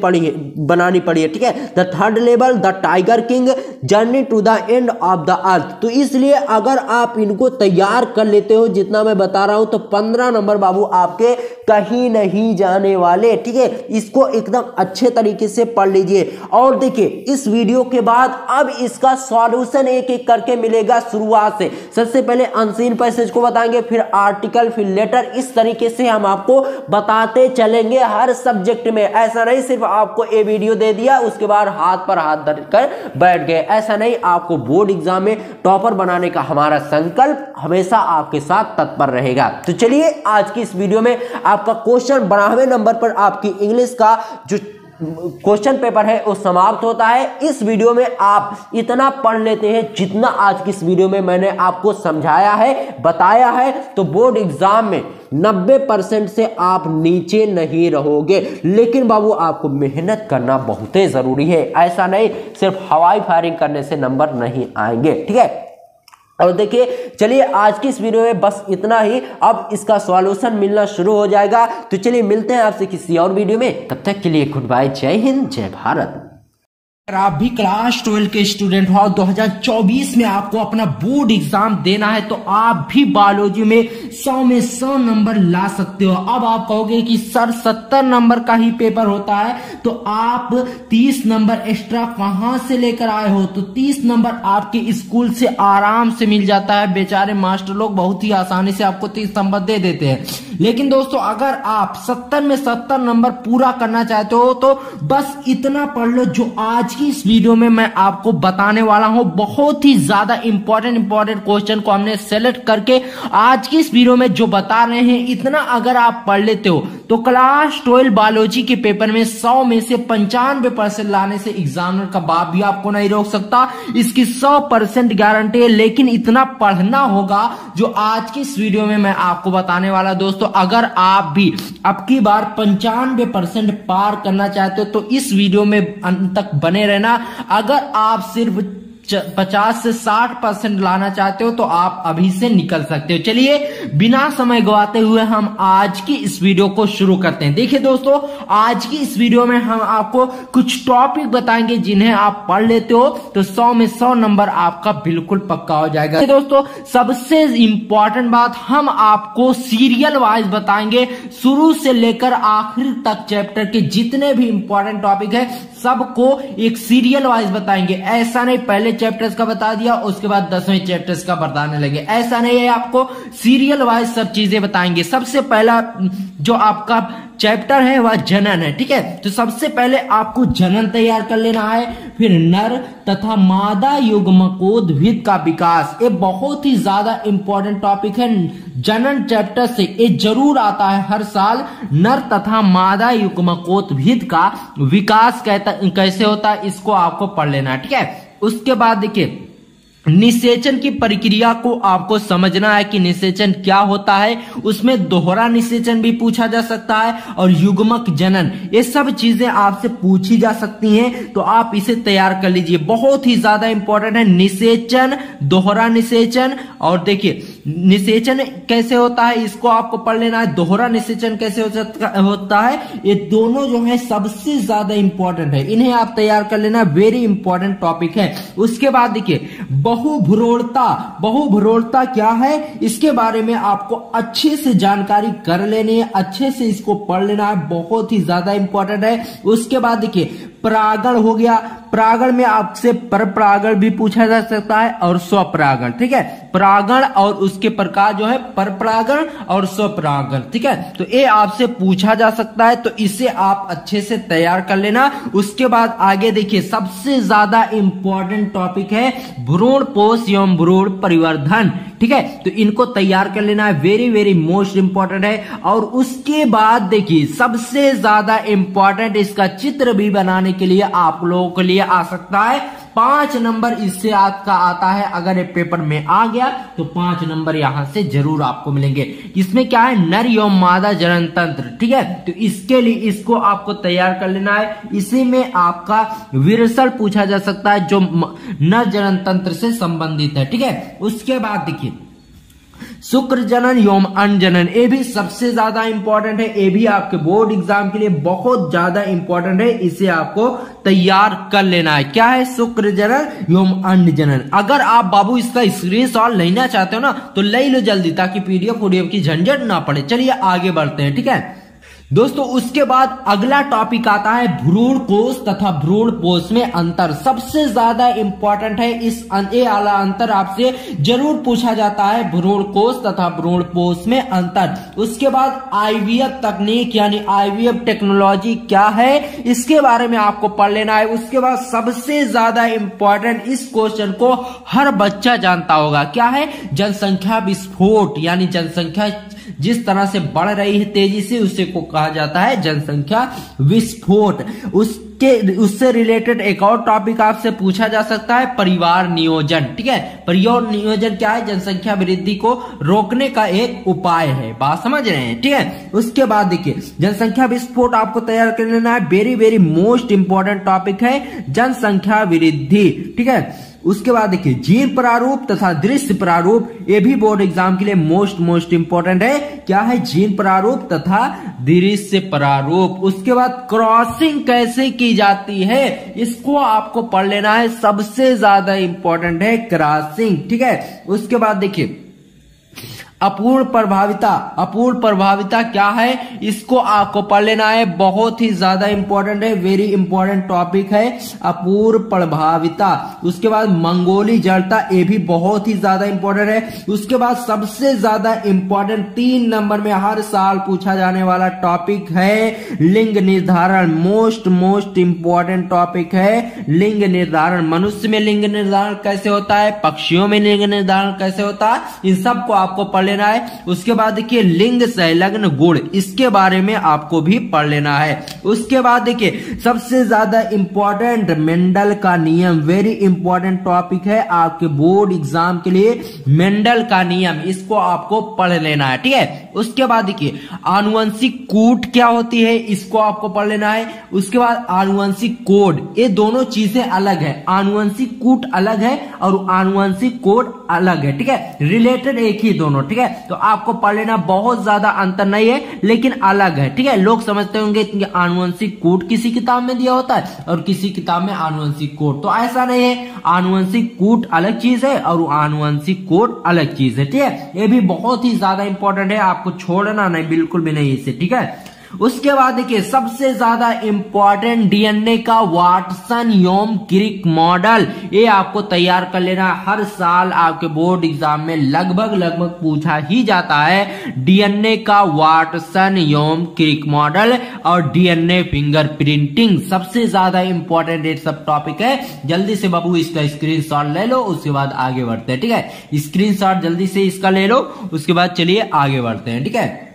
बनानी पड़ी है। ठीक है, the third level, the tiger king, journey to the end of the earth. तो इसलिए अगर आप इनको तैयार कर लेते हो जितना मैं बता रहा हूं, तो 15 नंबर बाबू आपके कहीं नहीं जाने वाले। ठीक है, इसको एकदम अच्छे तरीके से पढ़ लीजिए। और देखिए, इस वीडियो के बाद अब इसका सॉल्यूशन एक एक करके मिलेगा शुरुआत से। सबसे पहले अनसीन पैसेज को बताएंगे, फिर आर्टिकल, फिर लेटर, इस तरीके से हम आपको बताते चलेंगे हर सब्जेक्ट में। ऐसा नहीं सिर्फ आपको ये वीडियो दे दिया उसके बाद हाथ पर हाथ धरकर बैठ गए, ऐसा नहीं। आपको बोर्ड एग्जाम में टॉपर बनाने का हमारा संकल्प हमेशा आपके साथ तत्पर रहेगा। तो चलिए, आज की इस वीडियो में आपका क्वेश्चन 12वें नंबर पर आपकी इंग्लिश का जो क्वेश्चन पेपर है वो समाप्त होता है। इस वीडियो में आप इतना पढ़ लेते हैं जितना आज की इस वीडियो में मैंने आपको समझाया है, बताया है, तो बोर्ड एग्जाम में 90% से आप नीचे नहीं रहोगे। लेकिन बाबू आपको मेहनत करना बहुत ही जरूरी है, ऐसा नहीं सिर्फ हवाई फायरिंग करने से नंबर नहीं आएंगे। ठीक है, और देखिए, चलिए आज की इस वीडियो में बस इतना ही। अब इसका सॉल्यूशन मिलना शुरू हो जाएगा। तो चलिए मिलते हैं आपसे किसी और वीडियो में, तब तक के लिए गुड बाय, जय हिंद, जय भारत। अगर आप भी क्लास 12 के स्टूडेंट हो, 2024 में आपको अपना बोर्ड एग्जाम देना है, तो आप भी बायोलॉजी में 100 में 100 नंबर ला सकते हो। अब आप कहोगे कि सर 70 नंबर का ही पेपर होता है, तो आप 30 नंबर एक्स्ट्रा कहां से लेकर आए हो? तो 30 नंबर आपके स्कूल से आराम से मिल जाता है। बेचारे मास्टर लोग बहुत ही आसानी से आपको 30 नंबर दे देते हैं। लेकिन दोस्तों, अगर आप 70 में 70 नंबर पूरा करना चाहते हो, तो बस इतना पढ़ लो जो आज इस वीडियो में मैं आपको बताने वाला हूं। बहुत ही ज्यादा इंपॉर्टेंट क्वेश्चन को हमने सेलेक्ट करके आज की इस वीडियो में जो बता रहे हैं, इतना अगर आप पढ़ लेते हो तो क्लास 12 बायोलॉजी के पेपर में 100 में से 95% लाने से एग्जामिनर का बाप भी आपको नहीं रोक सकता। इसकी 100% गारंटी है। लेकिन इतना पढ़ना होगा जो आज की इस वीडियो में मैं आपको बताने वाला। दोस्तों, अगर आप भी अब की बार 95% पार करना चाहते हो तो इस वीडियो में अंत तक बने रहना। अगर आप सिर्फ 50 से 60% लाना चाहते हो तो आप अभी से निकल सकते हो। चलिए बिना समय गवाते हुए हम आज की इस वीडियो को शुरू करते हैं। देखिए दोस्तों, आज की इस वीडियो में हम आपको कुछ टॉपिक बताएंगे जिन्हें आप पढ़ लेते हो तो 100 में 100 नंबर आपका बिल्कुल पक्का हो जाएगा। दोस्तों, सबसे इंपॉर्टेंट बात, हम आपको सीरियल वाइज बताएंगे, शुरू से लेकर आखिर तक चैप्टर के जितने भी इंपॉर्टेंट टॉपिक है सबको एक सीरियल वाइज बताएंगे। ऐसा नहीं पहले चैप्टर्स का बता दिया उसके बाद 10वें चैप्टर्स का बताने लगे, ऐसा नहीं है। आपको सीरियल वाइज सब चीजें बताएंगे। सबसे पहला जो आपका चैप्टर है वह जनन है। ठीक है, तो सबसे पहले आपको जनन तैयार कर लेना है। फिर नर तथा मादा युग्मकोद्भिद का विकास, ये बहुत ही ज्यादा इंपॉर्टेंट टॉपिक है। जनन चैप्टर से ये जरूर आता है हर साल। नर तथा मादा युग्मकोद्भिद का विकास कैसे होता है, इसको आपको पढ़ लेना है। ठीक है, उसके बाद देखिए निषेचन की प्रक्रिया को आपको समझना है कि निषेचन क्या होता है। उसमें दोहरा निषेचन भी पूछा जा सकता है और युग्मक जनन, ये सब चीजें आपसे पूछी जा सकती हैं, तो आप इसे तैयार कर लीजिए। बहुत ही ज्यादा इंपॉर्टेंट है निषेचन, दोहरा निषेचन। और देखिए निषेचन कैसे होता है इसको आपको पढ़ लेना है, दोहरा निषेचन कैसे होता है, ये दोनों जो है सबसे ज्यादा इंपॉर्टेंट है, इन्हें आप तैयार कर लेना, वेरी इंपॉर्टेंट टॉपिक है। उसके बाद देखिए बहुभ्रूणता, बहुभ्रूणता क्या है इसके बारे में आपको अच्छे से जानकारी कर लेनी है, अच्छे से इसको पढ़ लेना है, बहुत ही ज्यादा इंपॉर्टेंट है। उसके बाद देखिए परागण हो गया, परागण में आपसे परपरागण भी पूछा जा सकता है और स्वपरागण, ठीक है। परागण और उसके प्रकार जो है परपरागण और स्वपरागण, ठीक है, तो ये आपसे पूछा जा सकता है, तो इसे आप अच्छे से तैयार कर लेना। उसके बाद आगे देखिए सबसे ज्यादा इंपॉर्टेंट टॉपिक है भ्रूण पोष एवं भ्रूण परिवर्धन, ठीक है, तो इनको तैयार कर लेना है, वेरी वेरी मोस्ट इंपॉर्टेंट है। और उसके बाद देखिए सबसे ज्यादा इंपॉर्टेंट, इसका चित्र भी बनाने के लिए आप लोगों के लिए आ सकता है 5 नंबर, इससे आपका आता है, अगर ये पेपर में आ गया तो 5 नंबर यहां से जरूर आपको मिलेंगे। इसमें क्या है नर एवं मादा जनन तंत्र, ठीक है, तो इसके लिए इसको आपको तैयार कर लेना है। इसी में आपका विरसल पूछा जा सकता है जो नर जनन तंत्र से संबंधित है, ठीक है। उसके बाद देखिए शुक्र जनन एवं अनजनन, ये भी सबसे ज्यादा इंपॉर्टेंट है, ये भी आपके बोर्ड एग्जाम के लिए बहुत ज्यादा इंपॉर्टेंट है, इसे आपको तैयार कर लेना है। क्या है शुक्र जनन एवं अनजनन। अगर आप बाबू इसका स्क्रीनशॉट लेना चाहते हो ना तो ले लो जल्दी, ताकि पीडीएफ की झंझट ना पड़े। चलिए आगे बढ़ते हैं, ठीक है दोस्तों। उसके बाद अगला टॉपिक आता है भ्रूण कोष तथा भ्रूण पोष में अंतर, सबसे ज्यादा इंपॉर्टेंट है, इस वाला अंतर आपसे जरूर पूछा जाता है, भ्रूण कोष तथा भ्रूण पोष में अंतर। उसके बाद आईवीएफ तकनीक यानी आईवीएफ टेक्नोलॉजी क्या है इसके बारे में आपको पढ़ लेना है। उसके बाद सबसे ज्यादा इंपॉर्टेंट, इस क्वेश्चन को हर बच्चा जानता होगा, क्या है जनसंख्या विस्फोट, यानी जनसंख्या जिस तरह से बढ़ रही है तेजी से, उसे को कहा जाता है जनसंख्या विस्फोट। उससे रिलेटेड एक और टॉपिक आपसे पूछा जा सकता है परिवार नियोजन, ठीक है। परिवार नियोजन क्या है, जनसंख्या वृद्धि को रोकने का एक उपाय है, बात समझ रहे हैं, ठीक है। उसके बाद देखिए जनसंख्या विस्फोट आपको तैयार कर लेना है, very very most important topic है जनसंख्या वृद्धि, ठीक है। उसके बाद देखिए जीन प्रारूप तथा दृश्य प्रारूप, ये भी बोर्ड एग्जाम के लिए मोस्ट इंपॉर्टेंट है, क्या है जीन प्रारूप तथा दृश्य प्रारूप। उसके बाद क्रॉसिंग कैसे की जाती है इसको आपको पढ़ लेना है, सबसे ज्यादा इंपॉर्टेंट है क्रॉसिंग, ठीक है। उसके बाद देखिए अपूर्ण प्रभाविता, अपूर्ण प्रभाविता क्या है इसको आपको पढ़ लेना है, बहुत ही ज्यादा इंपॉर्टेंट है, वेरी इंपॉर्टेंट टॉपिक है अपूर्ण प्रभाविता। उसके बाद मंगोली जड़ता, ये भी बहुत ही ज्यादा इंपॉर्टेंट है। उसके बाद सबसे ज्यादा इंपॉर्टेंट 3 नंबर में हर साल पूछा जाने वाला टॉपिक है लिंग निर्धारण, मोस्ट इंपॉर्टेंट टॉपिक है लिंग निर्धारण। मनुष्य में लिंग निर्धारण कैसे होता है, पक्षियों में लिंग निर्धारण कैसे होता है, इन सबको आपको पढ़ लेना है। उसके बाद देखिए लिंग संलग्न गुण, इसके बारे में आपको भी पढ़ लेना है। उसके बाद देखिए सबसे ज्यादा इंपॉर्टेंट मेंडल का नियम, वेरी इंपॉर्टेंट टॉपिक है आपके बोर्ड एग्जाम के लिए, मेंडल का नियम, इसको आपको पढ़ लेना है, ठीक है। उसके बाद देखिए आनुवंशिक कूट क्या होती है, इसको आपको पढ़ लेना है। उसके बाद आनुवंशिक कोड, ये दोनों चीजें अलग है, आनुवंशिक कूट अलग है और आनुवंशिक कोड अलग है, ठीक है, रिलेटेड एक ही दोनों, ठीक है, तो आपको पढ़ लेना, बहुत ज्यादा अंतर नहीं है लेकिन अलग है, ठीक है। लोग समझते होंगे कि आनुवंशिक कोड किसी किताब में दिया होता है और किसी किताब में आनुवंशिक कोड, तो ऐसा नहीं है, आनुवंशिक कोड अलग चीज है और आनुवंशिक कोड अलग चीज है, ठीक है। ये भी बहुत ही ज्यादा इंपॉर्टेंट है, आपको छोड़ना नहीं, बिल्कुल भी नहीं इसे, ठीक है। उसके बाद देखिए सबसे ज्यादा इंपॉर्टेंट डीएनए का वाटसन एवं क्रिक मॉडल, ये आपको तैयार कर लेना, हर साल आपके बोर्ड एग्जाम में लगभग पूछा ही जाता है डीएनए का वाटसन एवं क्रिक मॉडल और डीएनए फिंगरप्रिंटिंग, सबसे ज्यादा इंपॉर्टेंट ये सब टॉपिक है। जल्दी से बाबू इसका स्क्रीनशॉट ले लो, उसके बाद आगे बढ़ते हैं, ठीक है। स्क्रीनशॉट जल्दी से इसका ले लो, उसके बाद चलिए आगे बढ़ते हैं, ठीक है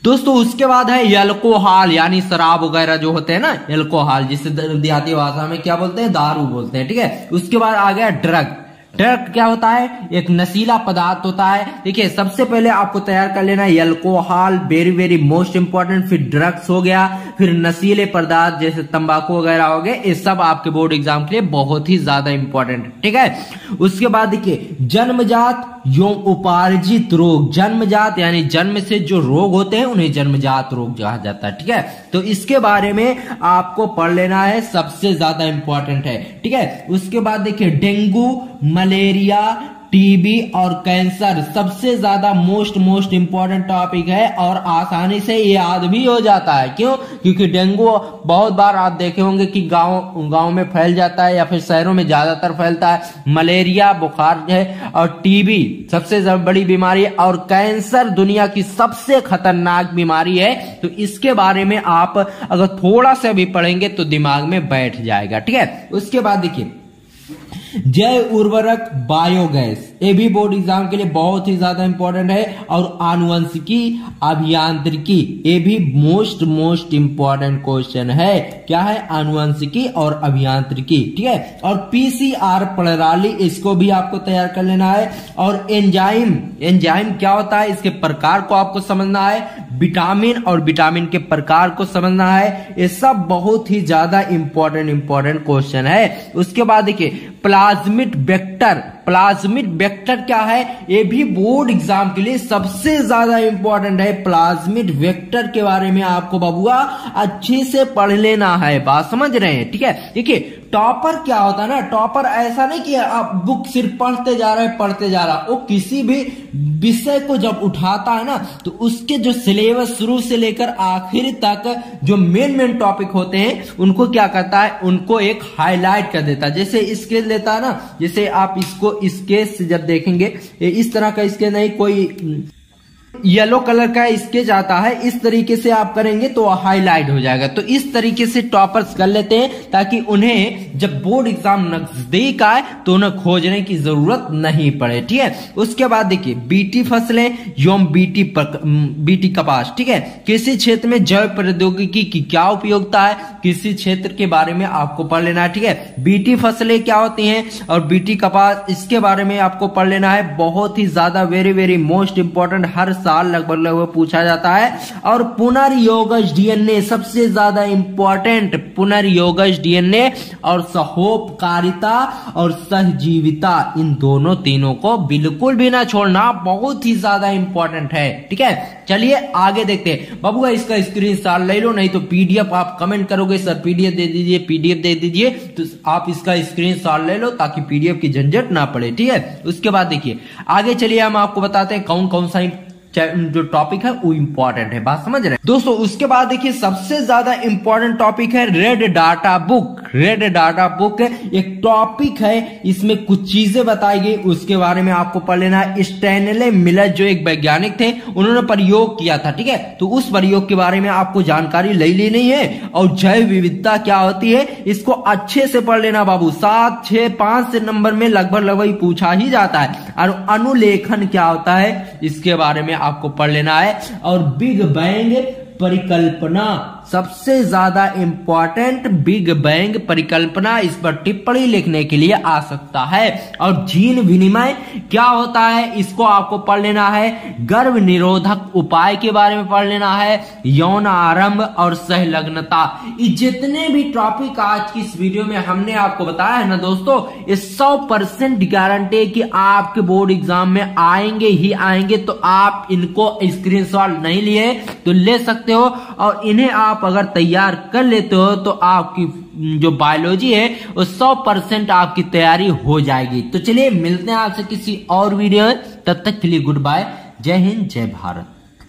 दोस्तों। उसके बाद है एल्कोहल, यानी शराब वगैरह जो होते हैं ना, एल्कोहल जिसे देहाती भाषा में क्या बोलते हैं, दारू बोलते हैं, ठीक है। उसके बाद आ गया ड्रग, ड्रग क्या होता है? एक नशीला पदार्थ होता है। देखिए सबसे पहले आपको तैयार कर लेना है alcohol, very very most important, फिर ड्रग्स हो गया, फिर नशीले पदार्थ जैसे तंबाकू वगैरह हो गए, ये सब आपके बोर्ड एग्जाम के लिए बहुत ही ज्यादा इंपॉर्टेंट है, ठीक है। उसके बाद देखिए जन्मजात एवं उपार्जित रोग, जन्मजात यानी जन्म से जो रोग होते हैं उन्हें जन्मजात रोग कहा जाता है, ठीक है। तो इसके बारे में आपको पढ़ लेना है, सबसे ज्यादा इंपॉर्टेंट है, ठीक है। उसके बाद देखिए डेंगू, मलेरिया, टीबी और कैंसर सबसे ज्यादा मोस्ट इंपॉर्टेंट टॉपिक है और आसानी से याद भी हो जाता है। क्यों? क्योंकि डेंगू बहुत बार आप देखे होंगे कि गांव में फैल जाता है या फिर शहरों में ज्यादातर फैलता है। मलेरिया बुखार है और टीबी सबसे बड़ी बीमारी है और कैंसर दुनिया की सबसे खतरनाक बीमारी है। तो इसके बारे में आप अगर थोड़ा सा भी पढ़ेंगे तो दिमाग में बैठ जाएगा, ठीक है। उसके बाद देखिए जैव उर्वरक, बायोगैस, ये भी बोर्ड एग्जाम के लिए बहुत ही ज्यादा इंपॉर्टेंट है। और आनुवंशिकी, अभियांत्रिकी, ये भी मोस्ट इंपॉर्टेंट क्वेश्चन है। क्या है? आनुवंशिकी और अभियांत्रिकी, ठीक है। और पीसीआर प्रणाली, इसको भी आपको तैयार कर लेना है। और एंजाइम क्या होता है, इसके प्रकार को आपको समझना है। विटामिन और विटामिन के प्रकार को समझना है। ये सब बहुत ही ज्यादा इंपॉर्टेंट क्वेश्चन है। उसके बाद देखिए प्लाज्मिड वेक्टर क्या है? ये भी बोर्ड एग्जाम के लिए सबसे ज्यादा इंपॉर्टेंट है। प्लाज्मिड वेक्टर के बारे में आपको बबुआ अच्छे से पढ़ लेना है, बात समझ रहे हैं, ठीक है। देखिए टॉपर क्या होता है ना, टॉपर ऐसा नहीं कि आप बुक सिर्फ पढ़ते जा रहा, वो किसी भी विषय को जब उठाता है ना तो उसके जो सिलेबस शुरू से लेकर आखिर तक जो मेन टॉपिक होते हैं उनको क्या करता है, उनको एक हाईलाइट कर देता है। जैसे इसके लेता है ना, जैसे आप इसको स्केच से जब देखेंगे, इस तरह का इसके नहीं, कोई येलो कलर का स्केच आता है, इस तरीके से आप करेंगे तो हाईलाइट हो जाएगा। तो इस तरीके से टॉपर्स कर लेते हैं ताकि उन्हें जब बोर्ड एग्जाम नजदीक आए तो उन्हें खोजने की जरूरत नहीं पड़े, ठीक है। उसके बाद देखिए बीटी फसलें एवं बीटी कपास, ठीक है। कृषि क्षेत्र में जैव प्रौद्योगिकी की क्या उपयोगिता है, कृषि क्षेत्र के बारे में आपको पढ़ लेना है, ठीक है। बीटी फसलें क्या होती हैं और बीटी कपास, इसके बारे में आपको पढ़ लेना है। बहुत ही ज्यादा वेरी मोस्ट इंपॉर्टेंट, हर साल लगभग पूछा जाता है। और पुनर्योगज डीएनए सबसे ज्यादा इंपॉर्टेंट, पुनर्योगज डीएनए और सहोपकारिता और सहजीविता, इन तीनों को बिल्कुल भी ना छोड़ना, बहुत ही ज्यादा इंपॉर्टेंट है, ठीक है। चलिए आगे देखते हैं। बबुआ इसका स्क्रीनशॉट ले लो, नहीं तो पीडीएफ आप कमेंट करोगे सर पीडीएफ दे दीजिए, तो आप इसका स्क्रीनशॉट ले लो ताकि पीडीएफ की झंझट ना पड़े, ठीक है। उसके बाद देखिए आगे चलिए, हम आपको बताते हैं कौन सा जो टॉपिक है वो इंपॉर्टेंट है, बात समझ रहे हैं दोस्तों। उसके बाद देखिए सबसे ज्यादा इंपॉर्टेंट टॉपिक है red data book. Red data book एक टॉपिक है, इसमें कुछ चीजें बताई गई, उसके बारे में आपको पढ़ लेना है। स्टैनले मिलर जो एक वैज्ञानिक थे, उन्होंने प्रयोग किया था, ठीक है। तो उस प्रयोग के बारे में आपको जानकारी ले लेनी है। और जैव विविधता क्या होती है, इसको अच्छे से पढ़ लेना बाबू, 7, 6, 5 नंबर में लगभग पूछा ही जाता है। और अनुलेखन क्या होता है, इसके बारे में आपको पढ़ लेना है। और बिग बैंग परिकल्पना सबसे ज्यादा इंपॉर्टेंट, बिग बैंग परिकल्पना, इस पर टिप्पणी लिखने के लिए आ सकता है। और जीन विनिमय क्या होता है, इसको आपको पढ़ लेना है। गर्भ निरोधक उपाय के बारे में पढ़ लेना है। यौन आरंभ और सहलग्नता, ये जितने भी टॉपिक आज की इस वीडियो में हमने आपको बताया है ना दोस्तों, ये 100% गारंटी है कि आपके बोर्ड एग्जाम में आएंगे ही आएंगे। तो आप इनको स्क्रीनशॉट नहीं लिए तो ले सकते हो, और इन्हें आप अगर तैयार कर लेते हो तो आपकी जो बायोलॉजी है वो 100% आपकी तैयारी हो जाएगी। तो चलिए मिलते हैं आपसे किसी और वीडियो में, तब तक के लिए गुड बाय, जय हिंद, जय भारत।